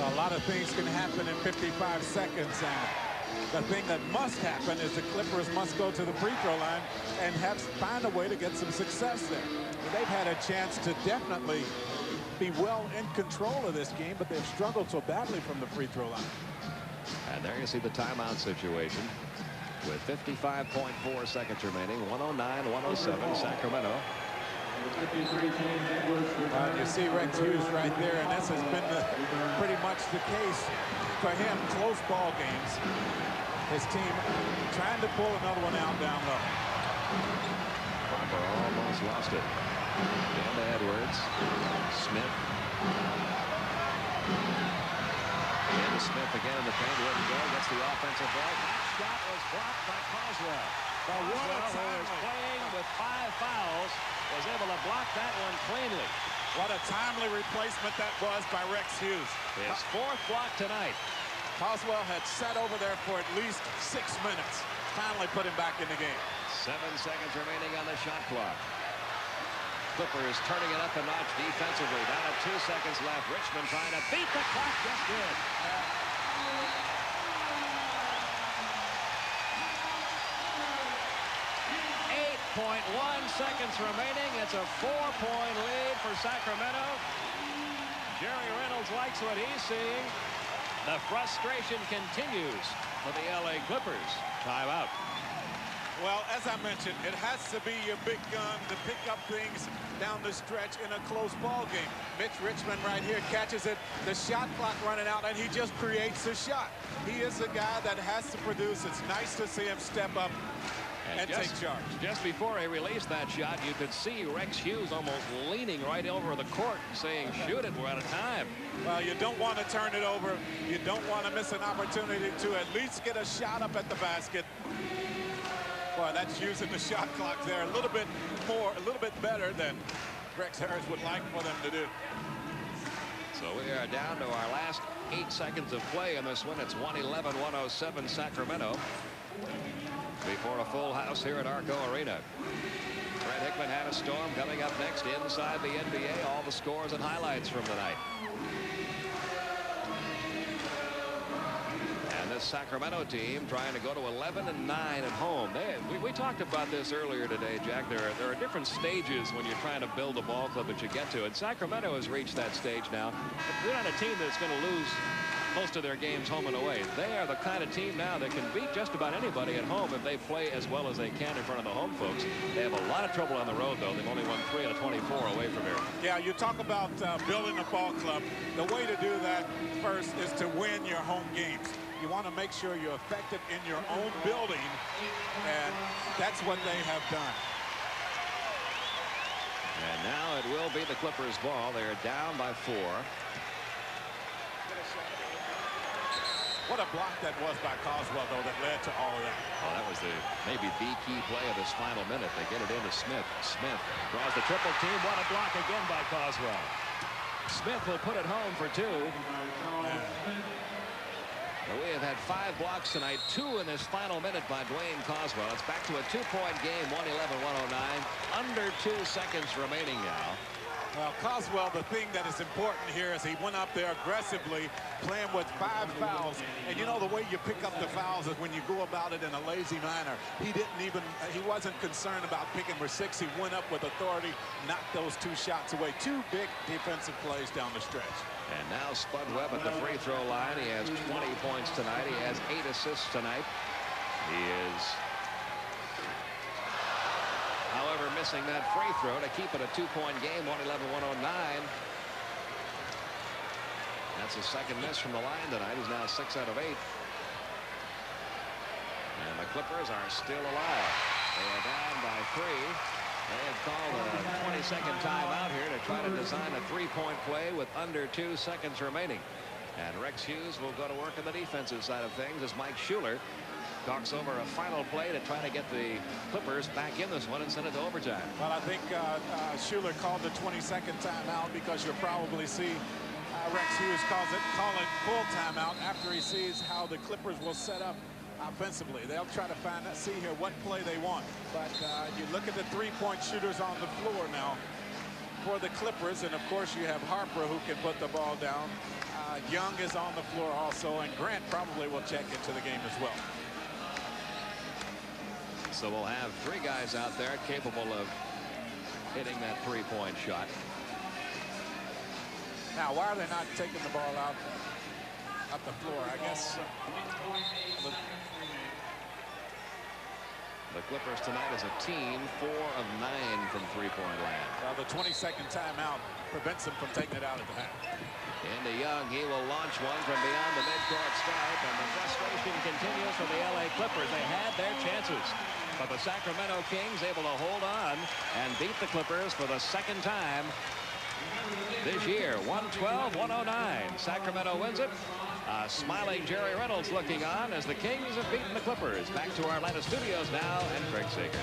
Speaker 2: A lot of things can happen in 55 seconds, and the thing that must happen is the Clippers must go to the free throw line and find a way to get some success there. They've had a chance to definitely be well in control of this game, but they've struggled so badly from the free throw line.
Speaker 1: And there you see the timeout situation with 55.4 seconds remaining. 109-107 Sacramento.
Speaker 2: You see Rex Hughes right there, and this has been pretty much the case for him. Close ball games. His team trying to pull another one out down low.
Speaker 1: Barber almost lost it. Down to Edwards. Smith. And Smith again in the paint. Wouldn't go. Gets the offensive ball. That shot was blocked by Coswell. Coswell, who is playing with 5 fouls, was able to block that one cleanly.
Speaker 2: What a timely replacement that was by Rex Hughes.
Speaker 1: His 4th block tonight.
Speaker 2: Coswell had sat over there for at least 6 minutes. Finally put him back in the game.
Speaker 1: 7 seconds remaining on the shot clock. Clippers turning it up a notch defensively. Down to 2 seconds left. Richmond trying to beat the clock. Just did. 8.1 seconds remaining. It's a 4-point lead for Sacramento. Jerry Reynolds likes what he's seeing. The frustration continues for the LA Clippers. Timeout.
Speaker 2: Well, as I mentioned, it has to be your big gun to pick up things down the stretch in a close ball game. Mitch Richmond right here catches it. The shot clock running out, and he just creates a shot. He is a guy that has to produce. It's nice to see him step up and take charge.
Speaker 1: Just before he released that shot, you could see Rex Hughes almost leaning right over the court saying, shoot it, we're out of time.
Speaker 2: Well, you don't want to turn it over. You don't want to miss an opportunity to at least get a shot up at the basket. Boy, that's using the shot clock there a little bit more, a little bit better than Rex Harris would like for them to do.
Speaker 1: So we are down to our last 8 seconds of play in this one. It's 111-107 Sacramento. Before a full house here at ARCO Arena. Fred Hickman had a storm. Coming up next inside the NBA. All the scores and highlights from the night. And this Sacramento team trying to go to 11-9 at home. We talked about this earlier today, Jack. There are different stages when you're trying to build a ball club that you get to. And Sacramento has reached that stage now. They're not a team that's going to lose most of their games home and away. They are the kind of team now that can beat just about anybody at home if they play as well as they can in front of the home folks. They have a lot of trouble on the road, though. They've only won 3 out of 24 away from here.
Speaker 2: Yeah, you talk about building a ball club. The way to do that first is to win your home games. You want to make sure you're effective in your own building, and that's what they have done.
Speaker 1: And now it will be the Clippers' ball. They're down by 4.
Speaker 2: What a block that was by Coswell, though, that led to all of that.
Speaker 1: Oh, that was maybe the key play of this final minute. They get it into Smith. Smith draws the triple team. What a block again by Coswell. Smith will put it home for 2. We have had 5 blocks tonight, 2 in this final minute by Dwayne Coswell. It's back to a 2-point game, 111-109. Under 2 seconds remaining now.
Speaker 2: Well, Coswell, the thing that is important here is he went up there aggressively, playing with 5 fouls. And you know, the way you pick up the fouls is when you go about it in a lazy manner. He wasn't concerned about picking for 6. He went up with authority, knocked those 2 shots away. 2 big defensive plays down the stretch.
Speaker 1: And now Spud Webb at the free throw line. He has 20 points tonight. He has 8 assists tonight. He is, however, missing that free throw to keep it a 2-point game, 111-109. That's his second miss from the line tonight. He's now 6 out of 8. And the Clippers are still alive. They are down by 3. They have called a 20-second timeout here to try to design a 3-point play with under 2 seconds remaining. And Rex Hughes will go to work on the defensive side of things as Mike Schuler talks over a final play to try to get the Clippers back in this one and send it to overtime.
Speaker 2: Well, I think Schuler called the 22nd timeout because you'll probably see Rex Hughes call it full timeout after he sees how the Clippers will set up offensively. They'll try to see here what play they want. But you look at the three-point shooters on the floor now for the Clippers, and of course you have Harper who can put the ball down. Young is on the floor also, and Grant probably will check into the game as well.
Speaker 1: So we'll have three guys out there capable of hitting that three-point shot.
Speaker 2: Now, why are they not taking the ball out the floor? I guess
Speaker 1: the Clippers tonight as a team 4 of 9 from three-point land.
Speaker 2: Well, the 22nd timeout prevents them from taking it out at the half.
Speaker 1: Into Young, he will launch one from beyond the midcourt stripe, and the frustration continues for the LA Clippers. They had their chances, but the Sacramento Kings able to hold on and beat the Clippers for the second time this year. 112-109. Sacramento wins it. Smiling Jerry Reynolds looking on as the Kings have beaten the Clippers. Back to our Atlanta studios now, and Craig Sager.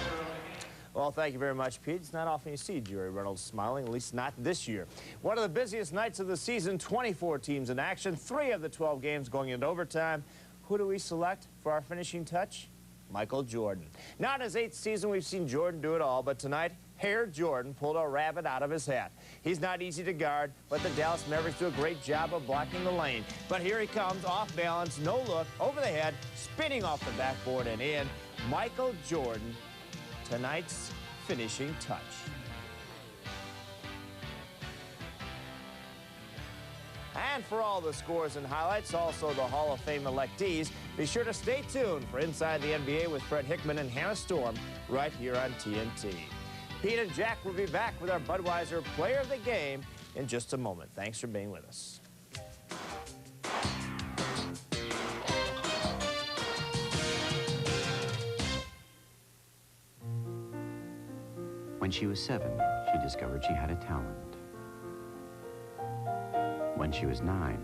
Speaker 18: Well, thank you very much, Pete. It's not often you see Jerry Reynolds smiling, at least not this year. One of the busiest nights of the season, 24 teams in action, 3 of the 12 games going into overtime. Who do we select for our finishing touch? Michael Jordan. Now in his 8th season, we've seen Jordan do it all, but tonight, Hair Jordan pulled a rabbit out of his hat. He's not easy to guard, but the Dallas Mavericks do a great job of blocking the lane. But here he comes, off balance, no look, over the head, spinning off the backboard and in. Michael Jordan, tonight's finishing touch. And for all the scores and highlights, also the Hall of Fame electees, be sure to stay tuned for Inside the NBA with Fred Hickman and Hannah Storm right here on TNT. Pete and Jack will be back with our Budweiser Player of the Game in just a moment. Thanks for being with us.
Speaker 7: When she was 7, she discovered she had a talent. When she was 9,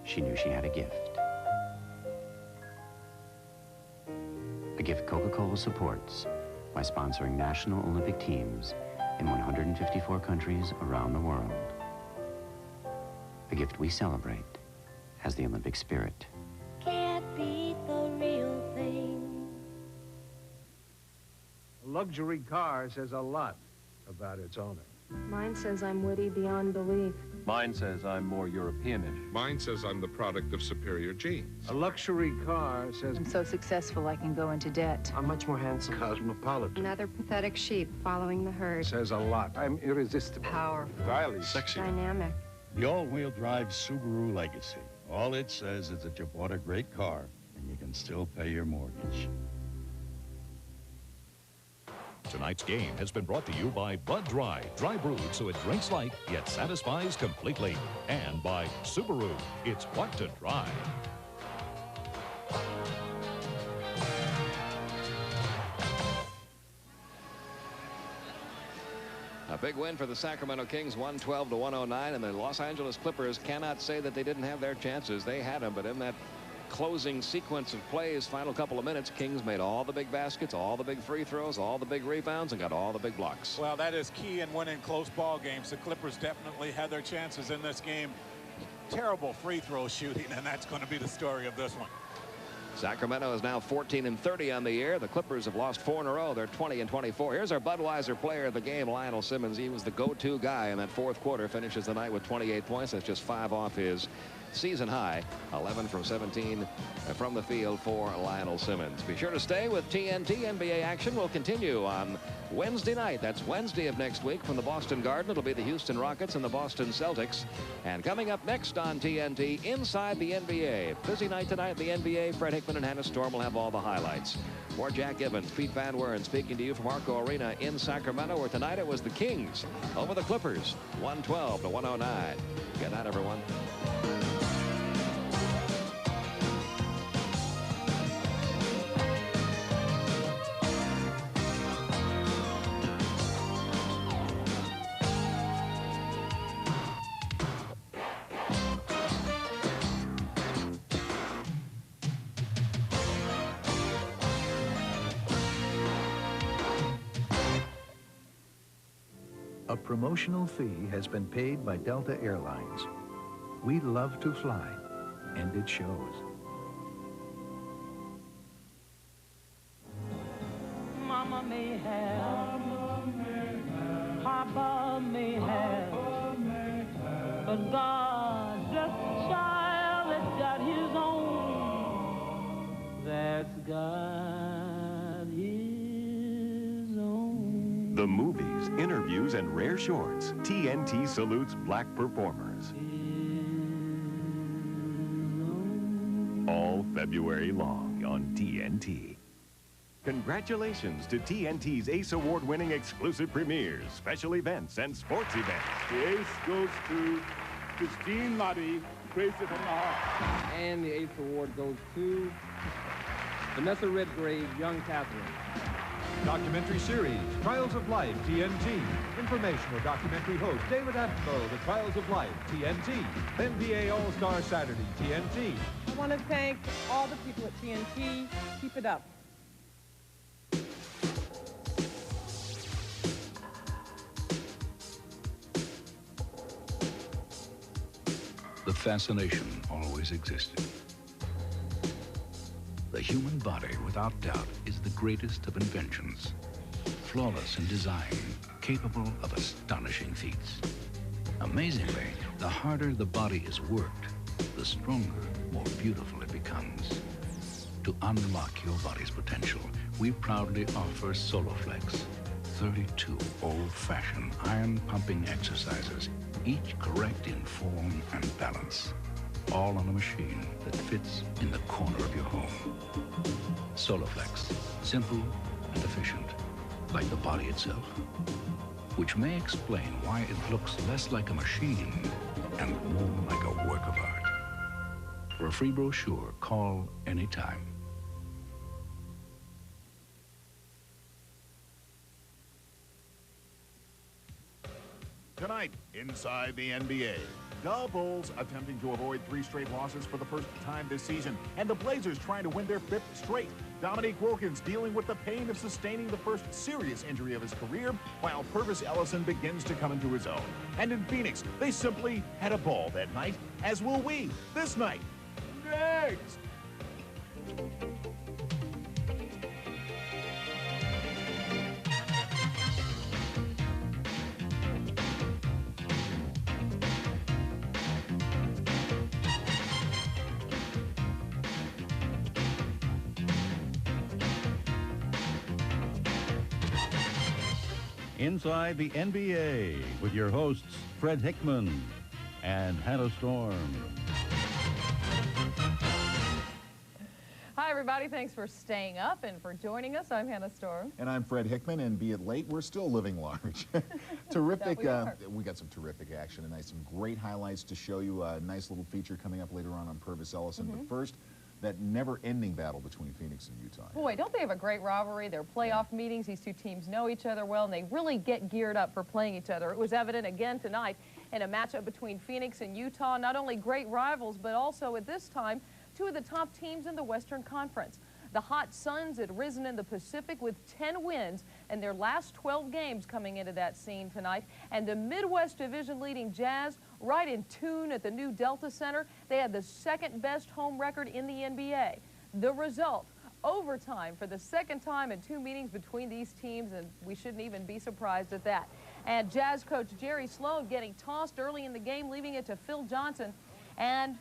Speaker 7: she knew she had a gift. A gift Coca-Cola supports by sponsoring national Olympic teams in 154 countries around the world. A gift we celebrate as the Olympic spirit.
Speaker 25: Can't beat the real thing.
Speaker 15: A luxury car says a lot about its owner.
Speaker 16: Mine says I'm witty beyond belief.
Speaker 17: Mine says I'm more Europeanish.
Speaker 3: Mine says I'm the product of superior genes.
Speaker 15: A luxury car says
Speaker 16: I'm so successful I can go into debt.
Speaker 17: I'm much more handsome.
Speaker 15: cosmopolitan.
Speaker 16: Another pathetic sheep following the herd.
Speaker 15: Says a lot. I'm irresistible.
Speaker 16: Powerful.
Speaker 15: Stylish. Sexy.
Speaker 16: Dynamic.
Speaker 24: The all-wheel drive Subaru Legacy. All it says is that you bought a great car and you can still pay your mortgage.
Speaker 12: Tonight's game has been brought to you by Bud Dry, dry brewed so it drinks light yet satisfies completely. And by Subaru, it's what to drive.
Speaker 1: A big win for the Sacramento Kings, 112-109, and the Los Angeles Clippers cannot say that they didn't have their chances. They had them, but in that closing sequence of plays, final couple of minutes, Kings made all the big baskets, all the big free throws, all the big rebounds, and got all the big blocks.
Speaker 2: Well, that is key in winning close ball games. The Clippers definitely had their chances in this game. Terrible free throw shooting, and that's going to be the story of this one.
Speaker 1: Sacramento is now 14-30 on the year. The Clippers have lost 4 in a row. They're 20-24. Here's our Budweiser player of the game, Lionel Simmons. He was the go-to guy in that fourth quarter. Finishes the night with 28 points. That's just 5 off his season high. 11 from 17 from the field for Lionel Simmons. Be sure to stay with TNT. NBA action will continue on Wednesday night. That's Wednesday of next week from the Boston Garden. It'll be the Houston Rockets and the Boston Celtics. And coming up next on TNT, Inside the NBA. Busy night tonight in the NBA. Fred Hickman and Hannah Storm will have all the highlights. For Jack Evans, Pete Van Weren speaking to you from ARCO Arena in Sacramento, where tonight it was the Kings over the Clippers, 112-109. Good night, everyone.
Speaker 8: A promotional fee has been paid by Delta Airlines. We love to fly, and it shows.
Speaker 25: Mama may have, Papa may have, but God, just a child that's got his own. That's got his own.
Speaker 26: The movies, interviews, and rare shorts. TNT salutes black performers. All February long on TNT. Congratulations to TNT's ACE Award-winning exclusive premieres, special events, and sports events.
Speaker 2: The ace goes to Christine Lottie, Crazy from the Heart.
Speaker 19: And the ACE Award goes to Vanessa Redgrave, Young Catherine.
Speaker 20: Documentary series, Trials of Life, TNT. Informational documentary host, David Attenborough, The Trials of Life, TNT. NBA All-Star Saturday, TNT.
Speaker 21: I want to thank all the people at TNT. Keep it up.
Speaker 6: The fascination always existed. The human body, without doubt, is the greatest of inventions. Flawless in design, capable of astonishing feats. Amazingly, the harder the body is worked, the stronger, more beautiful it becomes. To unlock your body's potential, we proudly offer Soloflex. 32 old-fashioned iron-pumping exercises, each correct in form and balance. All on a machine that fits in the corner of your home. Soloflex, simple and efficient, like the body itself. Which may explain why it looks less like a machine and more like a work of art. For a free brochure, call anytime.
Speaker 22: Tonight, inside the NBA, the Bulls attempting to avoid 3 straight losses for the first time this season, and the Blazers trying to win their 5th straight. Dominique Wilkins dealing with the pain of sustaining the first serious injury of his career, while Purvis Ellison begins to come into his own. And in Phoenix, they simply had a ball that night, as will we this night. Next!
Speaker 23: Inside the NBA with your hosts, Fred Hickman and Hannah Storm.
Speaker 27: Hi, everybody. Thanks for staying up and for joining us. I'm Hannah Storm.
Speaker 22: And I'm Fred Hickman, and be it late, we're still living large. Terrific. We got some terrific action tonight, some great highlights to show you. A nice little feature coming up later on Purvis Ellison. But first, that never-ending battle between Phoenix and Utah.
Speaker 27: Boy, don't they have a great rivalry? Their playoff meetings, these two teams know each other well, and they really get geared up for playing each other. It was evident again tonight in a matchup between Phoenix and Utah. Not only great rivals, but also at this time, 2 of the top teams in the Western Conference. The Hot Suns had risen in the Pacific with 10 wins in their last 12 games coming into that scene tonight. And the Midwest Division leading Jazz, right in tune at the new Delta Center, they had the 2nd best home record in the NBA. The result, overtime for the 2nd time in 2 meetings between these teams, and we shouldn't even be surprised at that. And Jazz coach Jerry Sloan getting tossed early in the game, leaving it to Phil Johnson. And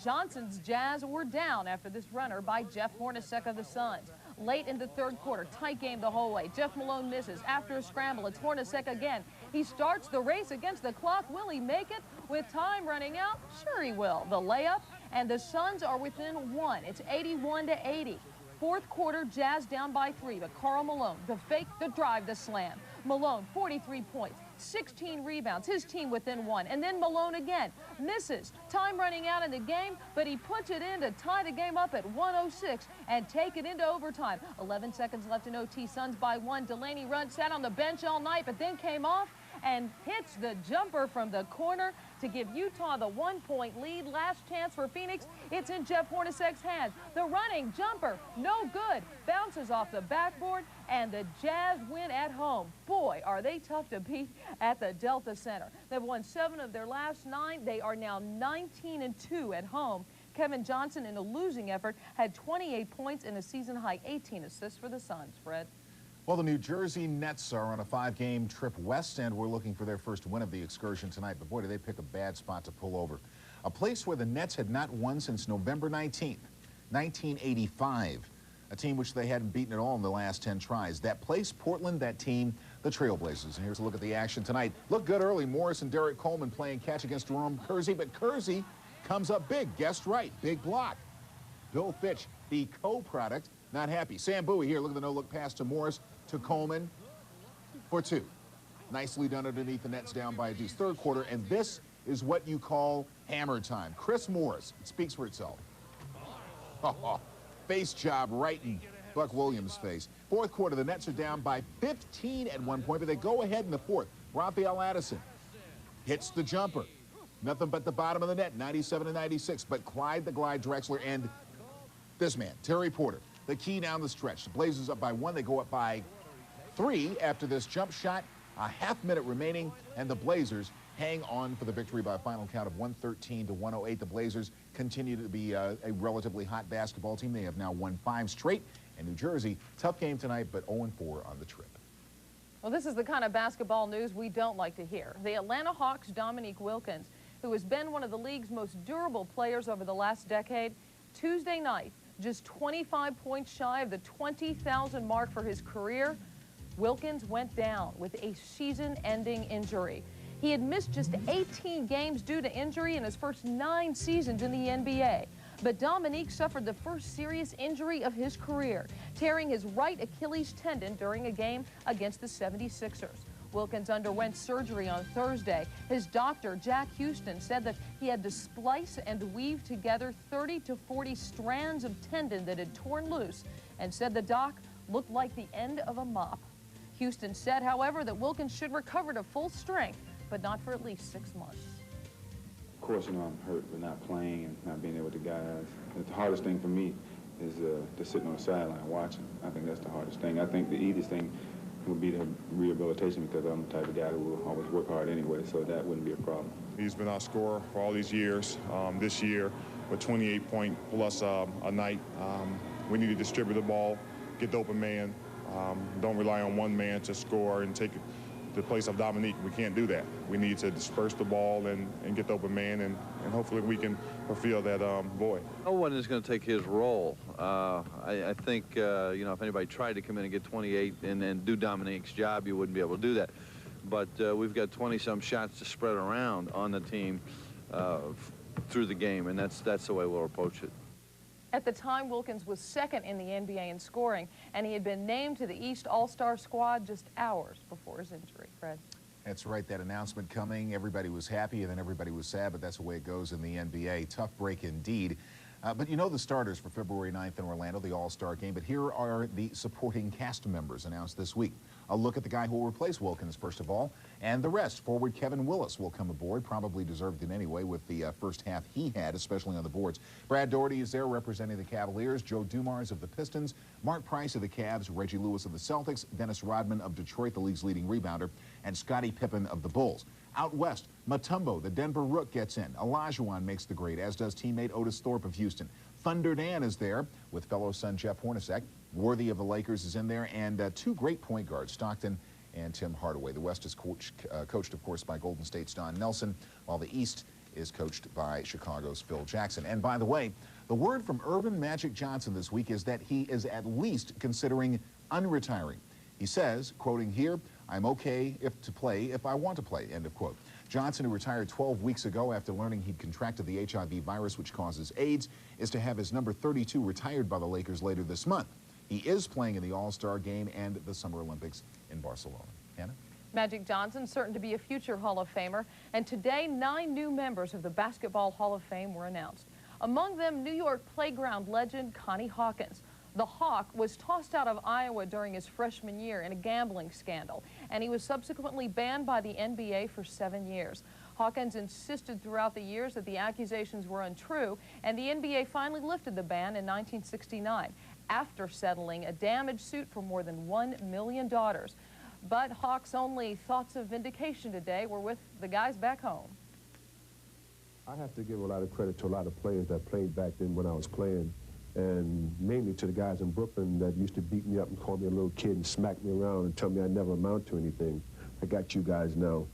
Speaker 27: Johnson's Jazz were down after this runner by Jeff Hornacek of the Suns. Late in the 3rd quarter, tight game the whole way. Jeff Malone misses. After a scramble, it's Hornacek again. He starts the race against the clock. Will he make it with time running out? Sure he will. The layup, and the Suns are within 1. It's 81-80. 4th quarter, Jazz down by 3, but Karl Malone, the fake, the drive, the slam. Malone, 43 points. 16 rebounds, his team within 1. And then Malone again misses. Time running out in the game, but he puts it in to tie the game up at 106 and take it into overtime. 11 seconds left in OT. Suns by 1. Delaney Rudd sat on the bench all night, but then came off and hits the jumper from the corner to give Utah the 1-point lead. Last chance for Phoenix. It's in Jeff Hornacek's hands. The running jumper, no good. Bounces off the backboard, and the Jazz win at home. Boy, are they tough to beat at the Delta Center. They've won 7 of their last 9. They are now 19-2 at home. Kevin Johnson, in a losing effort, had 28 points and a season-high 18 assists for the Suns. Fred?
Speaker 22: Well, the New Jersey Nets are on a 5-game trip west, and we're looking for their first win of the excursion tonight. But boy, did they pick a bad spot to pull over. A place where the Nets had not won since November 19th, 1985. A team which they hadn't beaten at all in the last 10 tries. That place, Portland, that team, the Trailblazers. And here's a look at the action tonight. Looked good early. Morris and Derek Coleman playing catch against Jerome Kersey, but Kersey comes up big. Guessed right. Big block. Bill Fitch, the co-product, not happy. Sam Bowie here. Look at the no-look pass to Morris, to Coleman for 2. Nicely done underneath the Nets, down by a deuce. Third quarter, and this is what you call hammer time. Chris Morris. It speaks for itself. Face job right in Buck Williams' face. Fourth quarter, the Nets are down by 15 at one point, but they go ahead in the fourth. Raphael Addison hits the jumper. Nothing but the bottom of the net, 97-96. But Clyde the Glide Drexler and this man, Terry Porter, the key down the stretch. The Blazers up by 1. They go up by 3 after this jump shot. A half-minute remaining, and the Blazers hang on for the victory by a final count of 113-108. The Blazers continue to be a relatively hot basketball team. They have now won 5 straight. And New Jersey, tough game tonight, but 0-4 on the trip.
Speaker 27: Well, this is the kind of basketball news we don't like to hear. The Atlanta Hawks' Dominique Wilkins, who has been one of the league's most durable players over the last decade, Tuesday night, just 25 points shy of the 20,000 mark for his career, Wilkins went down with a season-ending injury. He had missed just 18 games due to injury in his first 9 seasons in the NBA. But Dominique suffered the first serious injury of his career, tearing his right Achilles tendon during a game against the 76ers. Wilkins underwent surgery on Thursday. His doctor, Jack Houston, said that he had to splice and weave together 30 to 40 strands of tendon that had torn loose, and said the doc looked like the end of a mop. Houston said, however, that Wilkins should recover to full strength, but not for at least 6 months.
Speaker 4: Of course, I'm hurt with not playing and not being there with the guys. The hardest thing for me is just sitting on the sideline watching. I think that's the hardest thing. I think the easiest thing would be the rehabilitation, because I'm the type of guy who will always work hard anyway, so that wouldn't be a problem.
Speaker 5: He's been our scorer for all these years. This year, with 28 point plus a night, we need to distribute the ball, get the open man. Don't rely on one man to score and take the place of Dominique. We can't do that. We need to disperse the ball and get the open man, and hopefully we can fulfill that void.
Speaker 9: No one is going to take his role. I think, you know, if anybody tried to come in and get 28 and do Dominique's job, you wouldn't be able to do that. But we've got 20-some shots to spread around on the team through the game, and that's the way we'll approach it.
Speaker 27: At the time, Wilkins was second in the NBA in scoring, and he had been named to the East All-Star squad just hours before his injury. Fred?
Speaker 22: That's right, that announcement coming. Everybody was happy, and then everybody was sad, but that's the way it goes in the NBA. Tough break indeed. But you know the starters for February 9th in Orlando, the All-Star game. But here are the supporting cast members announced this week. A look at the guy who will replace Wilkins, first of all, and the rest. Forward Kevin Willis will come aboard, probably deserved it anyway with the first half he had, especially on the boards. Brad Daugherty is there representing the Cavaliers, Joe Dumars of the Pistons, Mark Price of the Cavs, Reggie Lewis of the Celtics, Dennis Rodman of Detroit, the league's leading rebounder, and Scottie Pippen of the Bulls. Out west, Mutombo, the Denver Rook, gets in. Olajuwon makes the grade, as does teammate Otis Thorpe of Houston. Thunder Dan is there with fellow son Jeff Hornacek. Worthy of the Lakers is in there, and 2 great point guards, Stockton and Tim Hardaway. The West is coached, of course, by Golden State's Don Nelson, while the East is coached by Chicago's Phil Jackson. And by the way, the word from Earvin Magic Johnson this week is that he is at least considering unretiring. He says, quoting here, "I'm okay to play if I want to play," end of quote. Johnson, who retired 12 weeks ago after learning he'd contracted the HIV virus which causes AIDS, is to have his number 32 retired by the Lakers later this month. He is playing in the All-Star game and the Summer Olympics in Barcelona. Hannah?
Speaker 27: Magic Johnson, certain to be a future Hall of Famer, and today 9 new members of the Basketball Hall of Fame were announced. Among them, New York playground legend Connie Hawkins. The Hawk was tossed out of Iowa during his freshman year in a gambling scandal, and he was subsequently banned by the NBA for 7 years. Hawkins insisted throughout the years that the accusations were untrue, and the NBA finally lifted the ban in 1969 after settling a damage suit for more than $1 million. But Hawks' only thoughts of vindication today were with the guys back home.
Speaker 3: I have to give a lot of credit to a lot of players that played back then when I was playing, and mainly to the guys in Brooklyn that used to beat me up and call me a little kid and smack me around and tell me I never amount to anything. I got you guys now.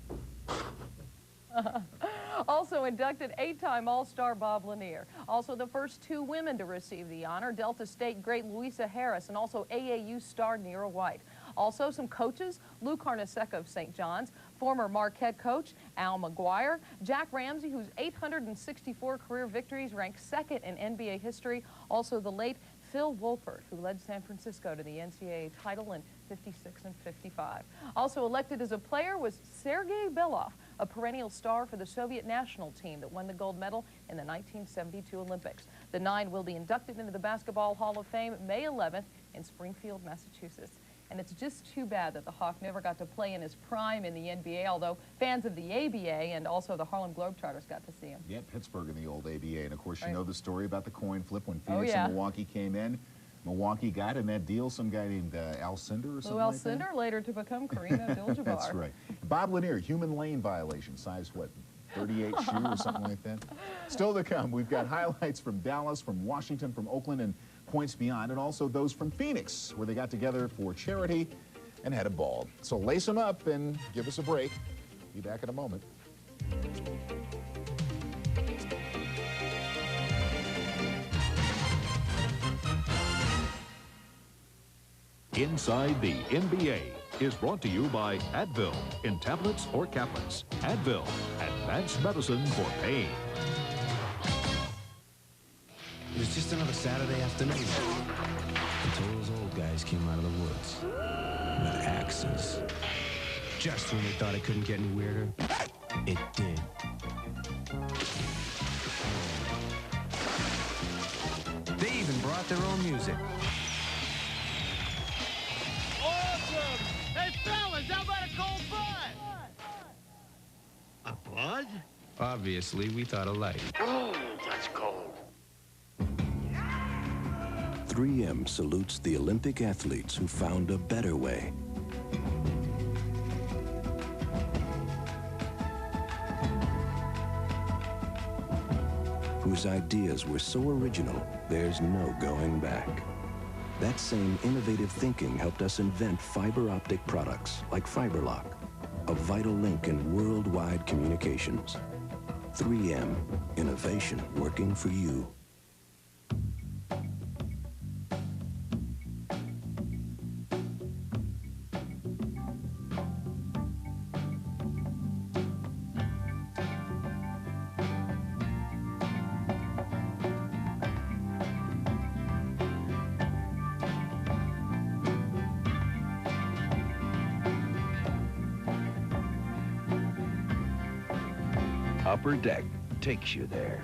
Speaker 27: Also inducted 8-time All-Star Bob Lanier. Also the first 2 women to receive the honor, Delta State great Louisa Harris and also AAU star Nera White. Also some coaches, Lou Carnesecca of St. John's, former Marquette coach Al McGuire, Jack Ramsey, whose 864 career victories ranked 2nd in NBA history. Also the late Phil Wolpert, who led San Francisco to the NCAA title in '56 and '55. Also elected as a player was Sergei Belov, a perennial star for the Soviet national team that won the gold medal in the 1972 Olympics. The 9 will be inducted into the Basketball Hall of Fame May 11th in Springfield, Massachusetts. And it's just too bad that the Hawk never got to play in his prime in the NBA, although fans of the ABA and also the Harlem Globetrotters got to see him.
Speaker 7: Yeah, Pittsburgh in the old ABA. And, of course, you know the story about the coin flip when Phoenix and Milwaukee came in. Milwaukee got in that deal some guy named Al Cindor or something
Speaker 27: Lou
Speaker 7: like that?
Speaker 27: Alcindor, later to become Kareem Abdul-Jabbar.
Speaker 7: That's right. Bob Lanier, human lane violation, size what, 38 shoe or something like that? Still to come, we've got highlights from Dallas, from Washington, from Oakland, and points beyond, and also those from Phoenix, where they got together for charity and had a ball. So lace them up and give us a break. Be back in a moment.
Speaker 12: Inside the NBA is brought to you by Advil in tablets or caplets. Advil, advanced medicine for pain.
Speaker 10: It was just another Saturday afternoon until those old guys came out of the woods with axes. Just when we thought it couldn't get any weirder, it did. They even brought their own music.
Speaker 11: Awesome! Hey, fellas, how about a cold bud?
Speaker 10: A bud? Obviously, we thought alike.
Speaker 11: Oh, that's cold.
Speaker 13: 3M salutes the Olympic athletes who found a better way. Whose ideas were so original, there's no going back. That same innovative thinking helped us invent fiber optic products like FiberLock, a vital link in worldwide communications. 3M, innovation working for you. Upper Deck takes you there.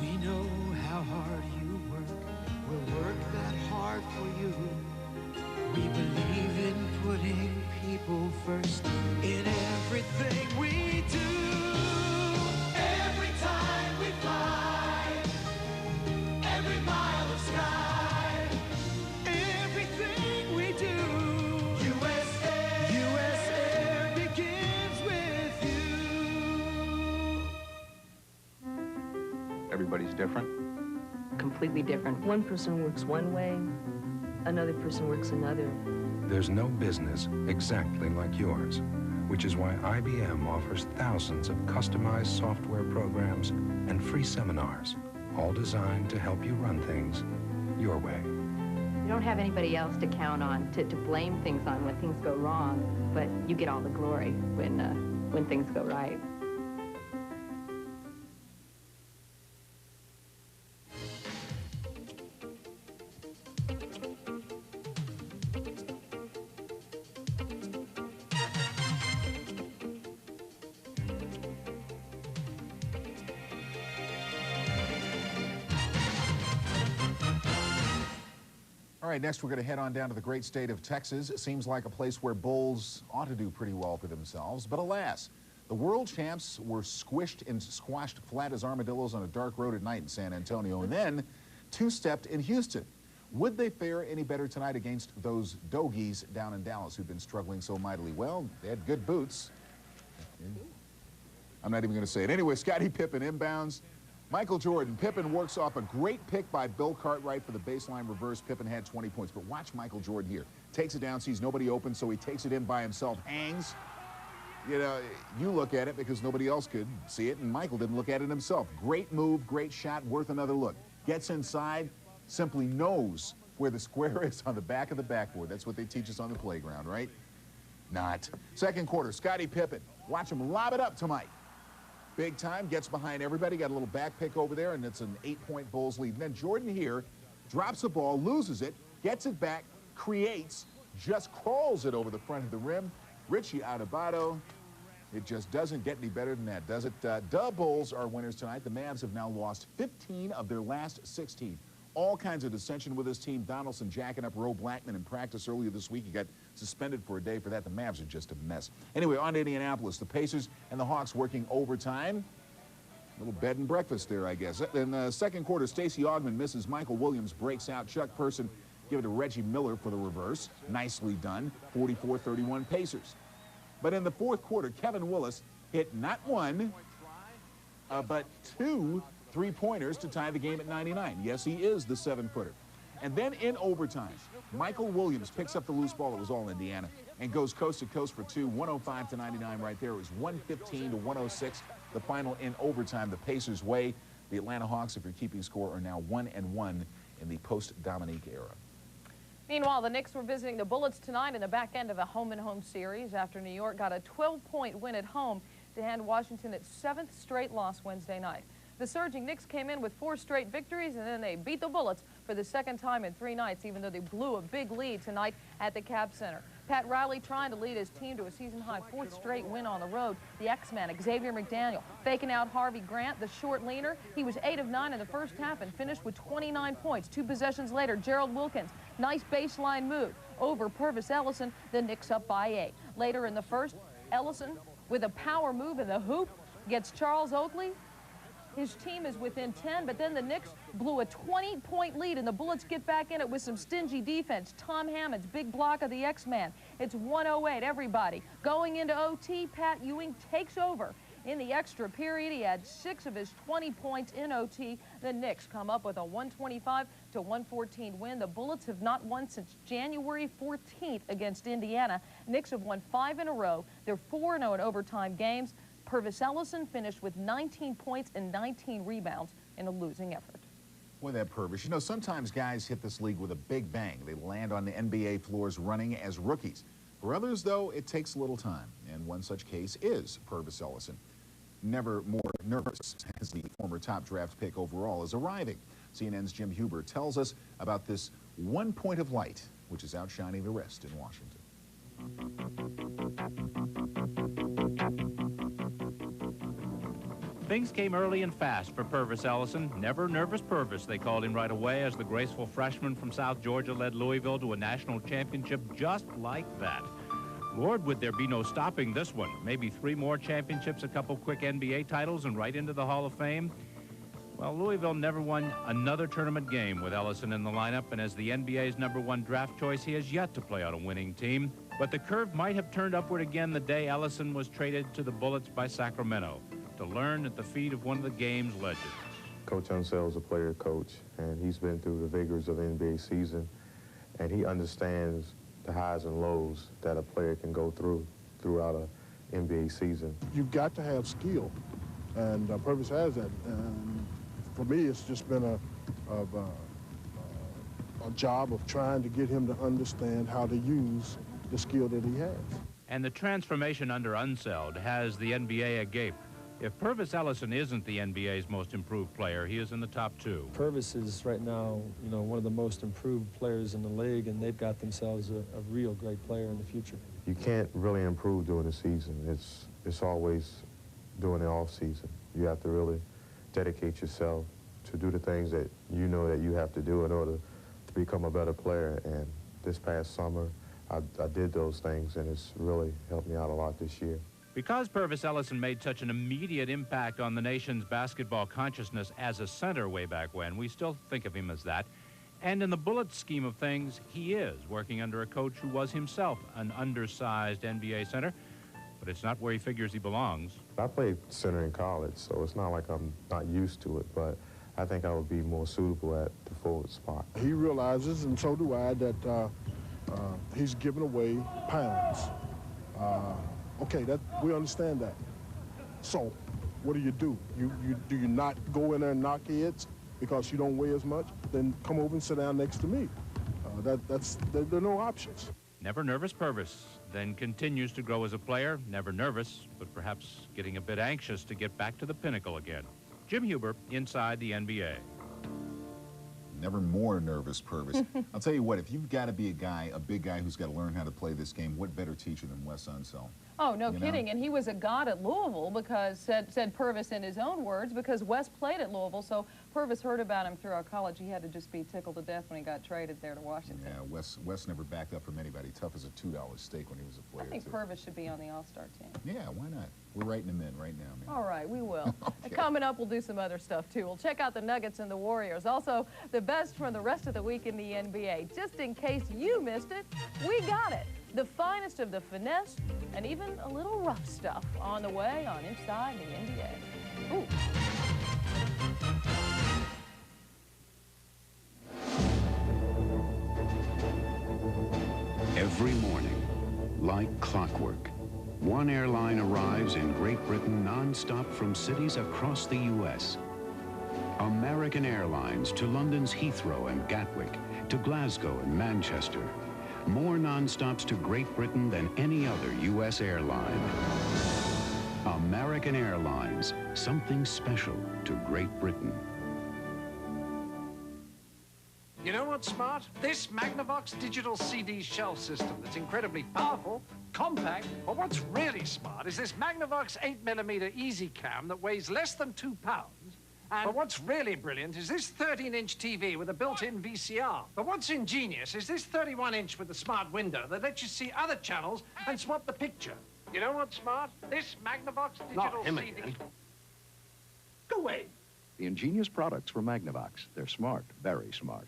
Speaker 14: We know how hard you work. We'll work that hard for you. We believe in putting people first in everything we do. Every time we fly, every mile of sky, everything we do.
Speaker 18: Everybody's different.
Speaker 28: Completely different. One person works one way, another person works another.
Speaker 8: There's no business exactly like yours, which is why IBM offers thousands of customized software programs and free seminars, all designed to help you run things your way.
Speaker 28: You don't have anybody else to count on, to blame things on when things go wrong, but you get all the glory when things go right.
Speaker 7: All right, next we're going to head on down to the great state of Texas. It seems like a place where bulls ought to do pretty well for themselves, but alas, the world champs were squashed flat as armadillos on a dark road at night in San Antonio, and then two-stepped in Houston. Would they fare any better tonight against those Dogies down in Dallas who've been struggling so mightily? Well, they had good boots. I'm not even going to say it. Anyway, Scottie Pippen inbounds. Michael Jordan. Pippen works off a great pick by Bill Cartwright for the baseline reverse. Pippen had 20 points. But watch Michael Jordan here. Takes it down, sees nobody open, so he takes it in by himself, hangs. You know, you look at it because nobody else could see it, and Michael didn't look at it himself. Great move, great shot, worth another look. Gets inside, simply knows where the square is on the back of the backboard. That's what they teach us on the playground, right? Not. Second quarter, Scottie Pippen. Watch him lob it up to Mike. Big time, gets behind everybody, got a little back pick over there, and it's an 8-point Bulls lead. And then Jordan here drops the ball, loses it, gets it back, creates, just crawls it over the front of the rim. Richie Adebayo, it just doesn't get any better than that, does it? The Bulls are winners tonight. The Mavs have now lost 15 of their last 16. All kinds of dissension with this team. Donaldson jacking up Roe Blackman in practice earlier this week. He got suspended for a day for that. The Mavs are just a mess. Anyway, on to Indianapolis. The Pacers and the Hawks working overtime. A little bed and breakfast there, I guess. In the second quarter, Stacey Augmon misses. Michael Williams breaks out. Chuck Person give it to Reggie Miller for the reverse. Nicely done. 44-31 Pacers. But in the fourth quarter, Kevin Willis hit not one, but two three-pointers to tie the game at 99. Yes, he is the 7-footer. And then in overtime, Michael Williams picks up the loose ball. It was all Indiana, and goes coast to coast for two. 105-99 right there. It was 115-106. The final in overtime, the Pacers' way. The Atlanta Hawks, if you're keeping score, are now 1-1 in the post-Dominique era.
Speaker 27: Meanwhile, the Knicks were visiting the Bullets tonight in the back end of a home-and-home series after New York got a 12-point win at home to hand Washington its 7th straight loss Wednesday night. The surging Knicks came in with 4 straight victories, and then they beat the Bullets for the second time in 3 nights, even though they blew a big lead tonight at the Cab Center. Pat Riley trying to lead his team to a season-high 4th straight win on the road. The X-Man, Xavier McDaniel, faking out Harvey Grant, the short leaner. He was 8 of 9 in the first half and finished with 29 points. 2 possessions later, Gerald Wilkins, nice baseline move over Purvis Ellison. The Knicks up by 8. Later in the first, Ellison, with a power move in the hoop, gets Charles Oakley. His team is within 10, but then the Knicks blew a 20-point lead, and the Bullets get back in it with some stingy defense. Tom Hammond's big block of the X-Man. It's 108, everybody. Going into OT, Pat Ewing takes over. In the extra period, he had 6 of his 20 points in OT. The Knicks come up with a 125-114 win. The Bullets have not won since January 14th against Indiana. Knicks have won 5 in a row. They're 4-0 in overtime games. Purvis Ellison finished with 19 points and 19 rebounds in a losing effort.
Speaker 7: Boy, that Purvis. You know, sometimes guys hit this league with a big bang. They land on the NBA floors running as rookies. For others, though, it takes a little time, and one such case is Purvis Ellison. Never more nervous as the former top draft pick overall is arriving. CNN's Jim Huber tells us about this one point of light, which is outshining the rest in Washington.
Speaker 1: Things came early and fast for Purvis Ellison. Never nervous Purvis, they called him right away, as the graceful freshman from South Georgia led Louisville to a national championship just like that. Lord, would there be no stopping this one? Maybe 3 more championships, a couple quick NBA titles, and right into the Hall of Fame? Well, Louisville never won another tournament game with Ellison in the lineup, and as the NBA's #1 draft choice, he has yet to play on a winning team. But the curve might have turned upward again the day Ellison was traded to the Bullets by Sacramento to learn at the feet of one of the game's legends.
Speaker 2: Coach Unsel's a player coach, and he's been through the vigors of the NBA season, and he understands the highs and lows that a player can go throughout an NBA season.
Speaker 15: You've got to have skill, and Purvis has that. And for me, it's just been a job of trying to get him to understand how to use the skill that he has.
Speaker 1: And the transformation under Unseld has the NBA agape. If Purvis Ellison isn't the NBA's most improved player, he is in the top 2.
Speaker 16: Purvis is right now, you know, one of the most improved players in the league, and they've got themselves a real great player in the future.
Speaker 2: You can't really improve during the season. It's always during the off season. You have to really dedicate yourself to do the things that you know that you have to do in order become a better player. And this past summer, I did those things, and it's really helped me out a lot this year.
Speaker 1: Because Purvis Ellison made such an immediate impact on the nation's basketball consciousness as a center way back when, we still think of him as that. And in the Bullet scheme of things, he is working under a coach who was himself an undersized NBA center, but it's not where he figures he belongs.
Speaker 2: I played center in college, so it's not like I'm not used to it, but I think I would be more suitable at the forward spot.
Speaker 15: He realizes, and so do I, that he's giving away pounds. Okay, we understand that. So, what do? Do you not go in there and knock heads because you don't weigh as much? Then come over and sit down next to me. There are no options.
Speaker 1: Never nervous Purvis then continues to grow as a player, never nervous, but perhaps getting a bit anxious to get back to the pinnacle again. Jim Huber, inside the NBA.
Speaker 7: Never more nervous Purvis. I'll tell you what, if you've got to be a big guy who's got to learn how to play this game, what better teacher than Wes Unseld?
Speaker 27: Oh, no kidding. And he was a god at Louisville because, said Purvis in his own words, because Wes played at Louisville, so Purvis heard about him throughout college. He had to just be tickled to death when he got traded there to Washington.
Speaker 7: Yeah, Wes never backed up from anybody. Tough as a $2 steak when he was a player,
Speaker 27: I think Purvis should be on the All-Star team.
Speaker 7: Yeah, why not? We're writing him in right now, man.
Speaker 27: All right, we will.
Speaker 7: Okay.
Speaker 27: Coming up, we'll do some other stuff, too. We'll check out the Nuggets and the Warriors. Also, the best from the rest of the week in the NBA. Just in case you missed it, we got it. The finest of the finesse and even a little rough stuff on the way on Inside the NBA. Ooh.
Speaker 13: Every morning, like clockwork, one airline arrives in Great Britain non-stop from cities across the U.S. American Airlines to London's Heathrow and Gatwick, to Glasgow and Manchester. More non-stops to Great Britain than any other U.S. airline. American Airlines, something special to Great Britain.
Speaker 6: You know what's smart? This Magnavox digital CD shelf system that's incredibly powerful, compact, but what's really smart is this Magnavox 8mm Easy Cam that weighs less than 2 pounds. But what's really brilliant is this 13-inch TV with a built-in VCR. But what's ingenious is this 31-inch with the smart window that lets you see other channels and swap the picture. You know what's smart? This Magnavox digital CD... Go away.
Speaker 18: The ingenious products from Magnavox. They're smart, very smart.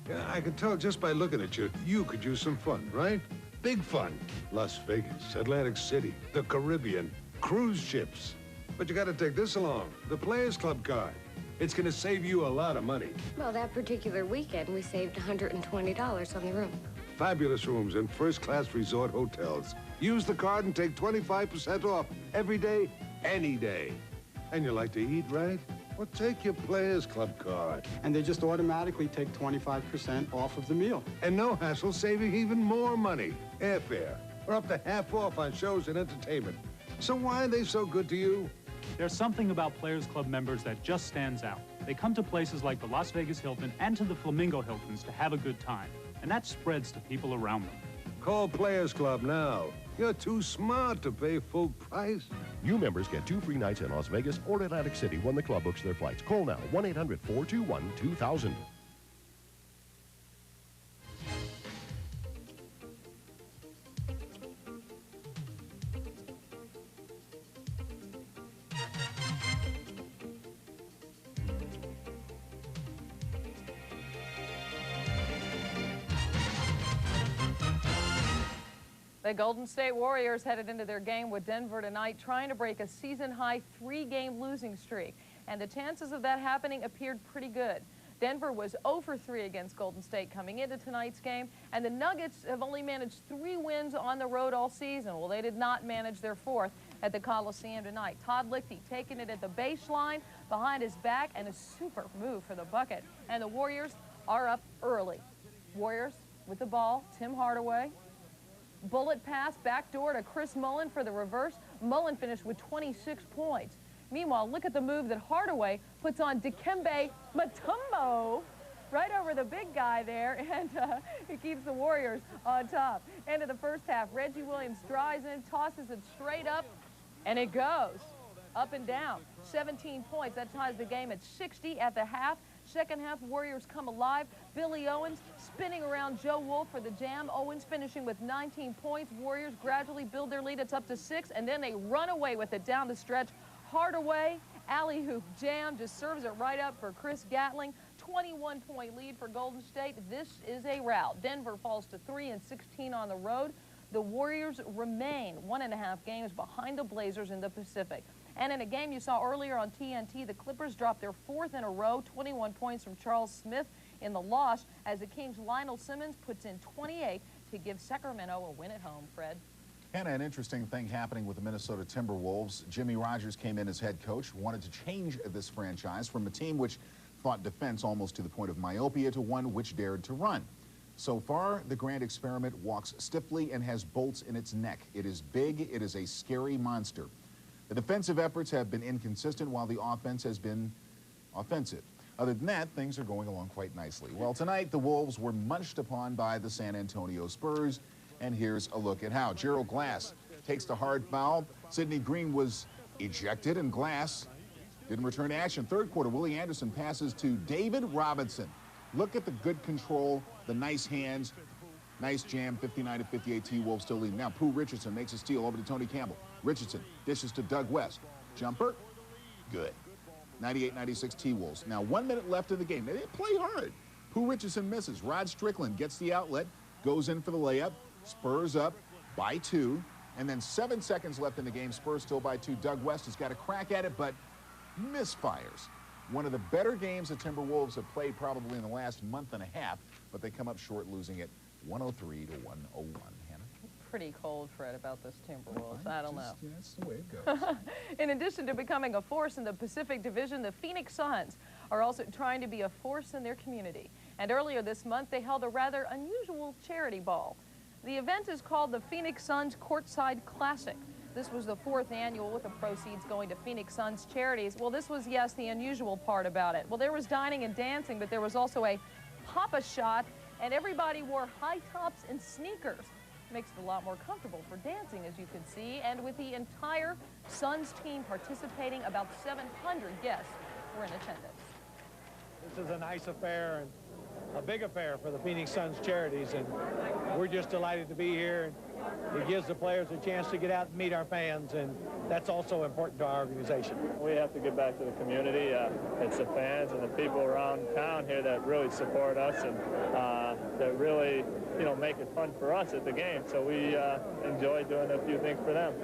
Speaker 17: Yeah, I can tell just by looking at you, you could use some fun, right? Big fun. Las Vegas, Atlantic City, the Caribbean, cruise ships. But you got to take this along, the Players Club card. It's going to save you a lot of money.
Speaker 19: Well, that particular weekend, we saved $120 on the room.
Speaker 17: Fabulous rooms in first-class resort hotels. Use the card and take 25% off every day, any day. And you like to eat, right? Well, take your Players Club card.
Speaker 20: And they just automatically take 25% off of the meal.
Speaker 17: And no hassle, saving even more money. Airfare, or up to half off on shows and entertainment. So why are they so good to you?
Speaker 21: There's something about Players Club members that just stands out. They come to places like the Las Vegas Hilton and to the Flamingo Hiltons to have a good time. And that spreads to people around them.
Speaker 17: Call Players Club now. You're too smart to pay full price.
Speaker 24: New members get 2 free nights in Las Vegas or Atlantic City when the club books their flights. Call now, 1-800-421-2000.
Speaker 27: The Golden State Warriors headed into their game with Denver tonight, trying to break a season-high 3-game losing streak. And the chances of that happening appeared pretty good. Denver was 0 for 3 against Golden State coming into tonight's game, and the Nuggets have only managed 3 wins on the road all season. Well, they did not manage their 4th at the Coliseum tonight. Todd Lichty taking it at the baseline behind his back, and a super move for the bucket. And the Warriors are up early. Warriors with the ball, Tim Hardaway. Bullet pass backdoor to Chris Mullin for the reverse. Mullin finished with 26 points. Meanwhile, look at the move that Hardaway puts on Dikembe Mutombo right over the big guy there, and he keeps the Warriors on top. End of the first half, Reggie Williams drives in, tosses it straight up, and it goes up and down. 17 points. That ties the game at 60 at the half. Second half, Warriors come alive. Billy Owens spinning around Joe Wolf for the jam. Owens finishing with 19 points. Warriors gradually build their lead. It's up to 6, and then they run away with it down the stretch. Hardaway, alley-oop jam, just serves it right up for Chris Gatling. 21-point lead for Golden State. This is a rout. Denver falls to 3 and 16 on the road. The Warriors remain 1.5 games behind the Blazers in the Pacific. And in a game you saw earlier on TNT, the Clippers dropped their 4th in a row, 21 points from Charles Smith in the loss, as the Kings' Lionel Simmons puts in 28 to give Sacramento a win at home. Fred?
Speaker 7: And an interesting thing happening with the Minnesota Timberwolves. Jimmy Rogers came in as head coach, wanted to change this franchise from a team which thought defense almost to the point of myopia to one which dared to run. So far, the grand experiment walks stiffly and has bolts in its neck. It is big. It is a scary monster. The defensive efforts have been inconsistent while the offense has been offensive. Other than that, things are going along quite nicely. Well, tonight, the Wolves were munched upon by the San Antonio Spurs, and here's a look at how. Gerald Glass takes the hard foul. Sidney Green was ejected, and Glass didn't return to action. Third quarter, Willie Anderson passes to David Robinson. Look at the good control, the nice hands, nice jam, 59-58, T-Wolves still leading. Now, Pooh Richardson makes a steal over to Tony Campbell. Richardson dishes to Doug West. Jumper, good. 98-96 T-Wolves. Now, 1 minute left in the game. They didn't play hard. Pooh Richardson misses. Rod Strickland gets the outlet, goes in for the layup. Spurs up by 2. And then 7 seconds left in the game. Spurs still by 2. Doug West has got a crack at it, but misfires. One of the better games the Timberwolves have played probably in the last month and a half, but they come up short, losing it 103 to 101. Hannah?
Speaker 27: Pretty cold, Fred, about this Timberwolves. I don't know.
Speaker 7: Yeah, that's the way it goes.
Speaker 27: In addition to becoming a force in the Pacific Division, the Phoenix Suns are also trying to be a force in their community. And earlier this month, they held a rather unusual charity ball. The event is called the Phoenix Suns Courtside Classic. This was the 4th annual, with the proceeds going to Phoenix Suns charities. Well, this was, yes, the unusual part about it. Well, there was dining and dancing, but there was also a Pop-A-Shot, and everybody wore high tops and sneakers. Makes it a lot more comfortable for dancing, as you can see. And with the entire Suns team participating, about 700 guests were in attendance.
Speaker 3: This is a nice affair and a big affair for the Phoenix Suns charities, and we're just delighted to be here. It gives the players a chance to get out and meet our fans, and that's also important to our organization.
Speaker 4: We have to get back to the community. It's the fans and the people around town here that really support us and that really, make it fun for us at the game. So we enjoy doing a few things for them.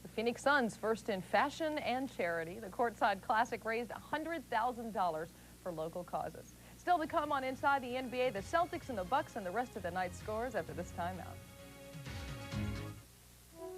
Speaker 27: The Phoenix Suns, first in fashion and charity. The Courtside Classic raised $100,000 for local causes. Still to come on Inside the NBA, the Celtics and the Bucks and the rest of the night's scores after this timeout.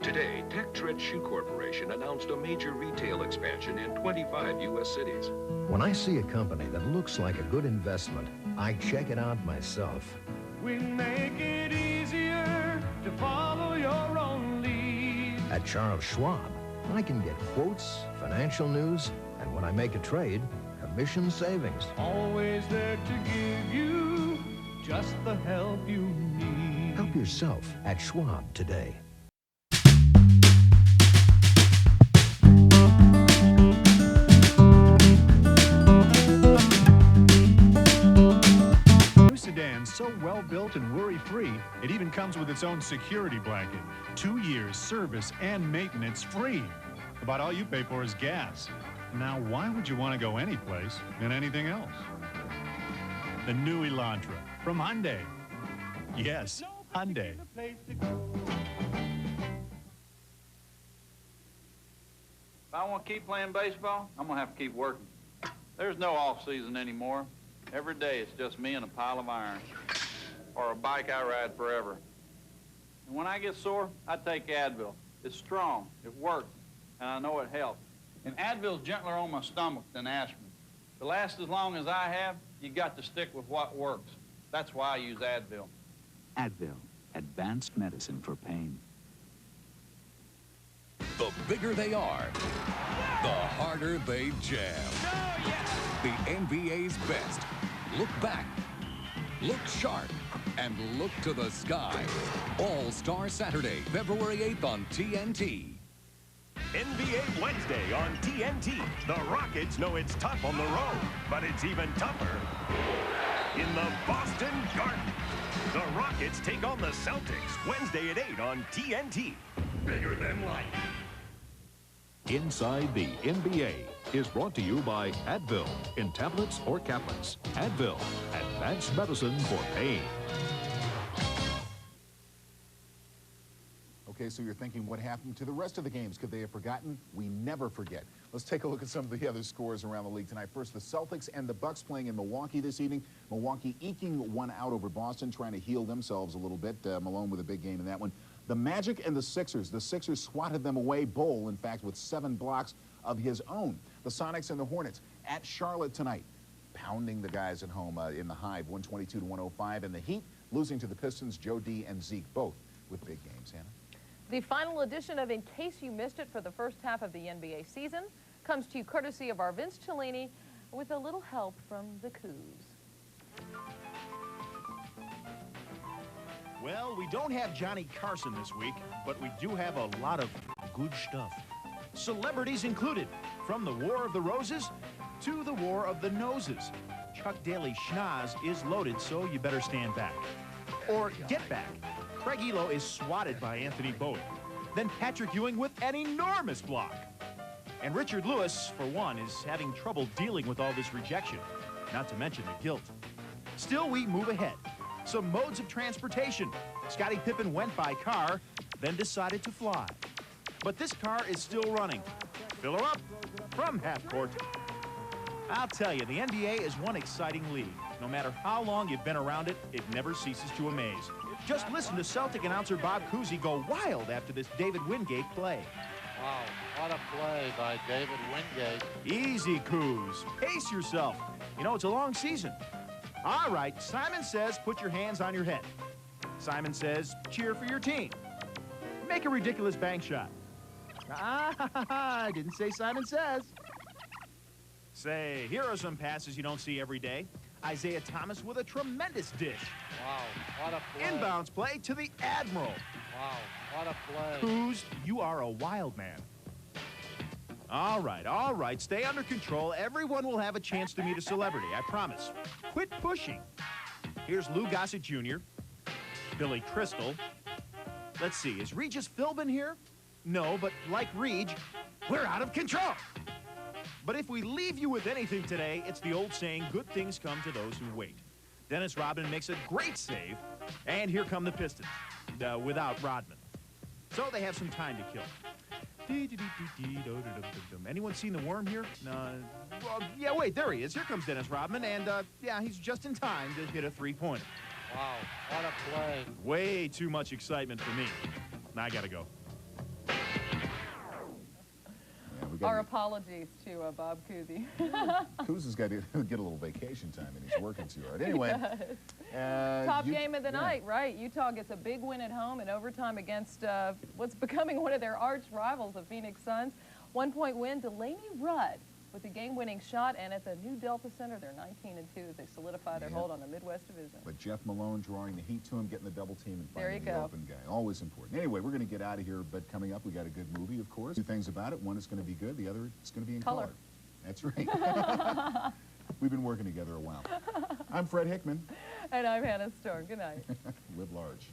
Speaker 5: Today, Tech Tred Shoe Corporation announced a major retail expansion in 25 U.S. cities.
Speaker 9: When I see a company that looks like a good investment, I check it out myself.
Speaker 11: We make it easier to follow your own lead.
Speaker 9: At Charles Schwab, I can get quotes, financial news, and when I make a trade, commission savings.
Speaker 11: Always there to give you just the help you need.
Speaker 9: Help yourself at Schwab today.
Speaker 22: Sedan's so well built and worry-free, it even comes with its own security blanket. 2 years service and maintenance free. About all you pay for is gas. Now, why would you want to go anyplace in anything else? The new Elantra from Hyundai. Yes, Hyundai.
Speaker 23: If I want to keep playing baseball, I'm going to have to keep working. There's no off-season anymore. Every day it's just me and a pile of iron, or a bike I ride forever. And when I get sore, I take Advil. It's strong, it works, and I know it helps. And Advil's gentler on my stomach than aspirin. To last as long as I have, you got to stick with what works. That's why I use Advil.
Speaker 25: Advil, advanced medicine for pain.
Speaker 12: The bigger they are, the harder they jam. The NBA's best. Look back, look sharp, and look to the sky. All-Star Saturday, February 8th on TNT.
Speaker 2: NBA Wednesday on TNT. The Rockets know it's tough on the road, but it's even tougher in the Boston Garden. The Rockets take on the Celtics Wednesday at 8 on TNT. Bigger than life.
Speaker 12: Inside the NBA is brought to you by Advil in tablets or caplets. Advil, advanced medicine for pain.
Speaker 7: Okay, so you're thinking, what happened to the rest of the games? Could they have forgotten? We never forget. Let's take a look at some of the other scores around the league tonight. First, the Celtics and the Bucks playing in Milwaukee this evening. Milwaukee eking one out over Boston, trying to heal themselves a little bit. Malone with a big game in that one. The Magic and the Sixers. The Sixers swatted them away. Bol, in fact, with 7 blocks of his own. The Sonics and the Hornets at Charlotte tonight, pounding the guys at home in the Hive, 122-105. And the Heat losing to the Pistons, Joe D and Zeke, both with big games. Hannah?
Speaker 27: The final edition of In Case You Missed It for the first half of the NBA season comes to you courtesy of our Vince Cellini with a little help from the Coos.
Speaker 8: Well, we don't have Johnny Carson this week, but we do have a lot of good stuff. Celebrities included, from the War of the Roses to the War of the Noses. Chuck Daly schnoz is loaded, so you better stand back. Or get back. Craig Elo is swatted by Anthony Bowie. Then Patrick Ewing with an enormous block. And Richard Lewis, for one, is having trouble dealing with all this rejection, not to mention the guilt. Still, we move ahead. Some modes of transportation. Scottie Pippen went by car, then decided to fly. But this car is still running. Fill her up from half court. I'll tell you, the NBA is one exciting league. No matter how long you've been around it, it never ceases to amaze. Just listen to Celtic announcer Bob Cousy go wild after this David Wingate play.
Speaker 10: Wow, what a play by David Wingate.
Speaker 8: Easy, Coos. Pace yourself. You know, it's a long season. All right, Simon says put your hands on your head. Simon says cheer for your team. Make a ridiculous bank shot. I didn't say Simon says. Say, here are some passes you don't see every day. Isaiah Thomas with a tremendous dish.
Speaker 10: Wow, what a play.
Speaker 8: Inbounds play to the Admiral.
Speaker 10: Wow, what a play.
Speaker 8: Coos, you are a wild man. All right, stay under control. Everyone will have a chance to meet a celebrity, I promise. Quit pushing. Here's Lou Gossett Jr., Billy Crystal. Let's see, is Regis Philbin here? No, but like Reg, we're out of control. But if we leave you with anything today, it's the old saying, good things come to those who wait. Dennis Rodman makes a great save, and here come the Pistons, without Rodman. So they have some time to kill. Anyone seen the worm here? Well, yeah, wait, there he is. Here comes Dennis Rodman, and yeah, he's just in time to hit a three-pointer.
Speaker 10: Wow, what a play.
Speaker 8: Way too much excitement for me. Now I gotta go.
Speaker 27: Our apologies to Bob Cousy.
Speaker 7: Coos has got to get a little vacation time, and he's working too hard. Anyway.
Speaker 27: Top game of the night, right? Utah gets a big win at home in overtime against what's becoming one of their arch rivals, the Phoenix Suns. 1-point win, Delaney Rudd with the game-winning shot, and at the new Delta Center, they're 19-2 as they solidify their hold on the Midwest Division.
Speaker 7: But Jeff Malone drawing the heat to him, getting the double team, and
Speaker 27: there you
Speaker 7: finding the
Speaker 27: go.
Speaker 7: open guy. Always important. Anyway, we're going to get out of here, but coming up, we got a good movie, of course. Two things about it. One is going to be good. The other is going to be in color. That's right. We've been working together a while. I'm Fred Hickman.
Speaker 27: And I'm Hannah Storm. Good night.
Speaker 7: Live large.